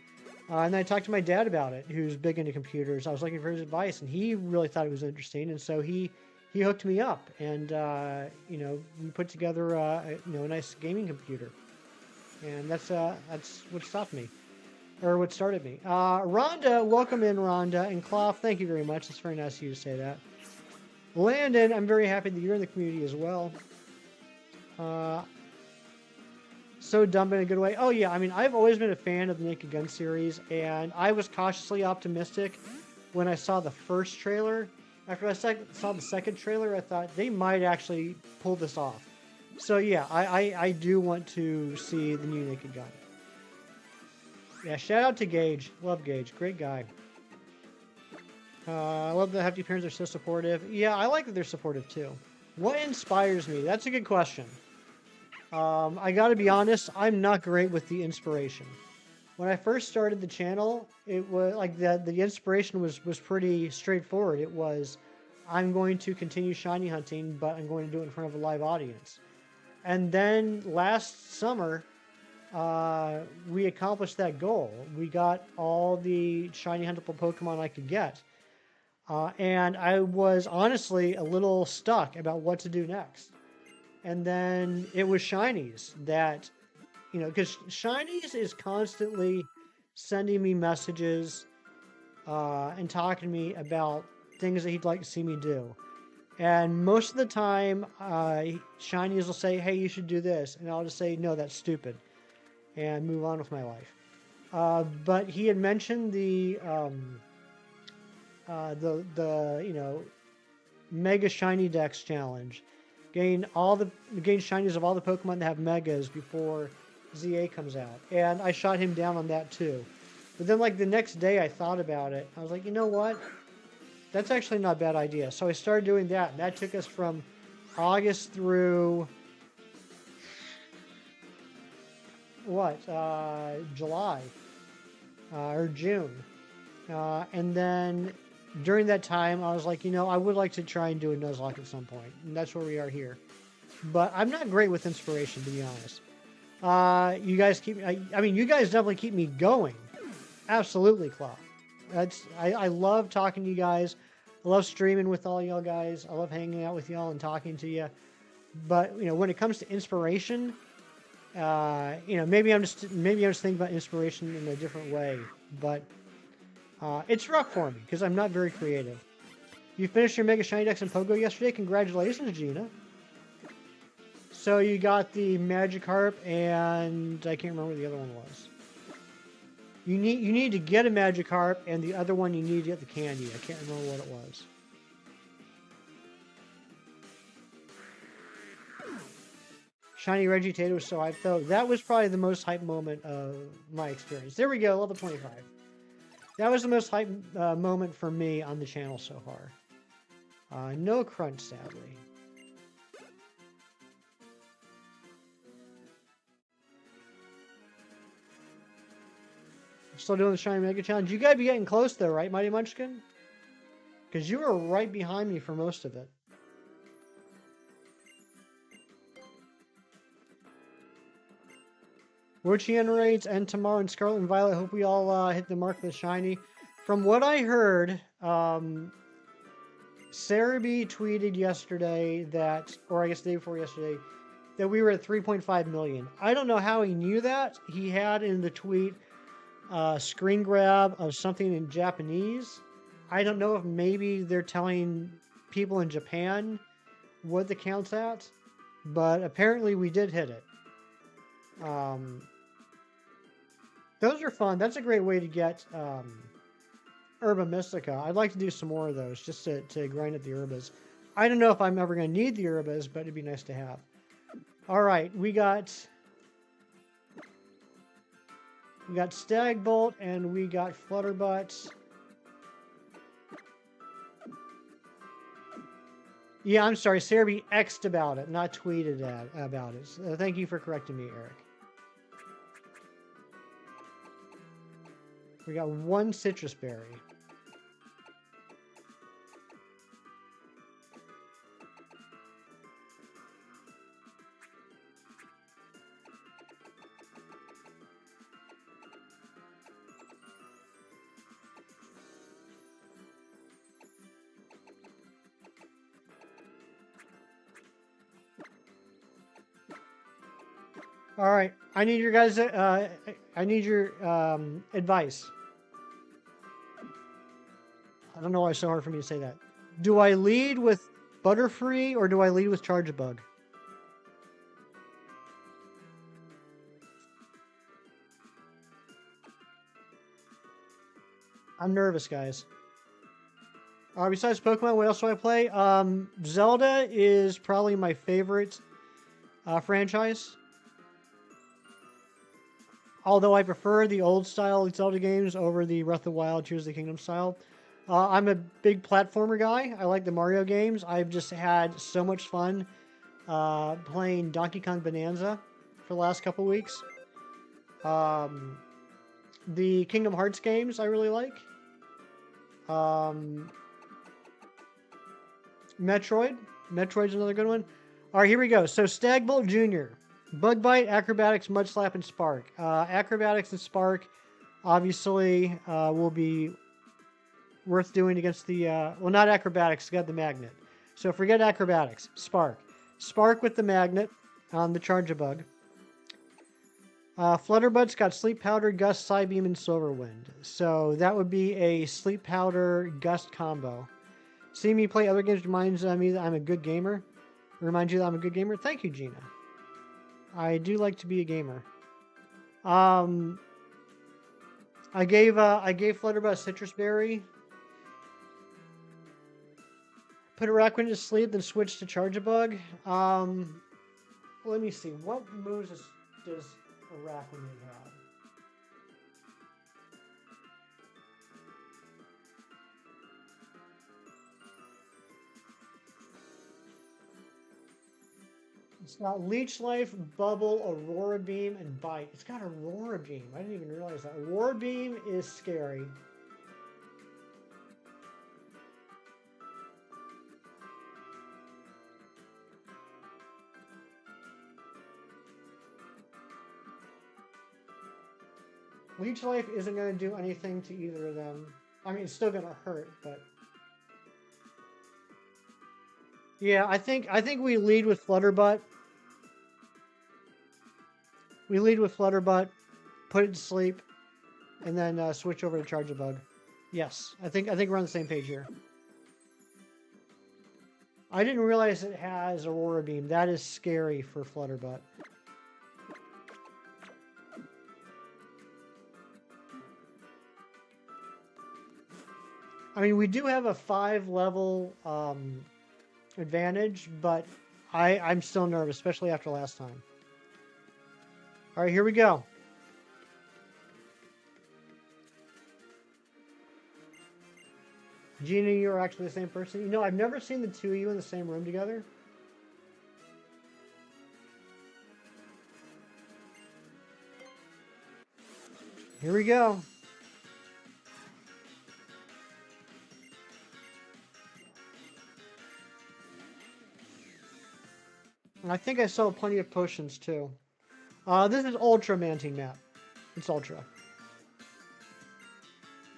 And then I talked to my dad about it, who's big into computers. I was looking for his advice, and he really thought it was interesting, and so he hooked me up, and you know, we put together you know, a nice gaming computer, and that's what stopped me, or what started me. Rhonda, welcome in, Rhonda, and Clough, thank you very much. It's very nice of you to say that. Landon, I'm very happy that you're in the community as well. So dumb in a good way. Oh yeah, I mean, I've always been a fan of the Naked Gun series, and I was cautiously optimistic when I saw the first trailer. After I saw the second trailer, I thought they might actually pull this off. So yeah, I do want to see the new Naked Gun. Yeah, shout out to Gage. Love Gage. Great guy. I love that Hefty Parents are so supportive. Yeah, I like that they're supportive too. What inspires me? That's a good question. I gotta be honest, I'm not great with the inspiration. When I first started the channel, it was like the inspiration was pretty straightforward. It was, I'm going to continue shiny hunting, but I'm going to do it in front of a live audience. And then last summer, we accomplished that goal. We got all the shiny huntable Pokemon I could get. And I was honestly a little stuck about what to do next. And then it was shinies that, you know, because shinies is constantly sending me messages and talking to me about things that he'd like to see me do. And most of the time, shinies will say, hey, you should do this. And I'll just say, no, that's stupid. And move on with my life. But he had mentioned the you know, Mega Shiny Dex challenge. Gain shinies of all the Pokemon that have Megas before ZA comes out. And I shot him down on that too. But then like the next day I thought about it. I was like, you know what? That's actually not a bad idea. So I started doing that. And that took us from August through what? July. Or June. And then during that time, I was like, you know, I would like to try and do a Nuzlocke at some point. And that's where we are here. But I'm not great with inspiration, to be honest. You guys keep... I mean, you guys definitely keep me going. Absolutely, Claw. I love talking to you guys. I love streaming with all y'all guys. I love hanging out with y'all and talking to you. But, you know, when it comes to inspiration, you know, maybe I'm just thinking about inspiration in a different way. But... it's rough for me, because I'm not very creative. You finished your Mega Shiny Dex and Pogo yesterday? Congratulations, Gina. So you got the Magikarp, and I can't remember what the other one was. You need to get a Magikarp, and the other one you need to get the candy. I can't remember what it was. Shiny Regitator was so hyped, though. That was probably the most hype moment of my experience. There we go, level 25. That was the most hype moment for me on the channel so far. No crunch, sadly. Still doing the Shiny Mega Challenge. You gotta be getting close though, right, Mighty Munchkin? Because you were right behind me for most of it. Rochian raids and tomorrow in Scarlet and Violet. Hope we all hit the mark of the shiny. From what I heard, Cerebi tweeted yesterday that, or I guess the day before yesterday, that we were at 3.5 million. I don't know how he knew that. He had in the tweet a screen grab of something in Japanese. I don't know if maybe they're telling people in Japan what the count's at, but apparently we did hit it. Those are fun. That's a great way to get Herba Mystica. I'd like to do some more of those just to grind at the Herbas. I don't know if I'm ever going to need the Herbas, but it'd be nice to have. All right, we got Stagbolt and we got Flutterbutt. Yeah, I'm sorry. Cerebi X'd about it, not tweeted about it. So thank you for correcting me, Eric. We got one citrus berry. All right, I need your guys. I need your advice. I don't know why it's so hard for me to say that. Do I lead with Butterfree or do I lead with Charge-a-Bug? I'm nervous, guys. Besides Pokemon, what else do I play? Zelda is probably my favorite franchise. Although I prefer the old style Zelda games over the Breath of the Wild, Tears of the Kingdom style. I'm a big platformer guy. I like the Mario games. I've just had so much fun playing Donkey Kong Bonanza for the last couple weeks. The Kingdom Hearts games I really like. Metroid's another good one. All right, here we go. So Stagbolt Jr., Bug Bite, Acrobatics, Mud Slap, and Spark. Acrobatics and Spark obviously will be worth doing against the... well, not Acrobatics, got the Magnet. So forget Acrobatics. Spark. Spark with the Magnet on the Charge-a-Bug. Flutterbud's got Sleep Powder, Gust, Psybeam, and Silverwind. So that would be a Sleep Powder Gust combo. Seeing me play other games reminds me that I'm a good gamer. Reminds you that I'm a good gamer. Thank you, Gina. I do like to be a gamer. I gave Flutterbud a Citrus Berry. Put Araquanid to sleep, then switch to Charge-a-Bug. Let me see. What moves does Araquanid have? It's got Leech Life, Bubble, Aurora Beam, and Bite. It's got Aurora Beam. I didn't even realize that. Aurora Beam is scary. Leech Life isn't going to do anything to either of them. I mean, it's still going to hurt, but... Yeah, I think we lead with Flutterbutt. We lead with Flutterbutt, put it to sleep, and then switch over to Charge-a-Bug. Yes, I think we're on the same page here. I didn't realize it has Aurora Beam. That is scary for Flutterbutt. I mean, we do have a 5-level advantage, but I'm still nervous, especially after last time. All right, here we go. Gina, you're actually the same person. You know, I've never seen the two of you in the same room together. Here we go. And I think I saw plenty of potions too. This is Ultra Mantine map. It's Ultra.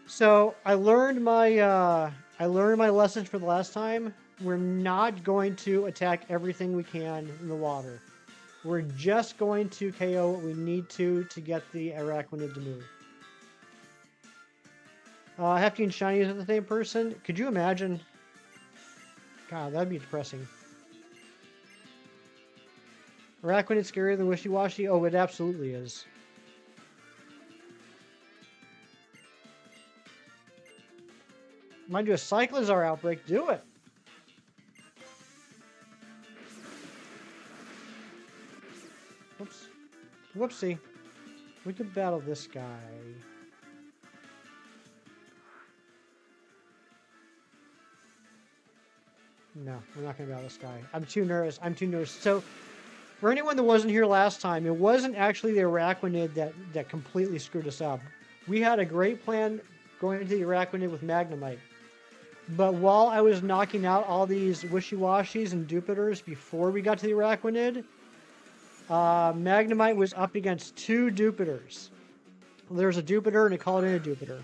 So I learned my lessons for the last time. We're not going to attack everything we can in the water. We're just going to KO what we need to get the Araquanid to move. Hefty and Shiny is the same person. Could you imagine? God, that'd be depressing. Araquanid scarier than Wishy-Washy? Oh, it absolutely is. Mind you, a Cyclizar outbreak. Do it. Whoops. Whoopsie. We could battle this guy. No, we're not going to battle this guy. I'm too nervous. So, for anyone that wasn't here last time, it wasn't actually the Araquanid that completely screwed us up. We had a great plan going into the Araquanid with Magnemite. But while I was knocking out all these Wishy-Washis and Dupiters before we got to the Araquanid, Magnemite was up against 2 Dupiters. There's a Dupiter and a called in a Dupiter.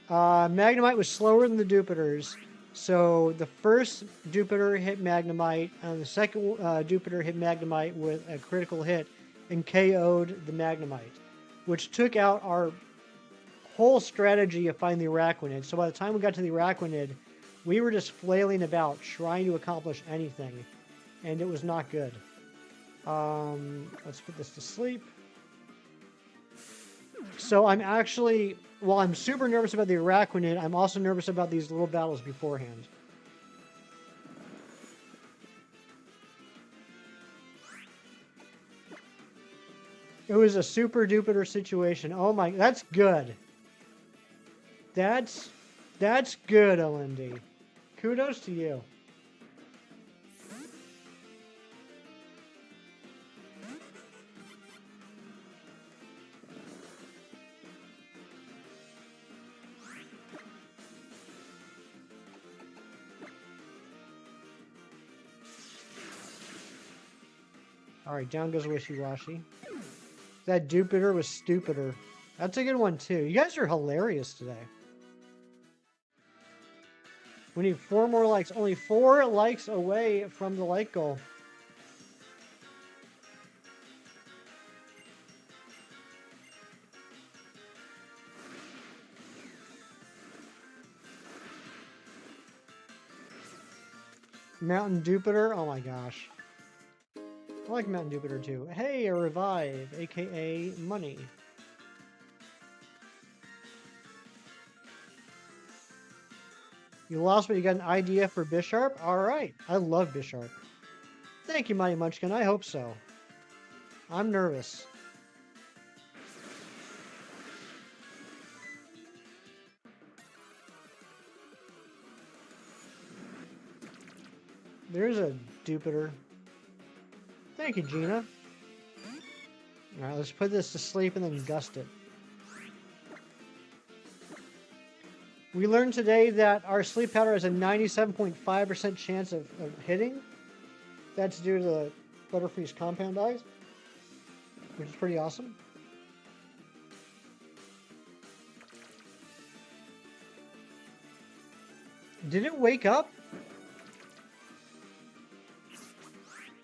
Magnemite was slower than the Dupiters, so the first Dupiter hit Magnemite, and the second Dupiter hit Magnemite with a critical hit and KO'd the Magnemite, which took out our whole strategy of finding the Araquanid. So by the time we got to the Araquanid, we were just flailing about trying to accomplish anything, and it was not good. Let's put this to sleep. So I'm actually, while I'm super nervous about the Araquanid, I'm also nervous about these little battles beforehand. It was a super duper situation. Oh my, that's good. That's good, OMD. Kudos to you. Alright, down goes Wishy-Washy. That Dupiter was stupider. That's a good one, too. You guys are hilarious today. We need 4 more likes. Only 4 likes away from the like goal. Mountain Dupiter. Oh my gosh. I like Mountain Jupiter too. Hey, a revive, aka money. You lost, but you got an idea for Bisharp? Alright, I love Bisharp. Thank you, Mighty Munchkin, I hope so. I'm nervous. There's a Jupiter. Thank you, Gina. Alright, let's put this to sleep and then gust it. We learned today that our sleep powder has a 97.5% chance of hitting. That's due to the Butterfree's compound eyes, which is pretty awesome. Did it wake up?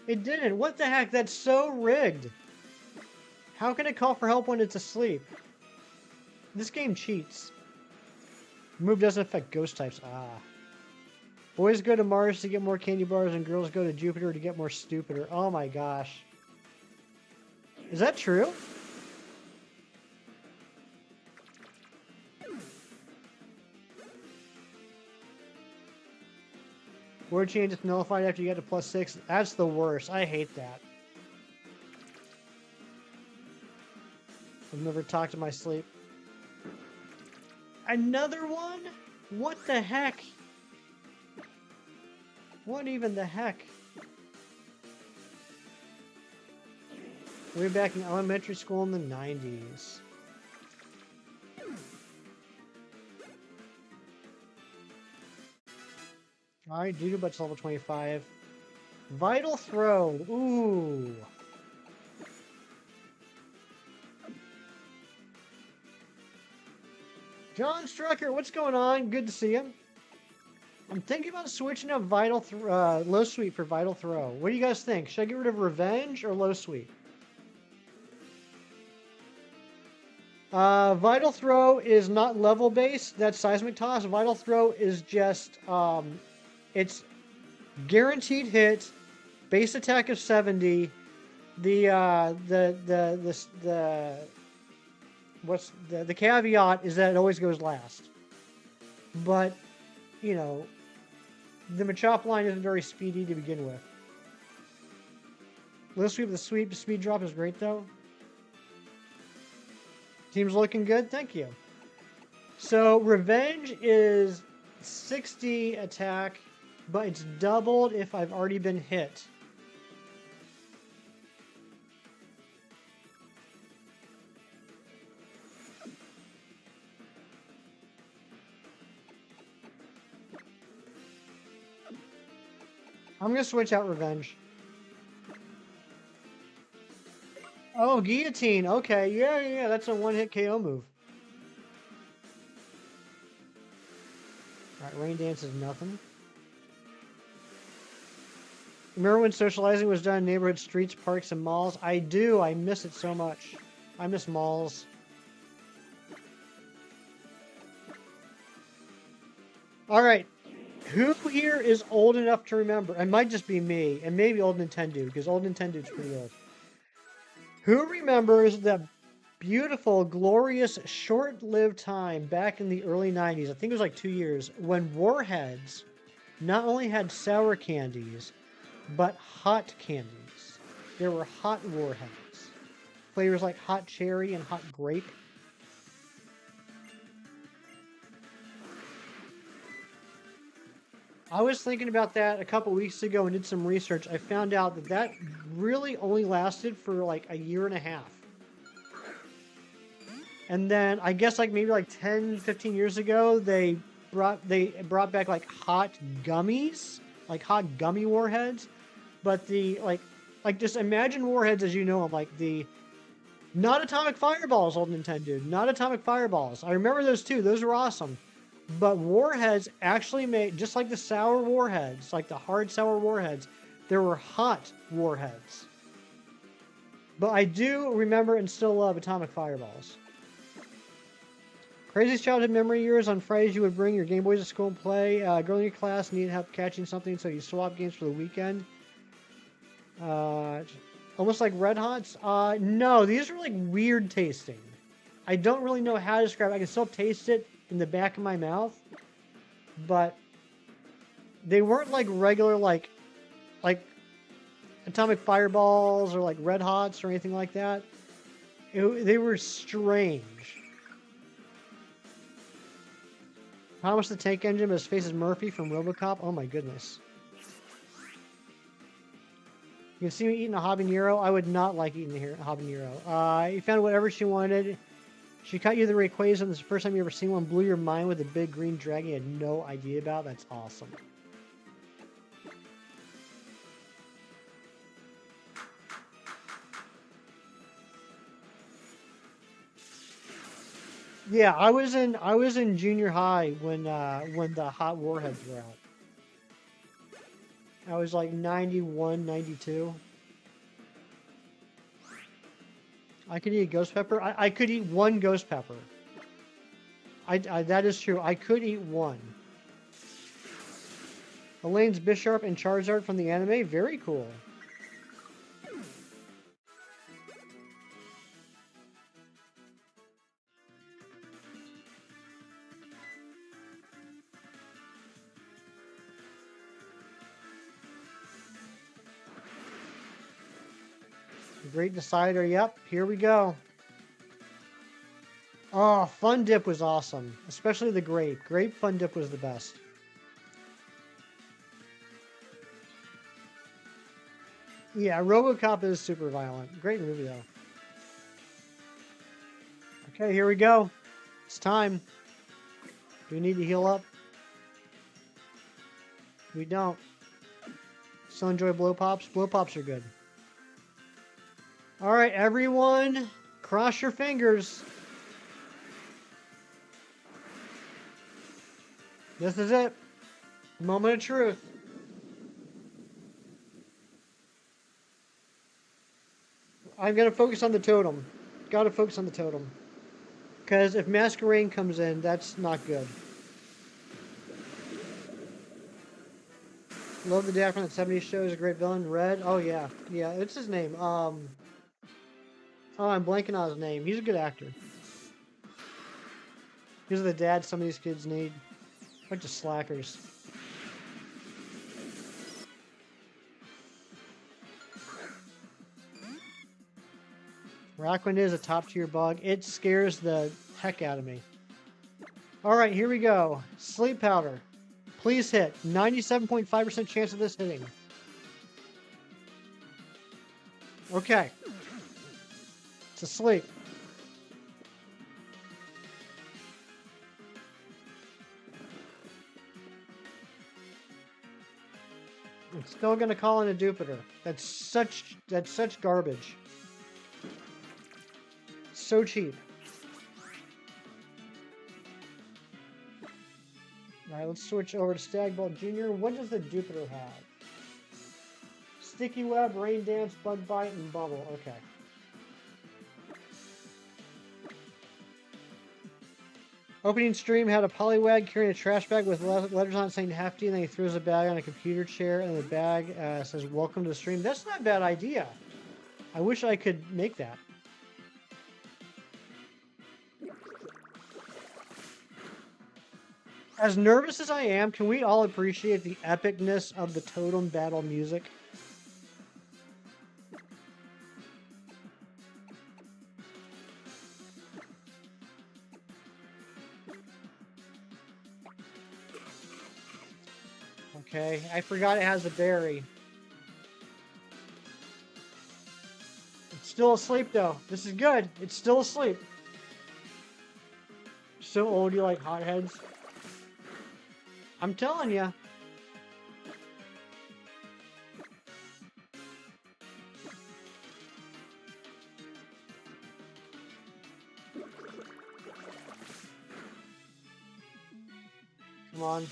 It didn't. What the heck? That's so rigged. How can it call for help when it's asleep? This game cheats. Move doesn't affect ghost types. Ah. Boys go to Mars to get more candy bars and girls go to Jupiter to get more stupider. Oh my gosh. Is that true? Word change is nullified after you get to +6. That's the worst. I hate that. I've never talked in my sleep. Another one? What the heck? What even the heck? Way back in elementary school in the 90s. Alright, Doodlebut's level 25. Vital Throw. Ooh. John Strucker, what's going on? Good to see you. I'm thinking about switching up Low Sweep for Vital Throw. What do you guys think? Should I get rid of Revenge or Low Sweep? Vital Throw is not level based. That's Seismic Toss. Vital Throw is just it's guaranteed hit, base attack of 70. The caveat is that it always goes last. But, you know, the Machop line isn't very speedy to begin with. Low Sweep, the speed drop is great though. Team's looking good, thank you. So Revenge is 60 attack, but it's doubled if I've already been hit. I'm gonna switch out Revenge. Oh, Guillotine. Okay, yeah. That's a one-hit KO move. All right, Rain Dance is nothing. Remember when socializing was done in neighborhood streets, parks, and malls? I do. I miss it so much. I miss malls. All right. Who here is old enough to remember? It might just be me, and maybe old Nintendo, because old Nintendo's pretty old. Who remembers the beautiful, glorious, short-lived time back in the early 90s? I think it was like 2 years, when Warheads not only had sour candies, but hot candies. There were hot Warheads. Flavors like hot cherry and hot grape. I was thinking about that a couple weeks ago and did some research. I found out that that really only lasted for like a year and a half. And then I guess like maybe like 10, 15 years ago, they brought back like hot gummies, like hot gummy Warheads. But the like just imagine Warheads as you know them, like the not atomic fireballs, old Nintendo, not atomic fireballs. I remember those too. Those were awesome. But Warheads actually made, just like the sour Warheads, like the hard sour Warheads, there were hot Warheads. But I do remember and still love atomic fireballs. Craziest childhood memory years: on Fridays you would bring your Game Boys to school and play. Girl in your class needed help catching something, so you swap games for the weekend. Almost like Red Hots? No, these are like weird tasting. I don't really know how to describe it. I can still taste it in the back of my mouth, but they weren't like regular like atomic fireballs or like Red Hots or anything like that. They were strange. Thomas the Tank Engine, but his face is Murphy from RoboCop. Oh my goodness. You can see me eating a habanero. I would not like eating a habanero. You found whatever she wanted. She cut you the Rayquaza, and this is the first time you ever seen one. Blew your mind with a big green dragon you had no idea about. That's awesome. Yeah, I was in junior high when the hot Warheads were out. I was like 91, 92. I could eat a ghost pepper. I could eat one ghost pepper. That is true. I could eat one. Elaine's Bisharp and Charizard from the anime. Very cool. The Great Decider. Yep, here we go. Oh, Fun Dip was awesome. Especially the grape. Grape Fun Dip was the best. Yeah, RoboCop is super violent. Great movie, though. Okay, here we go. It's time. Do we need to heal up? We don't. Still enjoy blow pops? Blow pops are good. Alright, everyone, cross your fingers. This is it. Moment of truth. I'm going to focus on the totem. Got to focus on the totem. Because if Masquerain comes in, that's not good. Love the dad from that 70s show. He's a great villain. Red. Oh, yeah. Yeah, it's his name. Oh, I'm blanking on his name. He's a good actor. He's the dad some of these kids need. Bunch of slackers. Rockwind is a top tier bug. It scares the heck out of me. Alright, here we go. Sleep powder. Please hit. 97.5% chance of this hitting. Okay. It's asleep. It's still gonna call in a Jupiter. That's such garbage. So cheap. Alright, let's switch over to Stagbolt Jr. What does the Jupiter have? Sticky Web, Rain Dance, Bug Bite, and Bubble. Okay. Opening stream had a Poliwag carrying a trash bag with letters on it saying Hefty, and then he throws a bag on a computer chair, and the bag says, "Welcome to the stream." That's not a bad idea. I wish I could make that. As nervous as I am, can we all appreciate the epicness of the totem battle music? Okay, I forgot it has a berry. It's still asleep though. This is good. It's still asleep. So old you like hotheads. I'm telling you. Come on.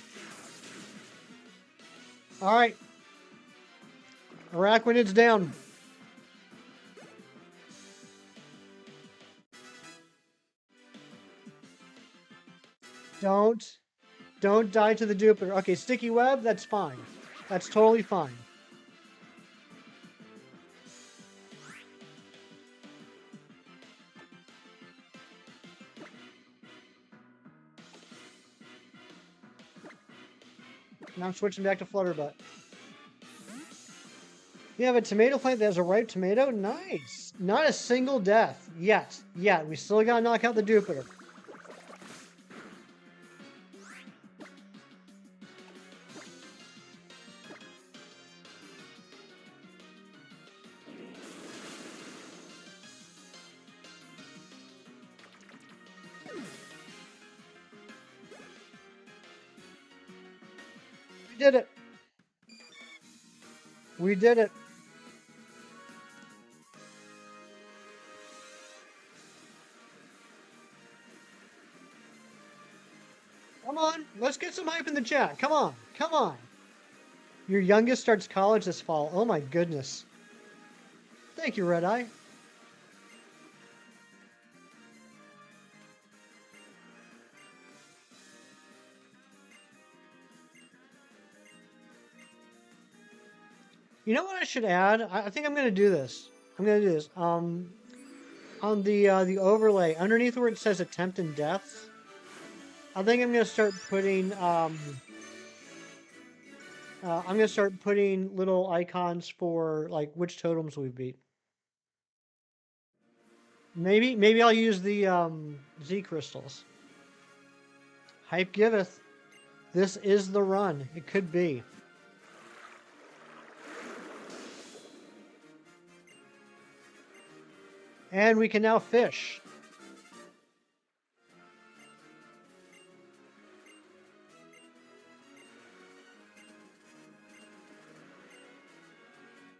All right. Arachnids down. Don't die to the Jupiter. Okay, Sticky Web, that's fine. That's totally fine. Now I'm switching back to Flutterbutt. You have a tomato plant that has a ripe tomato? Nice. Not a single death yet. Yet. We still gotta knock out the Jupiter. We did it. We did it. Come on, let's get some hype in the chat. Come on, come on. Your youngest starts college this fall. Oh my goodness. Thank you, Red Eye. You know what I should add? I think I'm gonna do this. I'm gonna do this. On the overlay underneath where it says attempt and deaths, I think I'm gonna start putting little icons for like which totems we beat. Maybe I'll use the Z crystals. Hype giveth. This is the run. It could be. And we can now fish.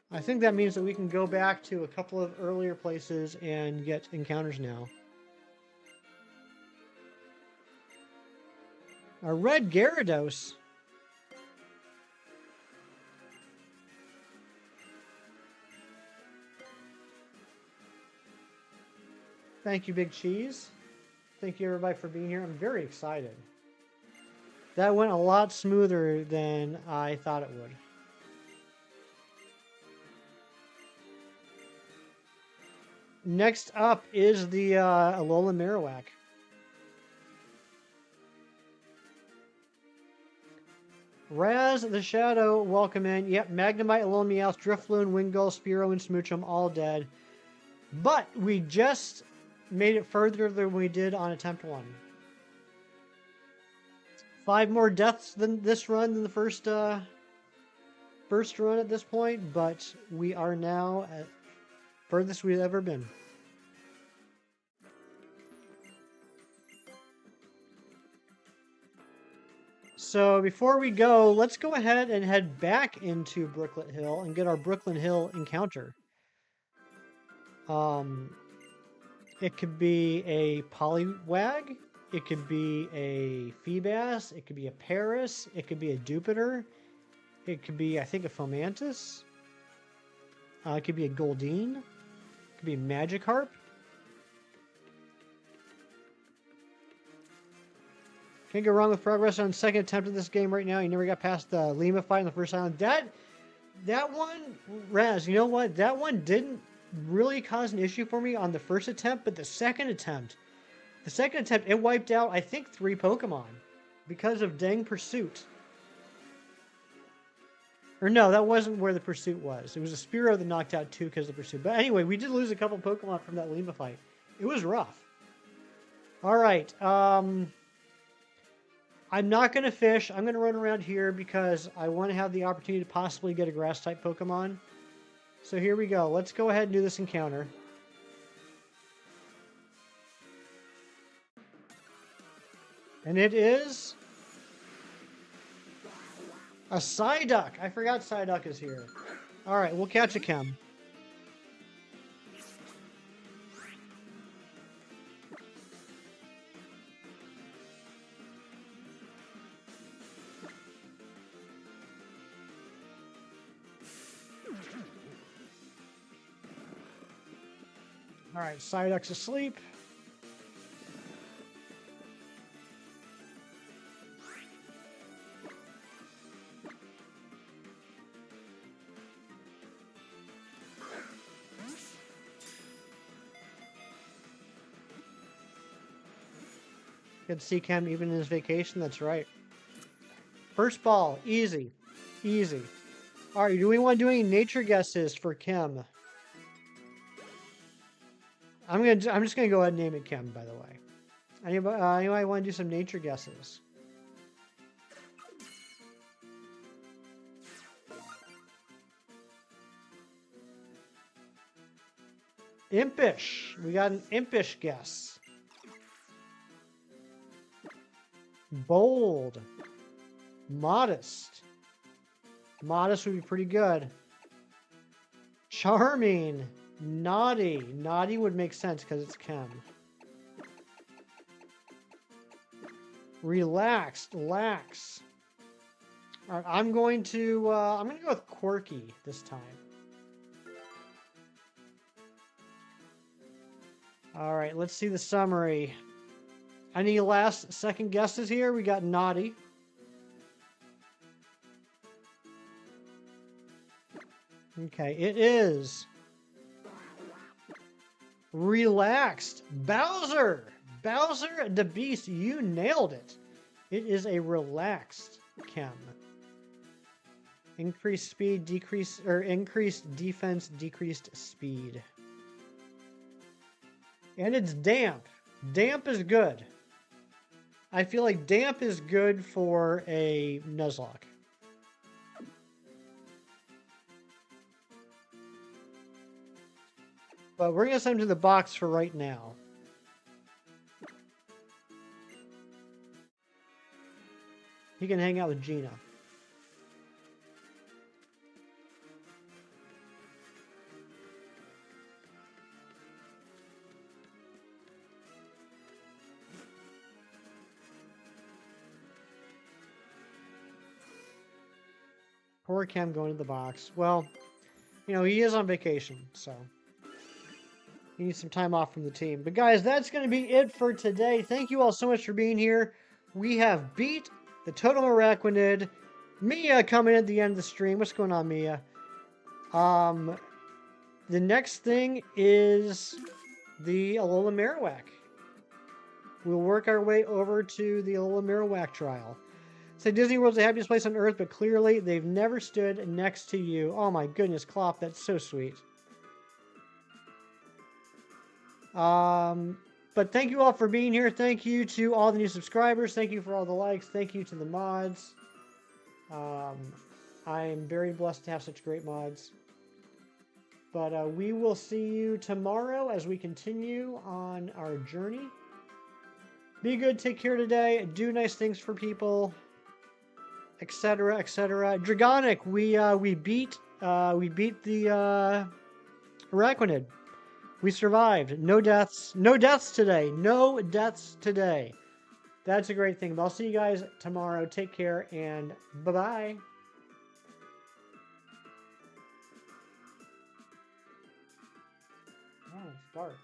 I think that means that we can go back to a couple of earlier places and get encounters now. A red Gyarados. Thank you, Big Cheese. Thank you, everybody, for being here. I'm very excited. That went a lot smoother than I thought it would. Next up is the Alolan Marowak. Raz the Shadow, welcome in. Yep, Magnemite, Alolan Meowth, Drifloon, Wingull, Spearow, and Smoochum all dead. But we just made it further than we did on attempt 1. 5 more deaths than this run than the first run at this point, but we are now at furthest we've ever been. So before we go, let's go ahead and head back into Brooklet Hill and get our Brooklyn Hill encounter. It could be a Poliwag, it could be a Feebas, it could be a Paris, it could be a Jupiter, it could be, I think, a Fomantis. It could be a Goldeen, it could be a Magikarp. Can't go wrong with progress on second attempt at this game right now. You never got past the Lima fight in the first island. That one, Raz, you know what? That one didn't really cause an issue for me on the first attempt, but the second attempt, it wiped out, I think, 3 Pokemon because of dang Pursuit. Or no, that wasn't where the Pursuit was. It was a Spearow that knocked out 2 because of the Pursuit. But anyway, we did lose a couple Pokemon from that Lima fight. It was rough. All right. I'm not going to fish. I'm going to run around here because I want to have the opportunity to possibly get a Grass-type Pokemon. So here we go. Let's go ahead and do this encounter. And it is a Psyduck. I forgot Psyduck is here. All right, we'll catch a Chem. All right, Psyduck's asleep. Good see Chem even in his vacation, that's right. First ball, easy. Easy. All right, do we want to do any nature guesses for Chem? I'm just gonna go ahead and name it Chem, by the way. Anybody want to do some nature guesses? Impish. We got an Impish guess. Bold. Modest. Modest would be pretty good. Charming. Naughty. Naughty would make sense because it's Chem. Relaxed. Lax. All right, I'm going to go with quirky this time. All right, let's see the summary. Any last second guesses here? We got naughty. Okay, it is relaxed. Bowser! Bowser the Beast, you nailed it. It is a relaxed Chem. Increased speed, increased defense, decreased speed. And it's damp. Damp is good. I feel like damp is good for a Nuzlocke. But we're going to send him to the box for right now. He can hang out with Gina. Poor Chem going to the box. Well, you know, he is on vacation, so he needs some time off from the team. But guys, that's going to be it for today. Thank you all so much for being here. We have beat the Totem Araquanid. Mia coming at the end of the stream. What's going on, Mia? The next thing is the Alola Marowak. We'll work our way over to the Alola Marowak trial. So Disney World's the happiest place on earth, but clearly they've never stood next to you. Oh my goodness, Clop, that's so sweet. But thank you all for being here. Thank you to all the new subscribers. Thank you for all the likes. Thank you to the mods. I am very blessed to have such great mods. But we will see you tomorrow as we continue on our journey. Be good, take care today, do nice things for people, etc., etc. Dragonic, we beat the Araquanid. We survived. No deaths. No deaths today. No deaths today. That's a great thing. But I'll see you guys tomorrow. Take care and bye-bye. Oh, it's dark.